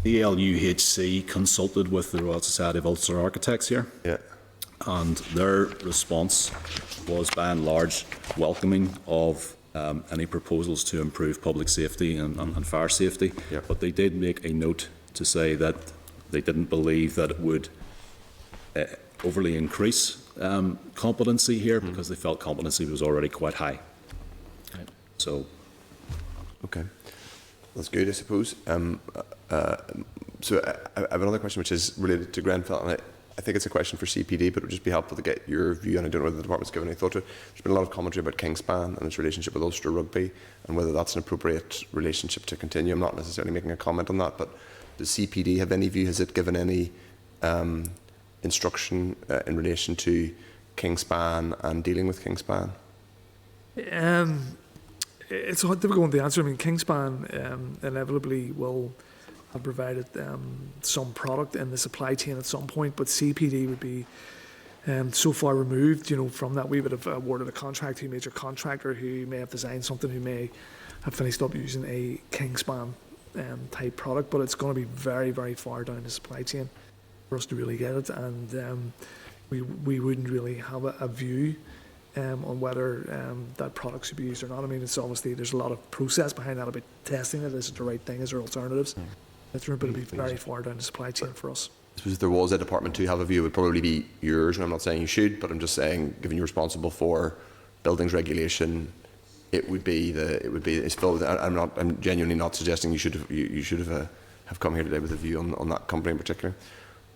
LUHC consulted with the Royal Society of Ulster Architects here, and their response was by and large welcoming of any proposals to improve public safety and fire safety, but they did make a note to say that they didn't believe that it would overly increase competency here, because they felt competency was already quite high. So, okay, that's good, I suppose. So I have another question which is related to Grenfell, and I think it's a question for CPD, but it would just be helpful to get your view, and I don't know whether the department's given any thought to it. There's been a lot of commentary about Kingspan and its relationship with Ulster Rugby, and whether that's an appropriate relationship to continue. I'm not necessarily making a comment on that, but does CPD have any view? Has it given any instruction in relation to Kingspan and dealing with Kingspan? It's a difficult one to answer. I mean, Kingspan inevitably will have provided some product in the supply chain at some point, but CPD would be so far removed, from that. We would have awarded a contract to a major contractor who may have designed something, who may have finished up using a Kingspan type product, but it's going to be very, very far down the supply chain for us to really get it, and we wouldn't really have a view on whether that product should be used or not. I mean, it's obviously, there's a lot of process behind that about testing it. Is it the right thing? Is there alternatives? But it'll be very far down the supply chain for us. I suppose if there was a department to have a view, it would probably be yours, and I'm not saying you should, but I'm just saying, given you're responsible for buildings regulation, it's filled. I'm genuinely not suggesting you should have come here today with a view on that company in particular.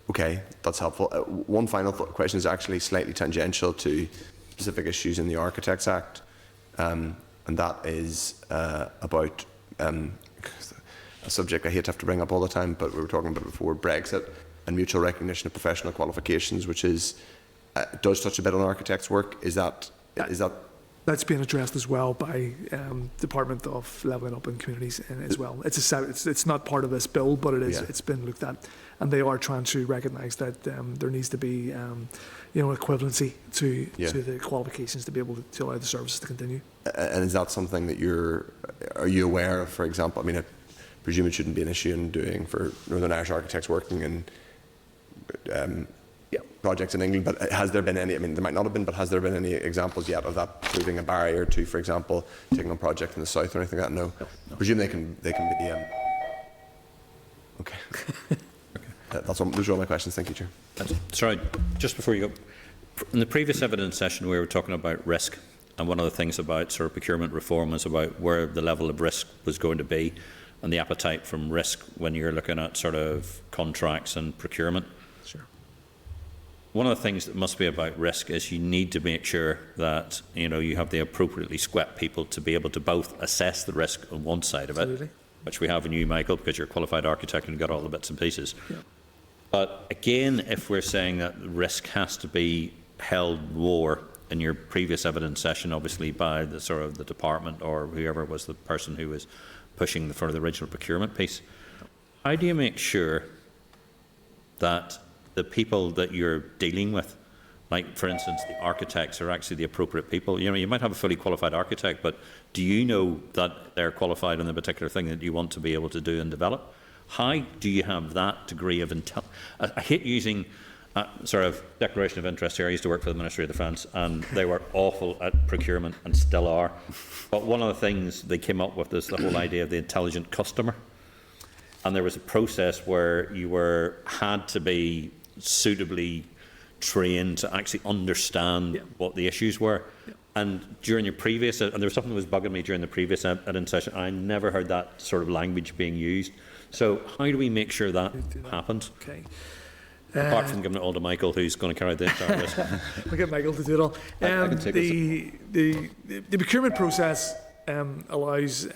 Okay, that's helpful. One final question is actually slightly tangential to specific issues in the Architects Act, and that is about a subject I hate to have to bring up all the time, but we were talking about it before, Brexit and mutual recognition of professional qualifications, which is does touch a bit on architects' work. Is that that's being addressed as well by Department of Levelling Up and Communities as well. It's not part of this bill, but it is. Yeah. It's been looked at, and they are trying to recognise that there needs to be equivalency to the qualifications to be able to allow the services to continue. And is that something that are you aware of? For example, I mean, I presume it shouldn't be an issue in doing for Northern Irish architects working in projects in England, but has there been any, I mean, there might not have been, but has there been any examples yet of that proving a barrier to, for example, taking on a project in the south or anything like that? No. I presume they can be okay. Those are all my questions. Thank you, Chair. Sorry, just before you go, in the previous evidence session we were talking about risk, and one of the things about sort of procurement reform was about where the level of risk was going to be and the appetite from risk when you're looking at sort of contracts and procurement. Sure. One of the things that must be about risk is you need to make sure that you have the appropriately swept people to be able to both assess the risk on one side of it, which we have in you, Michael, because you're a qualified architect and you've got all the bits and pieces. Yeah. But again, if we're saying that risk has to be held lower in your previous evidence session, obviously by the sort of the department or whoever was the person who was pushing for the original procurement piece, how do you make sure that the people that you're dealing with, like for instance the architects, are actually the appropriate people? You might have a fully qualified architect, but do you know that they're qualified in the particular thing that you want to be able to do and develop? How do you have that degree of I hate using sort of declaration of interest here. I used to work for the Ministry of Defence, and they were awful at procurement and still are. But one of the things they came up with is the whole idea of the intelligent customer. And there was a process where you had to be suitably trained to actually understand what the issues were. And during your previous, and there was something that was bugging me during the previous evidence session, I never heard that sort of language being used. So how do we make sure that happens? Okay. Apart from giving it all to Michael, who's going to carry the entire risk. We'll get Michael to do it all. The procurement process allows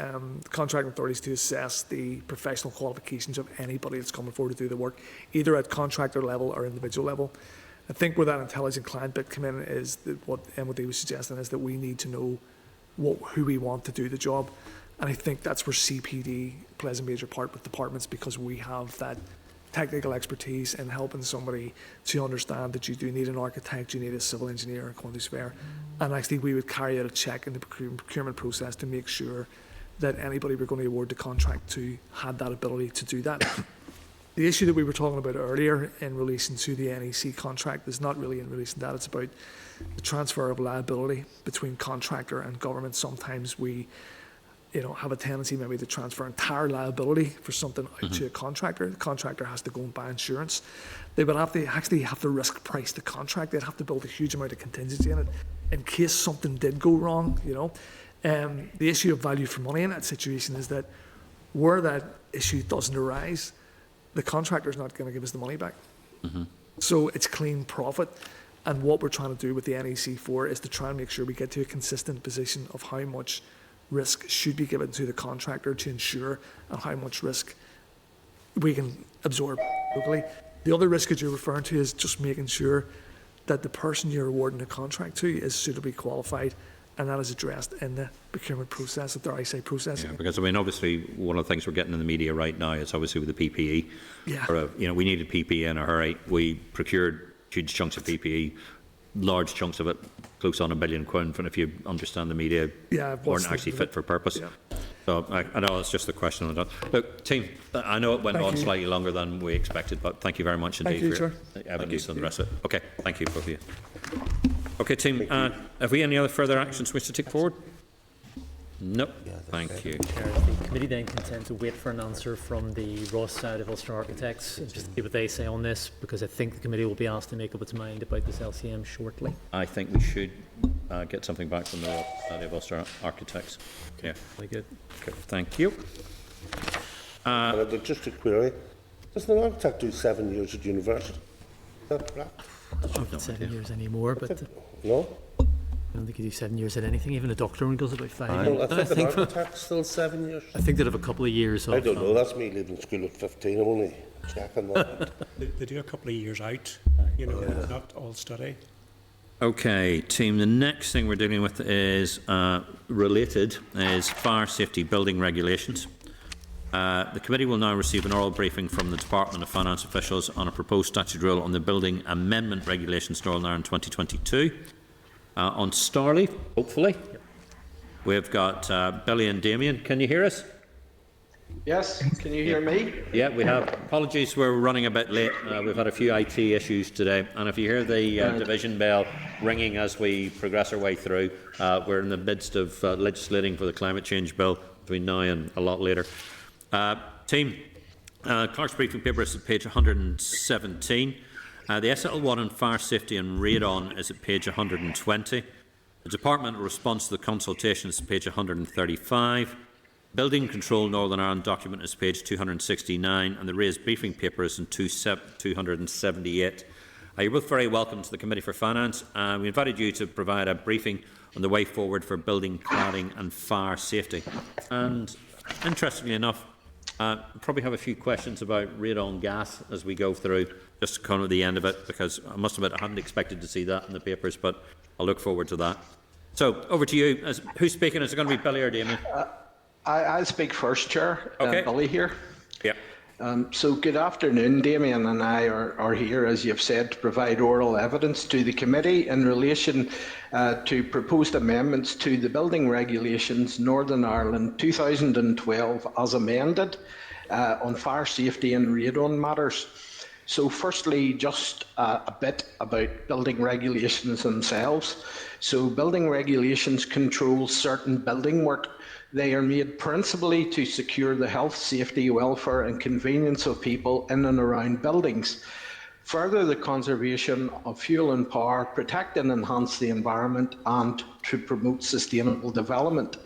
contracting authorities to assess the professional qualifications of anybody that's coming forward to do the work, either at contractor level or individual level. I think where that intelligent client bit come in is that what MOD was suggesting is that we need to know who we want to do the job. And I think that's where CPD plays a major part with departments, because we have that technical expertise in helping somebody to understand that you do need an architect, you need a civil engineer, a quantity surveyor. And actually we would carry out a check in the procurement process to make sure that anybody we're going to award the contract to had that ability to do that. The issue that we were talking about earlier in relation to the NEC contract is not really in relation to that. It's about the transfer of liability between contractor and government. Sometimes we have a tendency maybe to transfer entire liability for something out to a contractor. The contractor has to go and buy insurance. They would have to risk price the contract. They'd have to build a huge amount of contingency in it in case something did go wrong. The issue of value for money in that situation is that where that issue doesn't arise, the contractor is not going to give us the money back. So it's clean profit. And what we're trying to do with the NEC4 is to try and make sure we get to a consistent position of how much risk should be given to the contractor to ensure and how much risk we can absorb locally. The other risk that you're referring to is just making sure that the person you're awarding the contract to is suitably qualified, and that is addressed in the procurement process, or dare I say processing. Yeah, because obviously one of the things we're getting in the media right now is obviously with the PPE. Yeah. We needed PPE in a hurry. We procured huge chunks of PPE, large chunks of it, close on £1 billion, and if you understand the media, weren't actually fit for purpose. Yeah. So I know it's just a question on that. Look, team, I know it went on slightly longer than we expected, but thank you very much indeed for your evidence and the rest of it. Okay, thank you, both of you. Okay, team, have we any other further actions we wish to take forward? Nope. Thank you. The committee then consent to wait for an answer from the Ross side of Ulster Architects, just to see what they say on this, because I think the committee will be asked to make up its mind about this LCM shortly. I think we should get something back from the Ross side of Ulster Architects. Yeah. Very good. Okay, thank you. Just a query. Doesn't an architect do 7 years at university? Is that correct? Not 7 years anymore, but... No? I don't think you do 7 years at anything. Even a doctor only does about 5 years. Well, I think an architect's still 7 years. I think they'd have a couple of years. I don't know. That's me leaving school at 15. I'm only checking that. They do a couple of years out, you know, not all study. Okay, team, the next thing we're dealing with is related, is fire safety building regulations. The committee will now receive an oral briefing from the Department of Finance officials on a proposed statute rule on the Building Amendment Regulations Northern Ireland 2022. On Starleaf, hopefully. Yep. We've got Billy and Damien. Can you hear us? Yes, can you hear me? Yeah, we have. Apologies, we're running a bit late. We've had a few IT issues today, and if you hear the division bell ringing as we progress our way through, we're in the midst of legislating for the climate change bill between now and a lot later. Team, Clark's briefing paper is at page 117. The SL1 on fire safety and radon is at page 120. The department response to the consultation is page 135. Building Control Northern Ireland document is page 269, and the raised briefing paper is in 278. You're both very welcome to the Committee for Finance. We invited you to provide a briefing on the way forward for building, cladding and fire safety. And interestingly enough, probably have a few questions about radon gas as we go through, just to come to the end of it, because I must admit I hadn't expected to see that in the papers, but I'll look forward to that. So, over to you. Who's speaking? Is it going to be Billy or Damien? I'll speak first, Chair. Okay. Billy here. Yeah. So good afternoon. Damien and I are here, as you've said, to provide oral evidence to the committee in relation to proposed amendments to the Building Regulations Northern Ireland 2012 as amended on fire safety and radon matters. So firstly, just a bit about building regulations themselves. So building regulations control certain building work. They are made principally to secure the health, safety, welfare and convenience of people in and around buildings, further the conservation of fuel and power, protect and enhance the environment, and to promote sustainable development.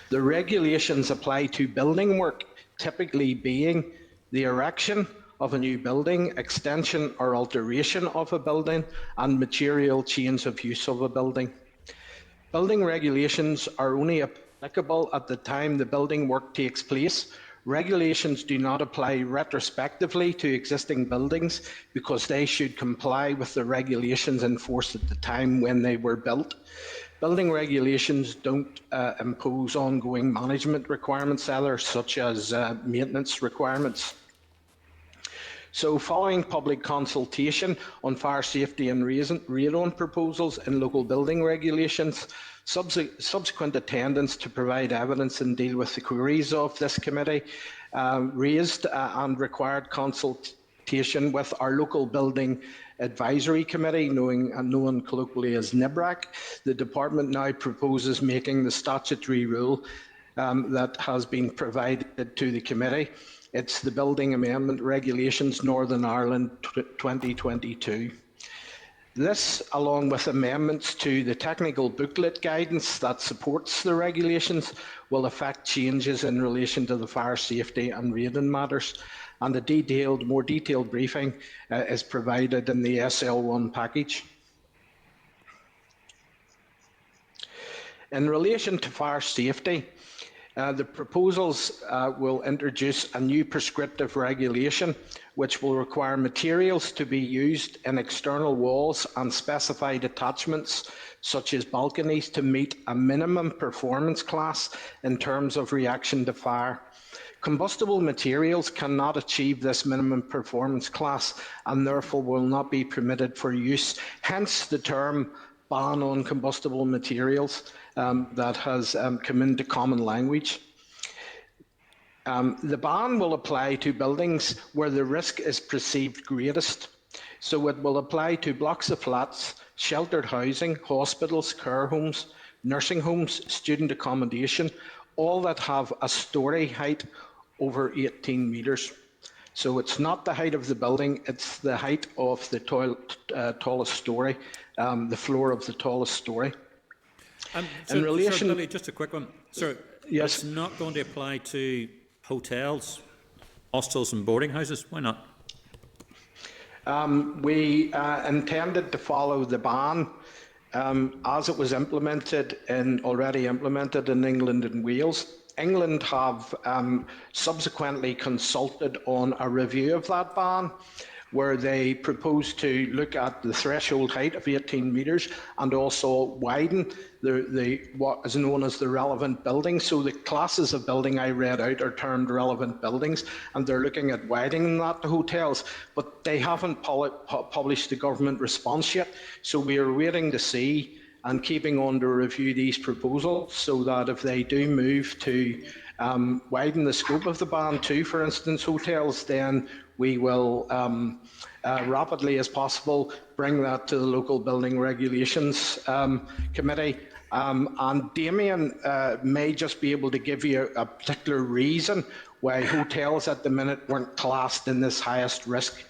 The regulations apply to building work, typically being the erection of a new building, extension or alteration of a building, and material change of use of a building. Building regulations are only applicable at the time the building work takes place. Regulations do not apply retrospectively to existing buildings because they should comply with the regulations in force at the time when they were built. Building regulations don't impose ongoing management requirements either, such as maintenance requirements. So following public consultation on fire safety and radon proposals in local building regulations, subsequent attendance to provide evidence and deal with the queries of this committee, raised and required consultation with our local building advisory committee, known colloquially as NIBRAC. The department now proposes making the statutory rule that has been provided to the committee. It's the Building Amendment Regulations Northern Ireland 2022. This, along with amendments to the technical booklet guidance that supports the regulations, will affect changes in relation to the fire safety and radon matters, and a more detailed briefing is provided in the SL1 package. In relation to fire safety, the proposals will introduce a new prescriptive regulation which will require materials to be used in external walls and specified attachments such as balconies to meet a minimum performance class in terms of reaction to fire. Combustible materials cannot achieve this minimum performance class and therefore will not be permitted for use, hence the term ban on combustible materials that has come into common language. The ban will apply to buildings where the risk is perceived greatest. So it will apply to blocks of flats, sheltered housing, hospitals, care homes, nursing homes, student accommodation, all that have a storey height over 18 metres. So it's not the height of the building, it's the height of the tallest storey, the floor of the tallest storey. In relation, Billy, just a quick one. Sir, yes. It's not going to apply to hotels, hostels and boarding houses. Why not? We intended to follow the ban as it was already implemented in England and Wales. England have subsequently consulted on a review of that ban, where they propose to look at the threshold height of 18 metres and also widen what is known as the relevant building. So the classes of building I read out are termed relevant buildings, and they're looking at widening that to hotels, but they haven't published the government response yet. So we are waiting to see and keeping on to review these proposals, so that if they do move to widen the scope of the ban to, for instance, hotels, then we will rapidly as possible bring that to the local building regulations committee. And Damien may just be able to give you a particular reason why hotels at the minute weren't classed in this highest risk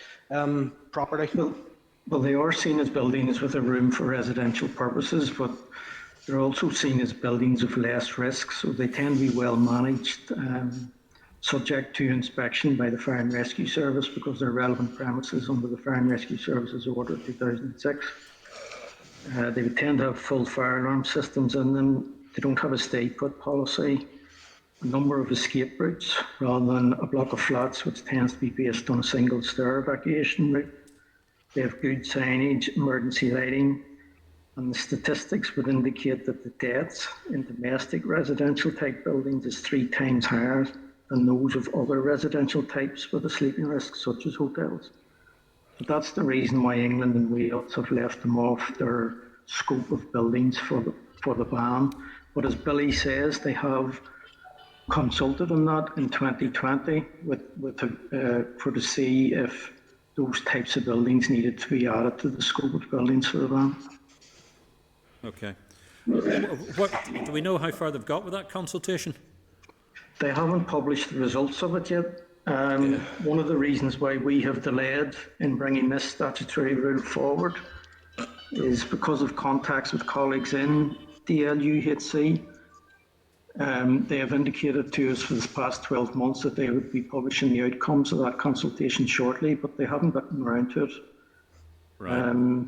property. Well, they are seen as buildings with a room for residential purposes, but they're also seen as buildings of less risk, so they tend to be well managed, subject to inspection by the Fire and Rescue Service because they're relevant premises under the Fire and Rescue Services Order 2006. They would tend to have full fire alarm systems in them. They don't have a stay-put policy, a number of escape routes rather than a block of flats, which tends to be based on a single stair evacuation route. They have good signage, emergency lighting, and the statistics would indicate that the deaths in domestic residential type buildings is 3 times higher than those of other residential types with a sleeping risk, such as hotels. But that's the reason why England and Wales have left them off their scope of buildings for the ban. But as Billy says, they have consulted on that in 2020 to see if those types of buildings needed to be added to the scope of buildings for the ban. Okay. What do we know how far they've got with that consultation? They haven't published the results of it yet. One of the reasons why we have delayed in bringing this statutory rule forward is because of contacts with colleagues in DLUHC. They have indicated to us for the past 12 months that they would be publishing the outcomes of that consultation shortly, but they haven't gotten around to it. Right.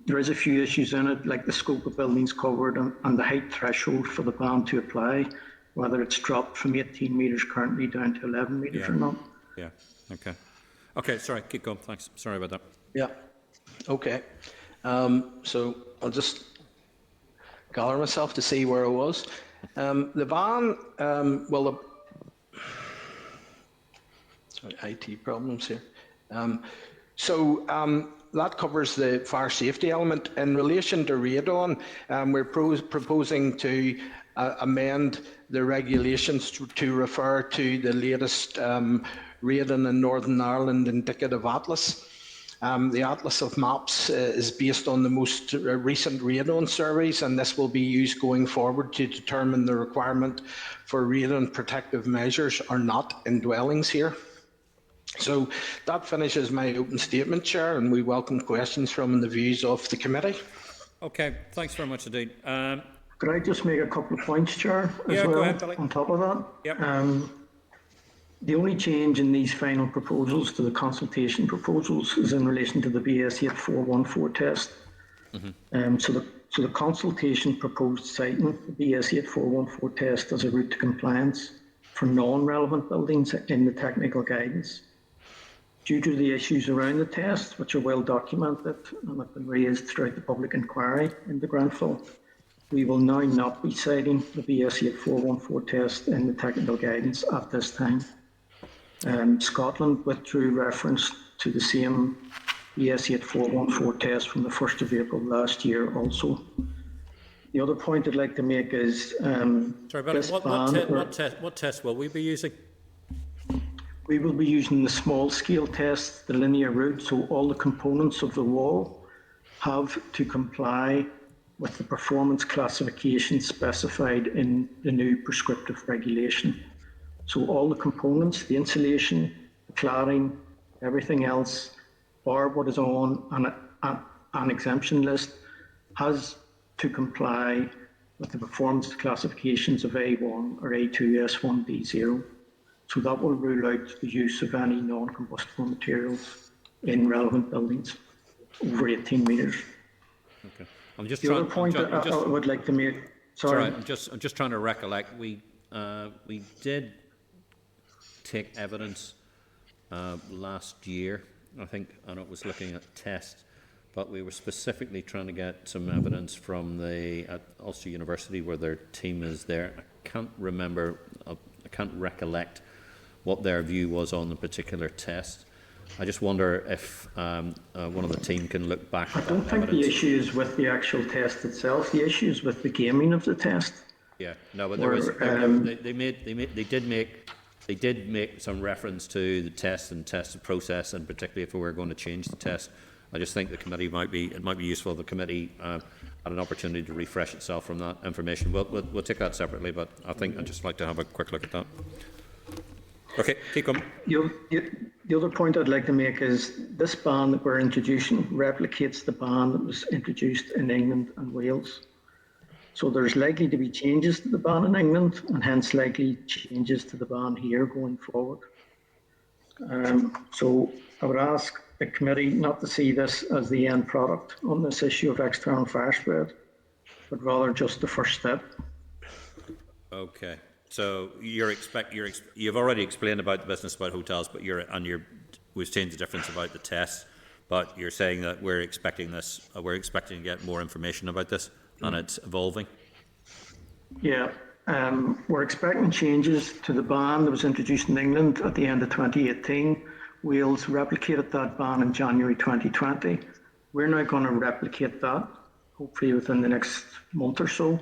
There is a few issues in it, like the scope of buildings covered and the height threshold for the ban to apply, whether it's dropped from 18 metres currently down to 11 metres or not. Yeah, okay. Okay, sorry, keep going, thanks. Sorry about that. Yeah, okay. So I'll just gather myself to see where I was. The ban, sorry, IT problems here. That covers the fire safety element. In relation to radon, we're proposing to amend the regulations to refer to the latest radon in Northern Ireland indicative atlas. The Atlas of Maps is based on the most recent radon surveys, and this will be used going forward to determine the requirement for radon protective measures or not in dwellings here. So that finishes my open statement, Chair, and we welcome questions from the views of the committee. Okay, thanks very much indeed. Could I just make a couple of points, Chair, as well, go ahead, Billy. On top of that? Yep. The only change in these final proposals to the consultation proposals is in relation to the BS 8414 test. Mm-hmm. So the consultation proposed citing the BS 8414 test as a route to compliance for non-relevant buildings in the technical guidance. Due to the issues around the test, which are well documented and have been raised throughout the public inquiry into Grenfell, we will now not be citing the BS 8414 test in the technical guidance at this time. Scotland withdrew reference to the same BS 8414 test from the 1st of April last year also. The other point I'd like to make is... Sorry, but what test will we be using? We will be using the small scale test, the linear route, so all the components of the wall have to comply with the performance classification specified in the new prescriptive regulation. So all the components, the insulation, the cladding, everything else, or what is on an exemption list, has to comply with the performance classifications of A1 or A2 S1D0. So that will rule out the use of any non-combustible materials in relevant buildings over 18 metres. Okay. I'm just The trying. other point I would like to make. Sorry. I'm just trying to recollect. We did take evidence last year, I think, and it was looking at tests, but we were specifically trying to get some evidence from at Ulster University, where their team is there. I can't remember. I can't recollect what their view was on the particular test. I just wonder if one of the team can look back at that I don't think the issue is with the actual test itself. The issue is with the gaming of the test. Yeah, no, but they did make some reference to the test and tested process, and particularly if we were going to change the test. I just think the committee might be useful if the committee had an opportunity to refresh itself from that information. We'll take that separately, but I think I'd just like to have a quick look at that. Okay, keep going. The other point I'd like to make is this ban that we're introducing replicates the ban that was introduced in England and Wales. So there's likely to be changes to the ban in England, and hence likely changes to the ban here going forward. So I would ask the committee not to see this as the end product on this issue of external fire spread, but rather just the first step. Okay. So you've already explained about the business about hotels, but we've changed the difference about the tests, but you're saying that we're expecting to get more information about this, and it's evolving. Yeah, we're expecting changes to the ban that was introduced in England at the end of 2018. Wales replicated that ban in January 2020. We're now going to replicate that, hopefully within the next month or so.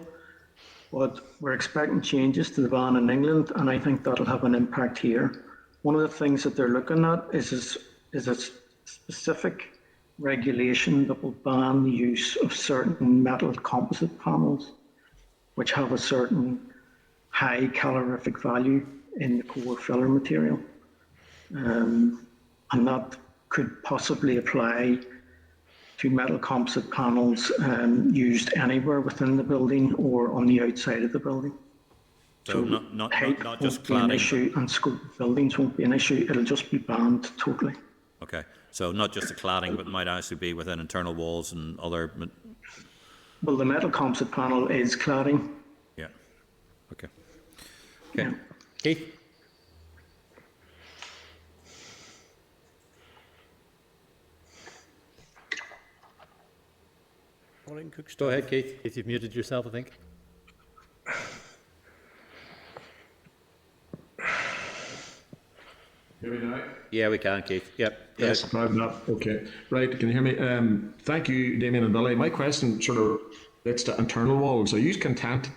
But we're expecting changes to the ban in England, and I think that'll have an impact here. One of the things that they're looking at is a specific regulation that will ban the use of certain metal composite panels, which have a certain high calorific value in the core filler material. And that could possibly apply to metal composite panels used anywhere within the building or on the outside of the building. So not just cladding. An issue, and scope of buildings won't be an issue. It'll just be banned totally. Okay, so not just the cladding, but it might actually be within internal walls and other. Well, the metal composite panel is cladding. Yeah. Okay. Okay. Yeah. Keith. Go ahead, Keith. Keith, you've muted yourself, I think. Hear me now? Yeah, we can, Keith. Yep. Yes, okay. Right, can you hear me? Thank you, Damien and Billy. My question sort of relates to internal walls. Are you content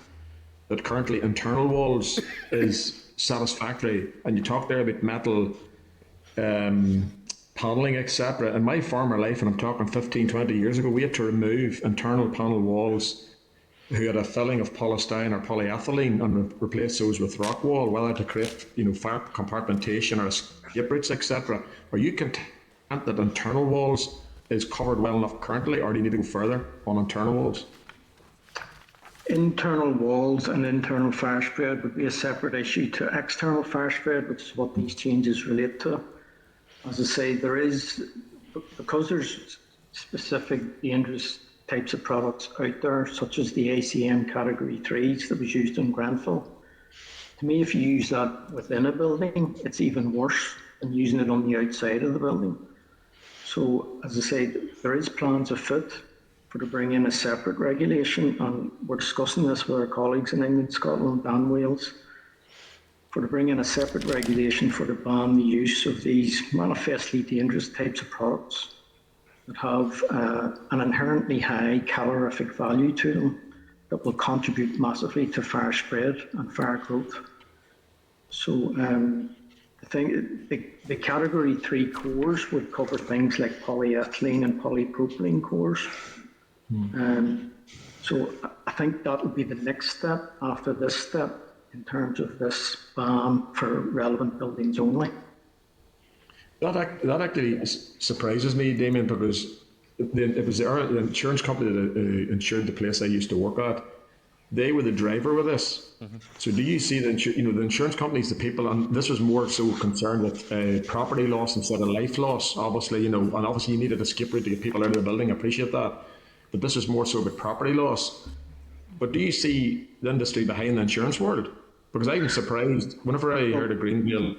that currently internal walls is satisfactory? And you talked there about metal paneling, etc. In my former life, and I'm talking 15, 20 years ago, we had to remove internal panel walls who had a filling of polystyrene or polyethylene and replace those with rock wall, whether to create, fire compartmentation or escape routes, etc. Are you content that internal walls is covered well enough currently, or do you need to go further on internal walls? Internal walls and internal fire spread would be a separate issue to external fire spread, which is what these changes relate to. As I say, because there's specific dangerous types of products out there, such as the ACM Category 3s that was used in Grenfell. To me, if you use that within a building, it's even worse than using it on the outside of the building. So, as I say, there is plans afoot to bring in a separate regulation, and we're discussing this with our colleagues in England, Scotland and Wales, to bring in a separate regulation to ban the use of these manifestly dangerous types of products that have an inherently high calorific value to them that will contribute massively to fire spread and fire growth. So the Category 3 cores would cover things like polyethylene and polypropylene cores. So I think that would be the next step after this step in terms of this ban for relevant buildings only. That actually surprises me, Damien, because it was the insurance company that insured the place I used to work at. They were the driver with this. Mm-hmm. So do you see the insurance companies, the people, and this was more so concerned with property loss instead of life loss, obviously, and obviously you needed a skip route to get people out of the building, I appreciate that. that this is more so about property loss. But do you see the industry behind the insurance world? Because I'm surprised whenever I heard of Greenville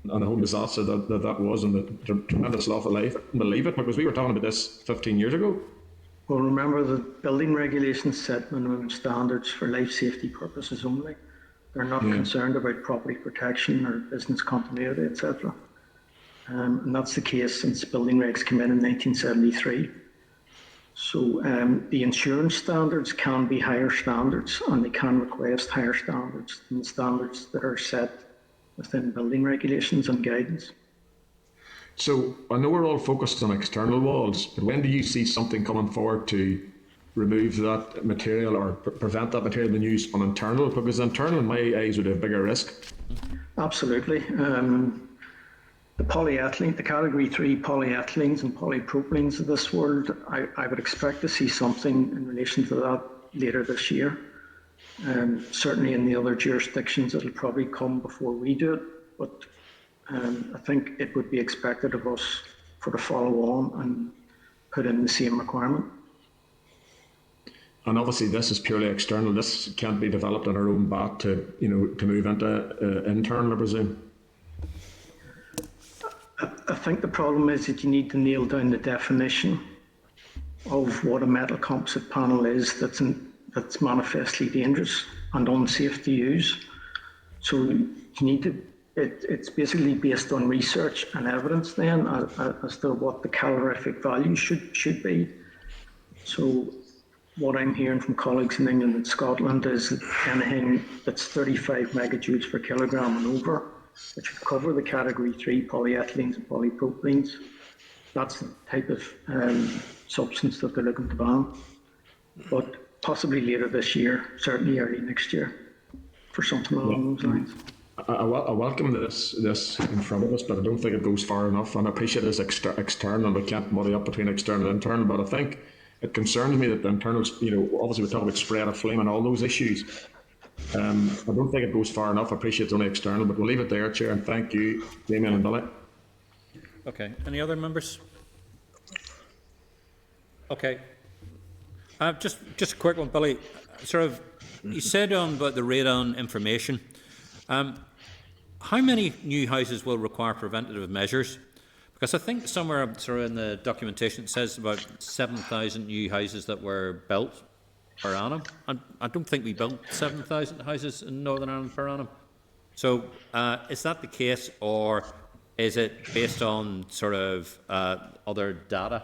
and the home disaster that was, and the tremendous loss of life. I couldn't believe it, because we were talking about this 15 years ago. Well, remember the building regulations set minimum standards for life safety purposes only. They're not concerned about property protection or business continuity, etc. And that's the case since building regs came in 1973. So the insurance standards can be higher standards, and they can request higher standards than standards that are set within building regulations and guidance. So I know we're all focused on external walls, but when do you see something coming forward to remove that material or prevent that material being used on internal? Because internal, in my eyes, would have bigger risk. Absolutely. The polyethylene, the category 3 polyethylenes and polypropylenes of this world, I would expect to see something in relation to that later this year. Certainly in the other jurisdictions, it'll probably come before we do it, but I think it would be expected of us for to follow on and put in the same requirement. And obviously, this is purely external. This can't be developed on our own bat to, to move into internal, I presume. I think the problem is that you need to nail down the definition of what a metal composite panel is that's manifestly dangerous and unsafe to use. So you need to, it's basically based on research and evidence then as to what the calorific value should be. So what I'm hearing from colleagues in England and Scotland is that anything that's 35 megajoules per kilogram and over, which would cover the category 3 polyethylenes and polypropylenes, that's the type of substance that they're looking to ban. But possibly later this year, certainly early next year, for something along those lines. I welcome this in front of us, but I don't think it goes far enough. And I appreciate it's external. We can't muddy up between external and internal, but I think it concerns me that the internals, obviously we talk about spread of flame and all those issues. I don't think it goes far enough. I appreciate it's only external, but we'll leave it there, Chair, and thank you, Damien and Billy. Okay, any other members? Okay. Just a quick one, Billy. You said about the radon information. How many new houses will require preventative measures? Because I think somewhere in the documentation it says about 7,000 new houses that were built per annum. I don't think we built 7,000 houses in Northern Ireland per annum. So is that the case, or is it based on other data?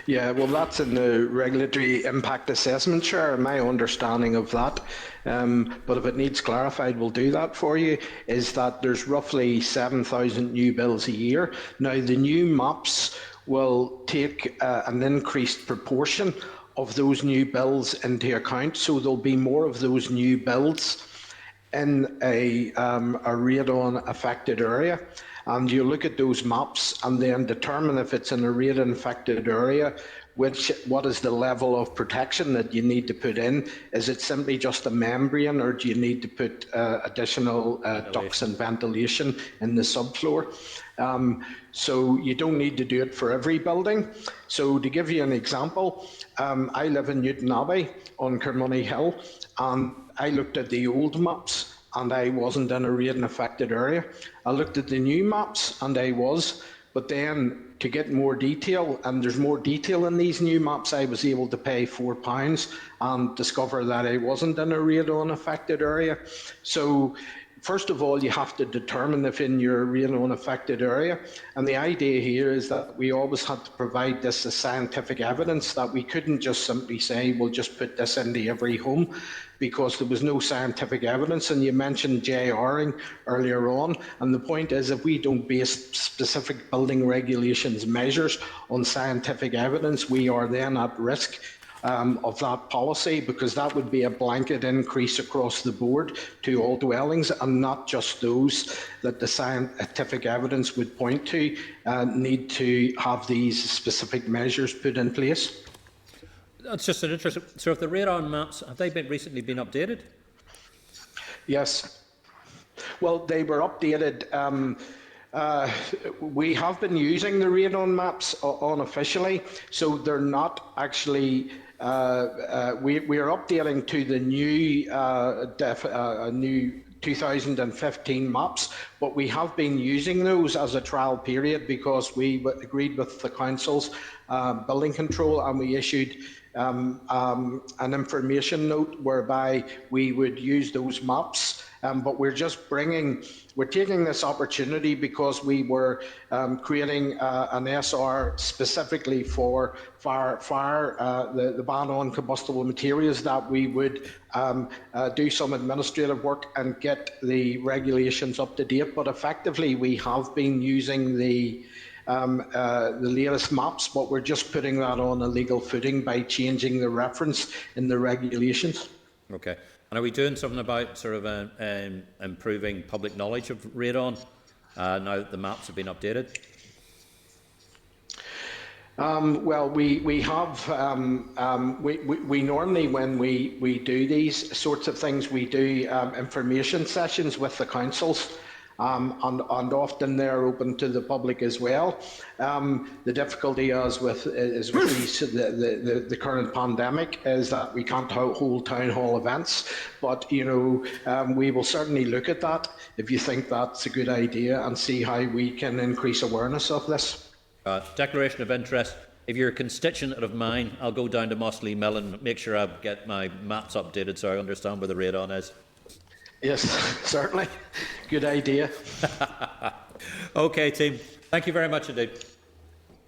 Yeah, well, that's in the regulatory impact assessment, Chair, my understanding of that. But if it needs clarified, we'll do that for you, is that there's roughly 7,000 new builds a year. Now, the new maps will take an increased proportion of those new builds into account, so there'll be more of those new builds in a radon affected area. And you look at those maps and then determine if it's in a radon affected area, what is the level of protection that you need to put in? Is it simply just a membrane, or do you need to put additional ducts and ventilation in the subfloor? So you don't need to do it for every building. So to give you an example, I live in Newton Abbey on Kermoney Hill, and I looked at the old maps and I wasn't in a radon affected area. I looked at the new maps and I was, but then to get more detail, and there's more detail in these new maps, I was able to pay £4 and discover that I wasn't in a radon affected area. So first of all, you have to determine if in your radon affected area. And the idea here is that we always had to provide this as scientific evidence, that we couldn't just simply say, we'll just put this into every home, because there was no scientific evidence. And you mentioned JRing earlier on. And the point is, if we don't base specific building regulations measures on scientific evidence, we are then at risk of that policy, because that would be a blanket increase across the board to all dwellings, and not just those that the scientific evidence would point to need to have these specific measures put in place. That's just an interesting. So, if the radon maps, have they recently been updated? Yes. Well, they were updated we have been using the radon maps unofficially, so they're not actually. We are updating to the new new 2015 maps, but we have been using those as a trial period because we agreed with the council's building control, and we issued an information note whereby we would use those maps. But we're taking this opportunity because we were creating an SR specifically for fire, the ban on combustible materials, that we would do some administrative work and get the regulations up to date. But effectively, we have been using the latest maps, but we're just putting that on a legal footing by changing the reference in the regulations. Okay. And are we doing something about sort of improving public knowledge of radon now that the maps have been updated? Well, we have, we normally, when we do these sorts of things, we do information sessions with the councils. And often they're open to the public as well. The difficulty is with the current pandemic is that we can't hold town hall events, but we will certainly look at that if you think that's a good idea and see how we can increase awareness of this. Declaration of interest. If you're a constituent of mine, I'll go down to Mossley Mill and make sure I get my maps updated so I understand where the radon is. Yes, certainly. Good idea. Okay, team. Thank you very much indeed.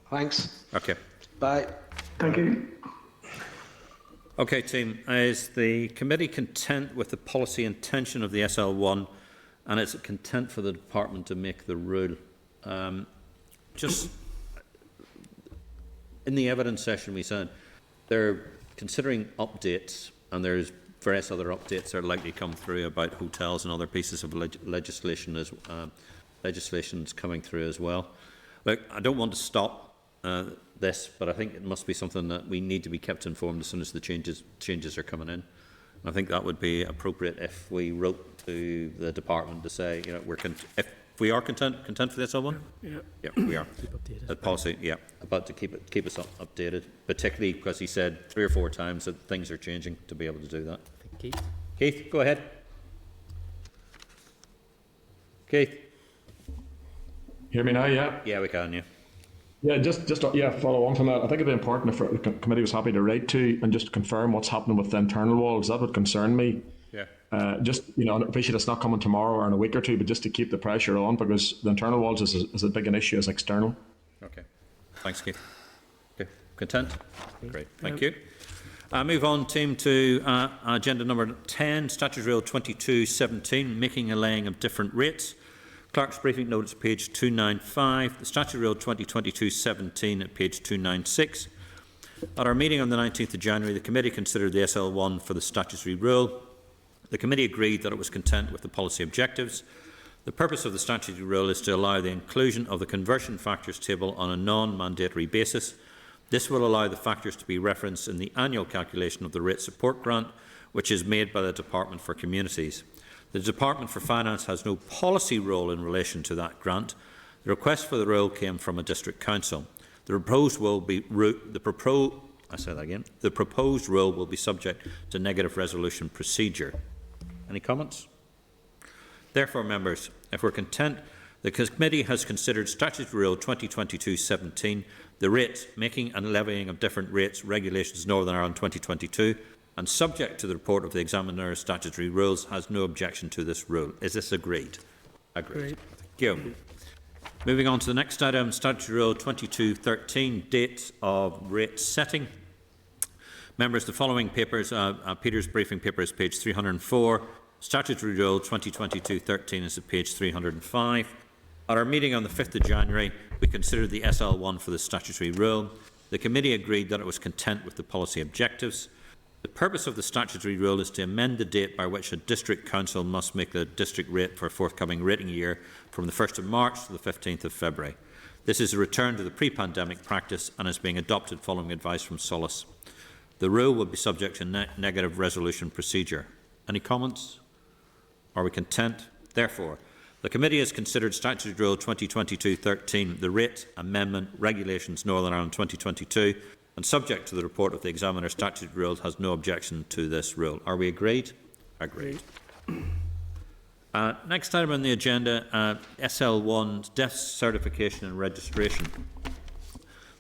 Thanks. Okay. Bye. Thank you. Okay, team. Is the committee content with the policy intention of the SL1, and is it content for the department to make the rule? Just in the evidence session, we said they're considering updates, and there's various other updates that are likely to come through about hotels and other pieces of legislation legislation's coming through as well. Look, I don't want to stop this, but I think it must be something that we need to be kept informed as soon as the changes are coming in. And I think that would be appropriate if we wrote to the department to say, if we are content for this one. Yeah, we are. The policy, about to keep us updated, particularly because he said 3 or 4 times that things are changing to be able to do that. Keith, go ahead. Keith. Hear me now? Yeah. Yeah, we can. Yeah. Yeah, just follow on from that. I think it'd be important if the committee was happy to write to and just confirm what's happening with the internal walls. That would concern me. Yeah. I appreciate it's not coming tomorrow or in a week or two, but just to keep the pressure on, because the internal walls is as big an issue as external. Okay. Thanks, Keith. Okay. Content? Great. Thank you. Move on, team, to agenda number 10, Statute Rule 2217, making and laying of different rates. Clerk's briefing notes, page 295. The Statute Rule 2022-17 at page 296. At our meeting on the 19th of January, the committee considered the SL1 for the statutory rule. The committee agreed that it was content with the policy objectives. The purpose of the statutory rule is to allow the inclusion of the conversion factors table on a non-mandatory basis. This will allow the factors to be referenced in the annual calculation of the rate support grant, which is made by the Department for Communities. The Department for Finance has no policy role in relation to that grant. The request for the rule came from a district council. The proposed rule will be subject to negative resolution procedure. Any comments? Therefore, members, if we're content, the committee has considered Statutory Rule 2022-17, the rates, making and levying of different rates, regulations Northern Ireland 2022, and subject to the report of the examiner's statutory rules, has no objection to this rule. Is this agreed? Agreed. Thank you. Moving on to the next item, Statutory Rule 2213, dates of rate setting. Members, the following papers, Peter's briefing paper is page 304. Statutory Rule 2022-13 is at page 305. At our meeting on the 5th of January, we considered the SL1 for the statutory rule. The committee agreed that it was content with the policy objectives. The purpose of the statutory rule is to amend the date by which a district council must make the district rate for a forthcoming rating year from the 1st of March to the 15th of February. This is a return to the pre-pandemic practice and is being adopted following advice from Solace. The rule will be subject to negative resolution procedure. Any comments? Are we content? Therefore, The committee has considered Statute Rule 2022-13, the Rate Amendment Regulations Northern Ireland 2022, and subject to the report of the examiner, Statute Rule has no objection to this rule. Are we agreed? Agreed. Next item on the agenda, SL1, Death Certification and Registration.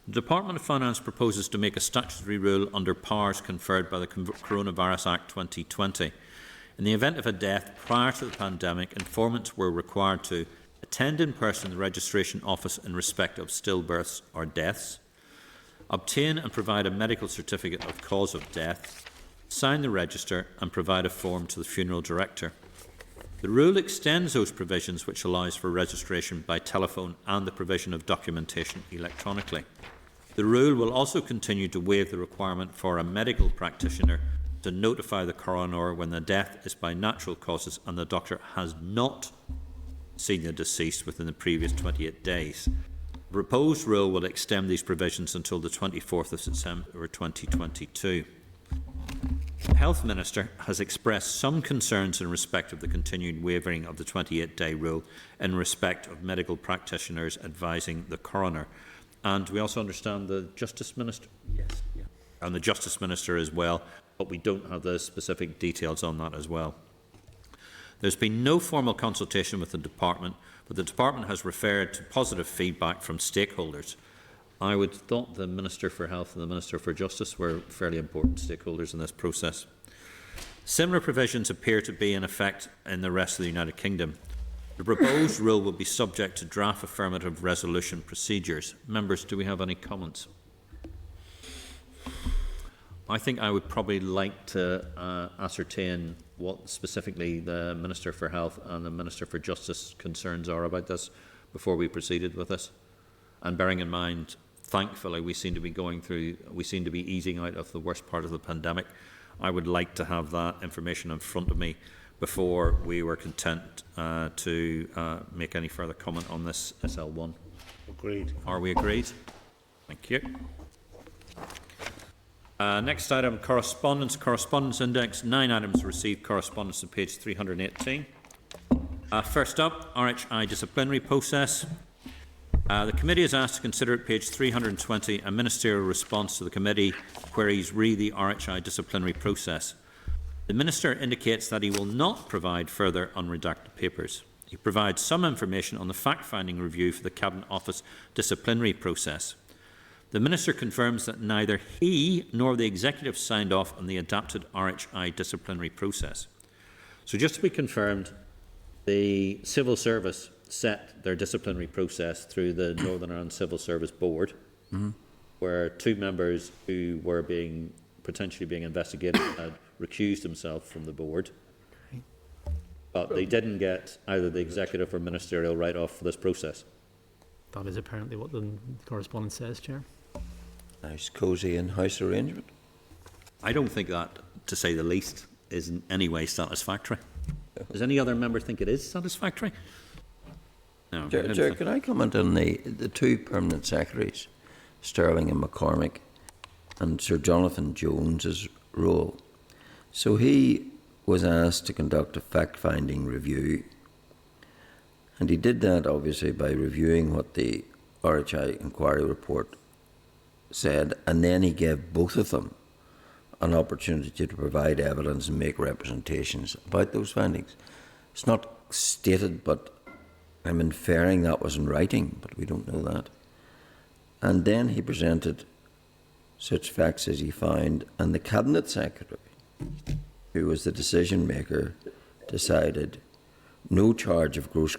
The Department of Finance proposes to make a statutory rule under powers conferred by the Coronavirus Act 2020. In the event of a death prior to the pandemic, informants were required to attend in person the registration office in respect of stillbirths or deaths, obtain and provide a medical certificate of cause of death, sign the register and provide a form to the funeral director. The rule extends those provisions which allows for registration by telephone and the provision of documentation electronically. The rule will also continue to waive the requirement for a medical practitioner to notify the coroner when the death is by natural causes and the doctor has not seen the deceased within the previous 28 days. The proposed rule will extend these provisions until the 24th of September 2022. The Health Minister has expressed some concerns in respect of the continued waiving of the 28-day rule in respect of medical practitioners advising the coroner. And we also understand the Justice Minister? Yes. Yeah. And the Justice Minister as well, but we don't have the specific details on that as well. There's been no formal consultation with the Department, but the Department has referred to positive feedback from stakeholders. I would have thought the Minister for Health and the Minister for Justice were fairly important stakeholders in this process. Similar provisions appear to be in effect in the rest of the United Kingdom. The proposed rule will be subject to draft affirmative resolution procedures. Members, do we have any comments? I think I would probably like to ascertain what specifically the Minister for Health and the Minister for Justice concerns are about this before we proceeded with this. And bearing in mind, thankfully, we seem to be easing out of the worst part of the pandemic. I would like to have that information in front of me before we were content to make any further comment on this SL1. Agreed. Are we agreed? Thank you. Next item, correspondence. Correspondence index. 9 items received correspondence on page 318. First up, RHI disciplinary process. The committee is asked to consider at page 320 a ministerial response to the committee queries re the RHI disciplinary process. The Minister indicates that he will not provide further unredacted papers. He provides some information on the fact-finding review for the Cabinet Office disciplinary process. The Minister confirms that neither he nor the Executive signed off on the adapted RHI disciplinary process. So just to be confirmed, the Civil Service set their disciplinary process through the Northern Ireland Civil Service Board, where 2 members who were potentially being investigated had recused themselves from the board. But they didn't get either the executive or ministerial write-off for this process. That is apparently what the correspondence says, Chair. Nice, cosy in-house arrangement. I don't think that, to say the least, is in any way satisfactory. Does any other member think it is satisfactory? No. Chair, can I comment on the 2 permanent secretaries, Sterling and McCormick, and Sir Jonathan Jones's role? So he was asked to conduct a fact-finding review, and he did that obviously by reviewing what the RHI inquiry report said, and then he gave both of them an opportunity to provide evidence and make representations about those findings. It's not stated, but I'm inferring that was in writing, but we don't know that. And then he presented such facts as he found, and the Cabinet Secretary, who was the decision maker, decided no charge of gross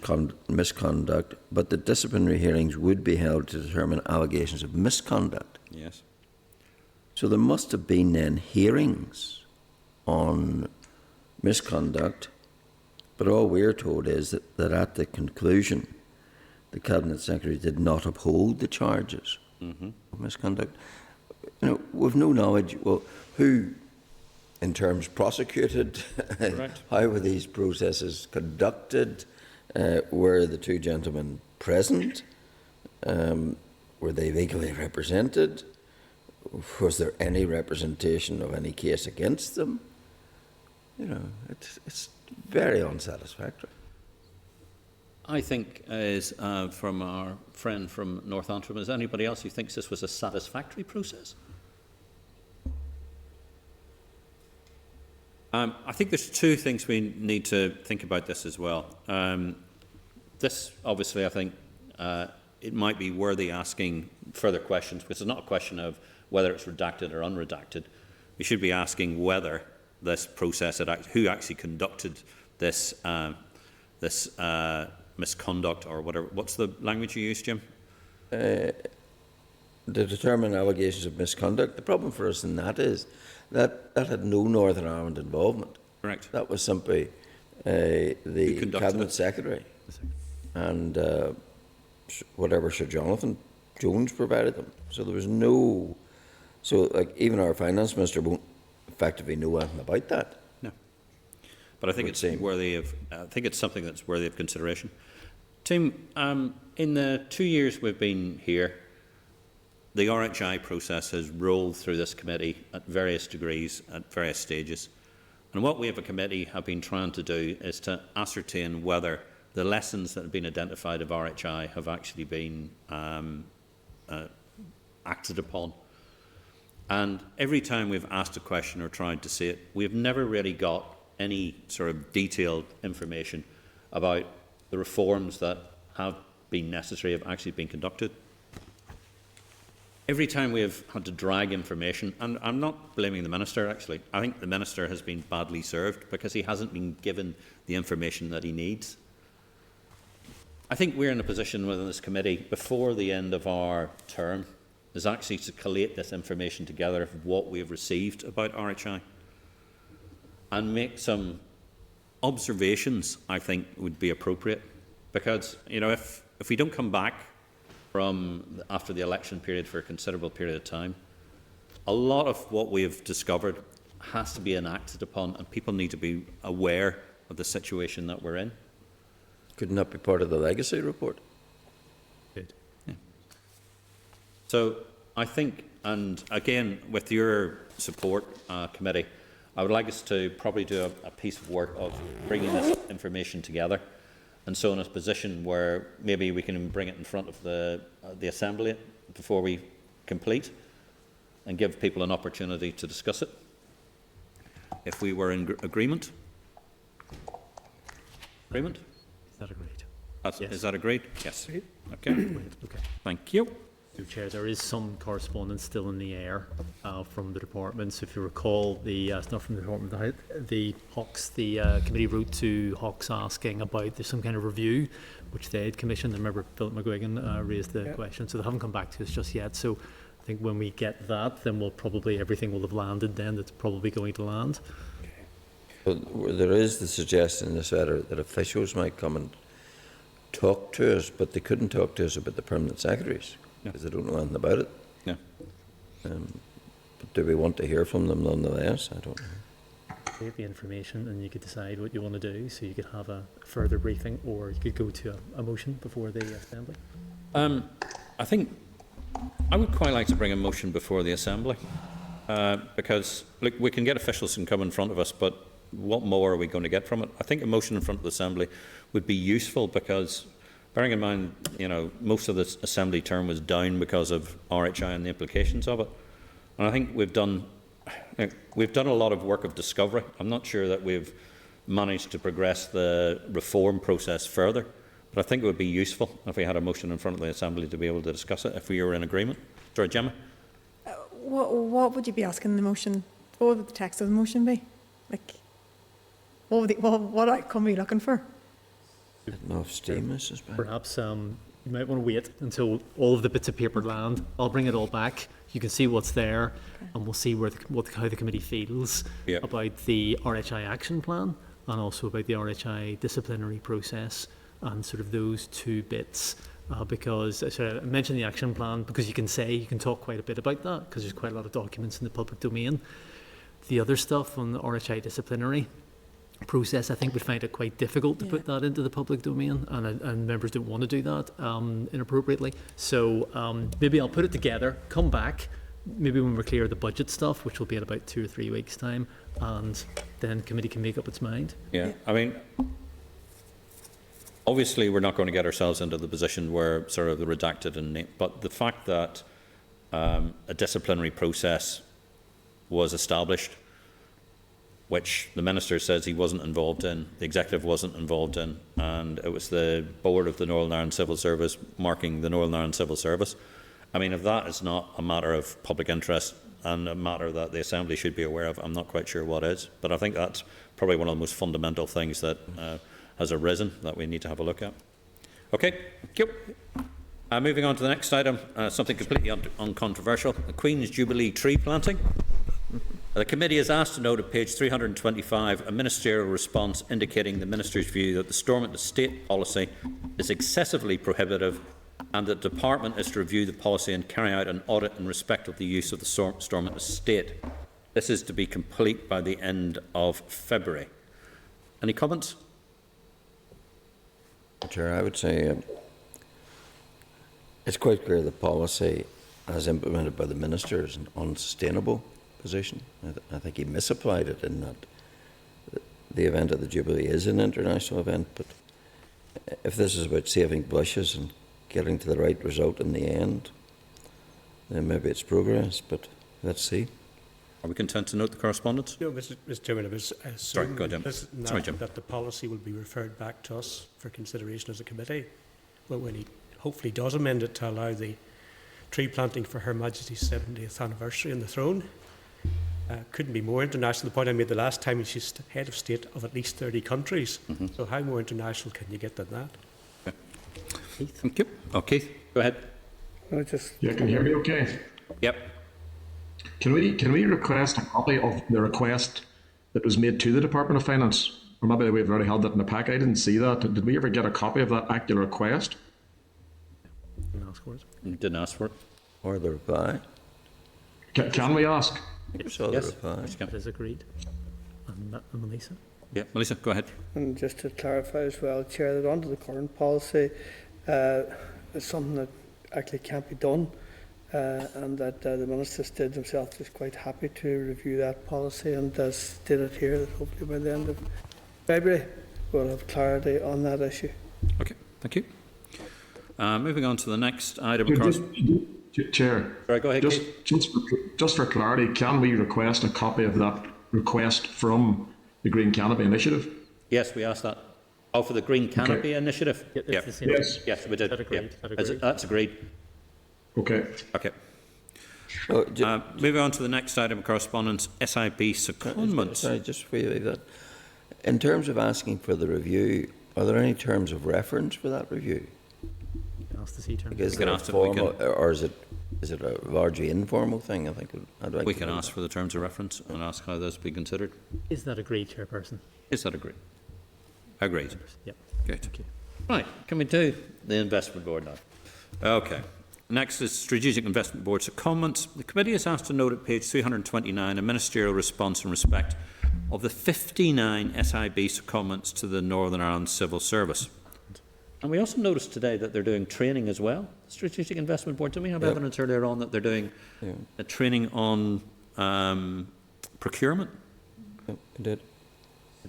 misconduct, but that disciplinary hearings would be held to determine allegations of misconduct. Yes. So there must have been then hearings on misconduct, but all we're told is that at the conclusion, the Cabinet Secretary did not uphold the charges of misconduct. You know, with no knowledge, well, who in terms prosecuted, how were these processes conducted, were the 2 gentlemen present, were they legally represented, was there any representation of any case against them? You know, it's very unsatisfactory. I think is from our friend from North Antrim. Is anybody else who thinks this was a satisfactory process? I think there's two things we need to think about this as well. This, obviously, I think it might be worthy asking further questions, because it's not a question of whether it's redacted or unredacted. We should be asking whether this process, who actually conducted this misconduct or whatever. What's the language you use, Jim? To determine allegations of misconduct. The problem for us in that is that had no Northern Ireland involvement. Correct. That was simply the Cabinet Secretary and whatever Sir Jonathan Jones provided them. So there was no... So, like, even our Finance Minister won't effectively know anything about that. No. But I think it's worthy of... I think it's something that's worthy of consideration. Tim, in the 2 years we've been here, the RHI process has rolled through this committee at various degrees, at various stages. And what we as a committee have been trying to do is to ascertain whether the lessons that have been identified of RHI have actually been acted upon. And every time we've asked a question or tried to see it, we've never really got any sort of detailed information about the reforms that have been necessary, have actually been conducted. Every time we have had to drag information, and I'm not blaming the Minister actually, I think the Minister has been badly served because he hasn't been given the information that he needs. I think we're in a position within this committee, before the end of our term, is actually to collate this information together of what we have received about RHI and make some observations, I think, would be appropriate. Because, you know, if we don't come back from after the election period for a considerable period of time, a lot of what we have discovered has to be enacted upon, and people need to be aware of the situation that we're in. Couldn't that be part of the legacy report? Good. Yeah. So I think, and again, with your support, committee, I would like us to probably do a piece of work of bringing this information together, and so in a position where maybe we can bring it in front of the Assembly before we complete, and give people an opportunity to discuss it. If we were in agreement? Agreement? Is that agreed? Yes. Yes. Is that agreed? Yes. Agreed. Okay. Okay. Thank you. So, Chair, there is some correspondence still in the air from the departments. If you recall, it's not from the department, the Hawks, the committee wrote to Hawks asking about there's some kind of review, which they had commissioned. I remember Philip McGuigan raised the question, so they haven't come back to us just yet. So I think when we get that, then everything will have landed then that's probably going to land. Well, there is the suggestion in this letter that officials might come and talk to us, but they couldn't talk to us about the permanent secretaries because they don't know anything about it. Yeah. But do we want to hear from them nonetheless? I don't know. Take the information and you could decide what you want to do. So you could have a further briefing, or you could go to a motion before the Assembly. I think I would quite like to bring a motion before the Assembly because look, we can get officials and come in front of us, but what more are we going to get from it? I think a motion in front of the Assembly would be useful because, bearing in mind, you know, most of the Assembly term was down because of RHI and the implications of it. And I think we've done a lot of work of discovery. I'm not sure that we've managed to progress the reform process further, but I think it would be useful if we had a motion in front of the Assembly to be able to discuss it if we were in agreement. Sorry, Gemma? What would you be asking the motion? What would the text of the motion be? Like, what outcome are you looking for? Enough steam, I suspect. Perhaps you might want to wait until all of the bits of paper land. I'll bring it all back. You can see what's there, and we'll see how the committee feels about the RHI action plan and also about the RHI disciplinary process and sort of those two bits. Because I mentioned the action plan because you can talk quite a bit about that because there's quite a lot of documents in the public domain. The other stuff on the RHI disciplinary process, I think would find it quite difficult to put that into the public domain, and members don't want to do that inappropriately. So maybe I'll put it together, come back, maybe when we're clear of the budget stuff, which will be in about 2 or 3 weeks' time, and then committee can make up its mind. Yeah. I mean, obviously we're not going to get ourselves into the position where sort of the redacted and but the fact that a disciplinary process was established, which the Minister says he wasn't involved in, the Executive wasn't involved in, and it was the Board of the Northern Ireland Civil Service marking the Northern Ireland Civil Service. I mean, if that is not a matter of public interest and a matter that the Assembly should be aware of, I'm not quite sure what is. But I think that's probably one of the most fundamental things that has arisen that we need to have a look at. Okay, thank you. Moving on to the next item, something completely uncontroversial, the Queen's Jubilee tree planting. The committee is asked to note at page 325 a ministerial response indicating the Minister's view that the Stormont Estate policy is excessively prohibitive and that the Department is to review the policy and carry out an audit in respect of the use of the Stormont Estate. This is to be complete by the end of February. Any comments? Chair, I would say it's quite clear the policy as implemented by the Minister is an unsustainable position. I think he misapplied it in that the event of the Jubilee is an international event, but if this is about saving bushes and getting to the right result in the end, then maybe it's progress, but let's see. Are we content to note the correspondence? No, Mr. Chairman, I was Sorry, go ahead, Jim. that the policy will be referred back to us for consideration as a committee when he hopefully does amend it to allow the tree planting for Her Majesty's 70th anniversary on the throne. Couldn't be more international. The point I made the last time is she's head of state of at least 30 countries. So how more international can you get than that? Okay. Thank you. Oh, Keith, go ahead. Yeah, can you hear me okay? Yep. Can we request a copy of the request that was made to the Department of Finance? Or maybe we've already had that in the pack. I didn't see that. Did we ever get a copy of that actual request? Didn't ask for it. You didn't ask for it. Or the reply. Can we ask? Yes. It is agreed. And Melissa? Yeah, Melissa, go ahead. And just to clarify as well, Chair, that under the current policy, it's something that actually can't be done, and that the Minister stated himself is quite happy to review that policy and has stated here that hopefully by the end of February we'll have clarity on that issue. Okay, thank you. Moving on to the next item. Chair, Sorry, go ahead, just for clarity, can we request a copy of that request from the Green Canopy Initiative? Yes, we asked that. Oh, for the Green Canopy Initiative? Yeah, Yes, we did. That's agreed. Okay. Okay. Moving on to the next item of correspondence, SIB secondments. Sorry, just before you leave that. In terms of asking for the review, are there any terms of reference for that review? Ask to see terms. Is there a formal, or is it a largely informal thing? I think we can ask for the terms of reference and ask how those be considered. Is that agreed, Chairperson? Is that agreed? Agreed. Yep. Good. Thank you. Right, can we do the Investment Board now? Okay. Next is Strategic Investment Board secondments. The committee is asked to note at page 329 a ministerial response in respect of the 59 SIB secondments to the Northern Ireland Civil Service. And we also noticed today that they're doing training as well, Strategic Investment Board. Didn't we have evidence earlier on that they're doing a training on procurement? Yep, we did.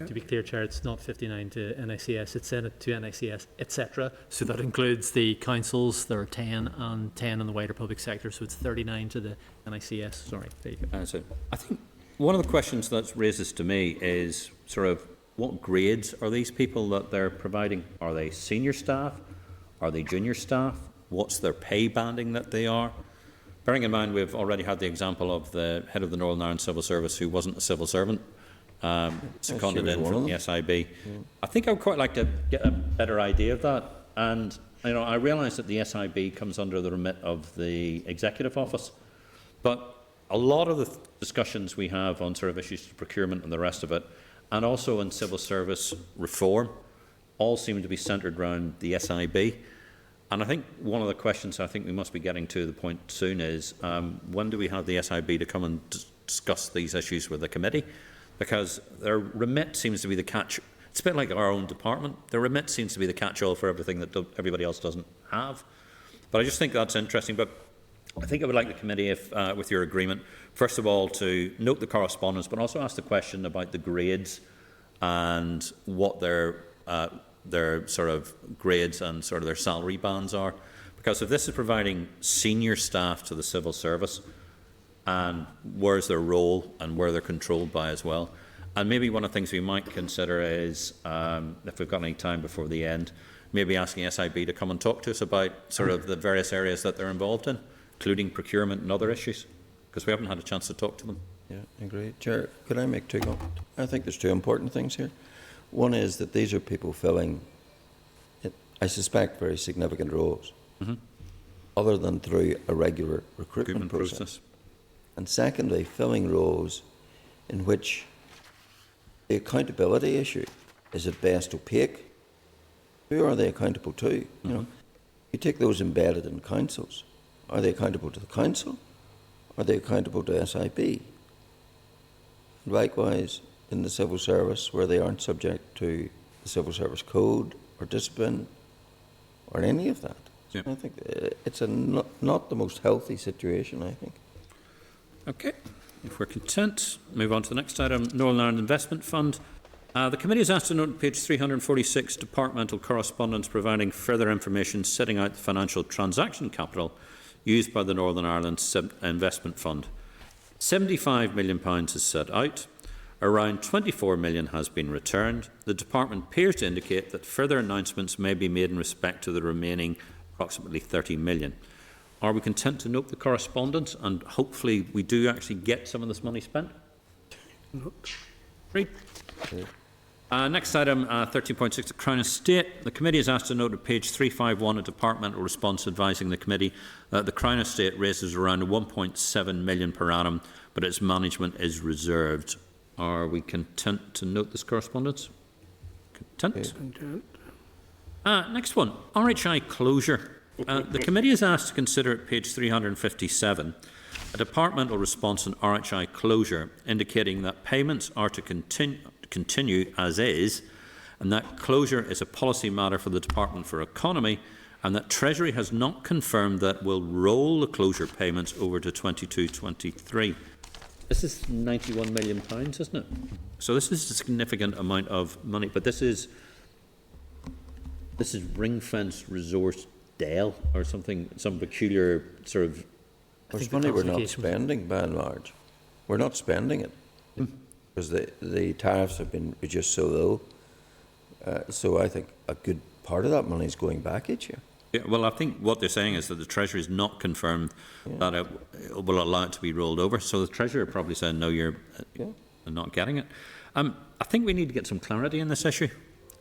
To be clear, Chair, it's not 59 to NICS, it's Senate to NICS, etc. So that includes the councils, there are 10 and 10 in the wider public sector, so it's 39 to the NICS. Sorry, there you go. So I think one of the questions that raises to me is sort of what grades are these people that they're providing? Are they senior staff? Are they junior staff? What's their pay banding that they are? Bearing in mind we've already had the example of the head of the Northern Ireland Civil Service who wasn't a civil servant, seconded in from the SIB. Yeah. I think I would quite like to get a better idea of that. And I realise that the SIB comes under the remit of the Executive Office, but a lot of the discussions we have on sort of issues to procurement and the rest of it, and also in civil service reform, all seem to be centred around the SIB. And I think one of the questions I think we must be getting to the point soon is when do we have the SIB to come and discuss these issues with the committee? Because their remit seems to be the catch. It's a bit like our own department. Their remit seems to be the catch-all for everything that everybody else doesn't have. But I just think that's interesting. But I think I would like the committee, if, with your agreement, first of all, to note the correspondence, but also ask the question about the grades and what their their sort of grades and sort of their salary bands are. Because if this is providing senior staff to the civil service, and where's their role and where they're controlled by as well. And maybe one of the things we might consider is, if we've got any time before the end, maybe asking SIB to come and talk to us about sort of the various areas that they're involved in, including procurement and other issues, because we haven't had a chance to talk to them. Yeah, I agree. Chair, could I make two comments? I think there's two important things here. One is that these are people filling, I suspect, very significant roles, other than through a regular recruitment process. And secondly, filling roles in which the accountability issue is at best opaque. Who are they accountable to? You know, you take those embedded in councils. Are they accountable to the council? Are they accountable to SIB? Likewise, in the civil service, where they aren't subject to the civil service code or discipline or any of that. So I think it's not the most healthy situation, I think. Okay. If we're content, move on to the next item, Northern Ireland Investment Fund. The committee is asked to note on page 346 departmental correspondence providing further information setting out the financial transaction capital used by the Northern Ireland Investment Fund. £75 million is set out. Around 24 million has been returned. The department appears to indicate that further announcements may be made in respect to the remaining approximately 30 million. Are we content to note the correspondence and hopefully we do actually get some of this money spent? Great. Next item, 13.6, the Crown Estate. The committee is asked to note at page 351 a departmental response advising the committee that the Crown Estate raises around 1.7 million per annum, but its management is reserved. Are we content to note this correspondence? Content? Content. Next one, RHI closure. The committee is asked to consider at page 357 a departmental response on RHI closure, indicating that payments are to continue as is, and that closure is a policy matter for the Department for Economy, and that Treasury has not confirmed that will roll the closure payments over to 22-23. This is £91 million, isn't it? So this is a significant amount of money, but this is ring-fence resource Dale or something, some peculiar sort of. It's money we're not spending by and large. We're not spending it because the tariffs have been reduced so low. So I think a good part of that money is going back each year. Yeah, well, I think what they're saying is that the Treasury has not confirmed that it will allow it to be rolled over. So the Treasury probably said, no, you're not getting it. I think we need to get some clarity in this issue.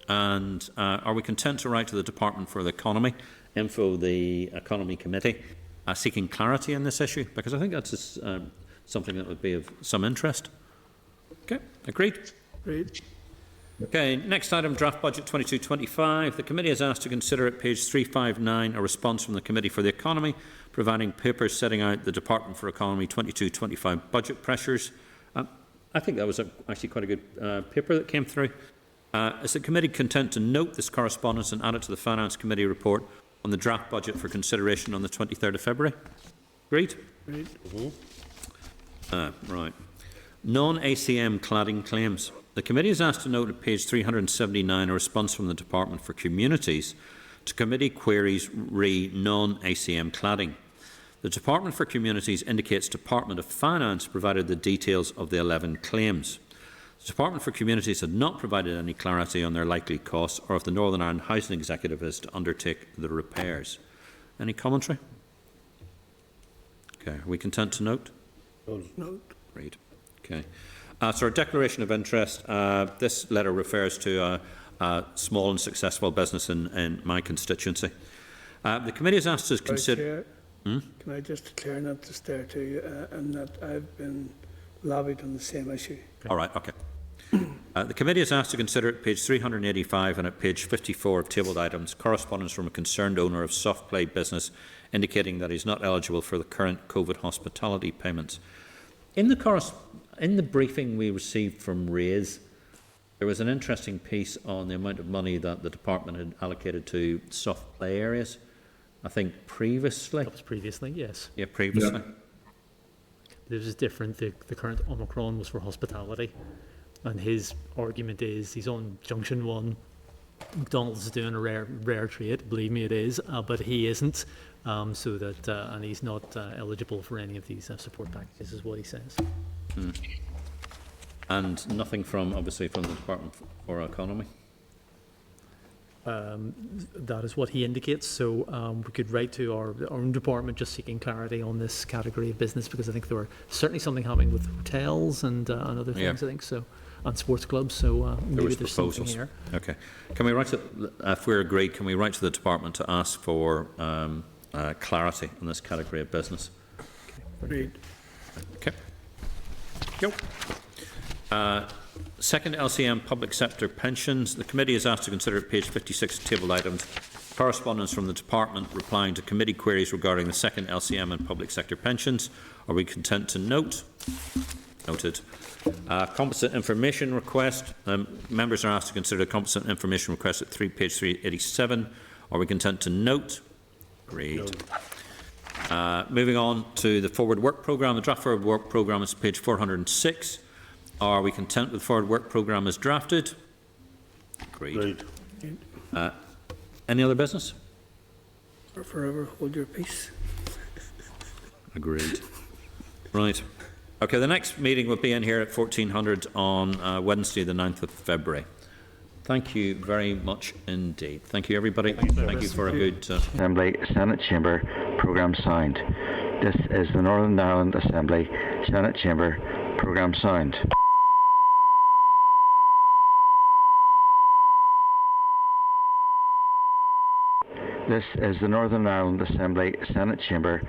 And are we content to write to the Department for the Economy, the Economy Committee, seeking clarity in this issue? Because I think that's something that would be of some interest. Okay, agreed? Agreed. Okay, next item, draft budget 22-25. The committee is asked to consider at page 359 a response from the Committee for the Economy, providing papers setting out the Department for Economy 22-25 budget pressures. I think that was actually quite a good paper that came through. Is the committee content to note this correspondence and add it to the Finance Committee report on the draft budget for consideration on the 23rd of February? Agreed? Agreed. Right. Non-ACM cladding claims. The committee is asked to note at page 379 a response from the Department for Communities to committee queries re non-ACM cladding. The Department for Communities indicates Department of Finance provided the details of the 11 claims. The Department for Communities had not provided any clarity on their likely costs or if the Northern Ireland Housing Executive is to undertake the repairs. Any commentary? Okay, are we content to note? Note. Great. Okay. So our declaration of interest, this letter refers to a small and successful business in my constituency. The committee is asked to consider... Can I just declare not to stare to you and that I've been lobbied on the same issue? All right, okay. The committee is asked to consider at page 385 and at page 54 of tabled items correspondence from a concerned owner of soft play business indicating that he is not eligible for the current COVID hospitality payments. In the briefing we received from RAISE, there was an interesting piece on the amount of money that the department had allocated to soft play areas. I think previously. That was previously, yes. Yeah, previously. Yeah. This is different. The current Omicron was for hospitality. And his argument is he's on Junction 1 McDonald's is doing a rare trade, believe me it is, but he isn't, so that, and he's not eligible for any of these support packages, is what he says. And nothing from, obviously, from the Department for Economy? That is what he indicates, so we could write to our own department just seeking clarity on this category of business, because I think there were certainly something happening with hotels and other things, I think, so, and sports clubs, so maybe there's something here. Okay. Can we write to, if we're agreed, can we write to the department to ask for clarity on this category of business? Agreed. Okay. Second LCM public sector pensions. The committee is asked to consider at page 56 of tabled items correspondence from the department replying to committee queries regarding the second LCM and public sector pensions. Are we content to note? Noted. Competent information request. Members are asked to consider the competent information request at page 387. Are we content to note? Agreed. Moving on to the forward work programme. The draft forward work programme is page 406. Are we content with the forward work programme as drafted? Agreed. Any other business? Or forever hold your peace. Agreed. Right. Okay, the next meeting will be in here at 1400 on Wednesday, the 9th of February. Thank you very much indeed. Thank you, everybody. Thank you for a good... Assembly Senate Chamber programme signed. This is the Northern Ireland Assembly Senate Chamber programme signed. This is the Northern Ireland Assembly Senate Chamber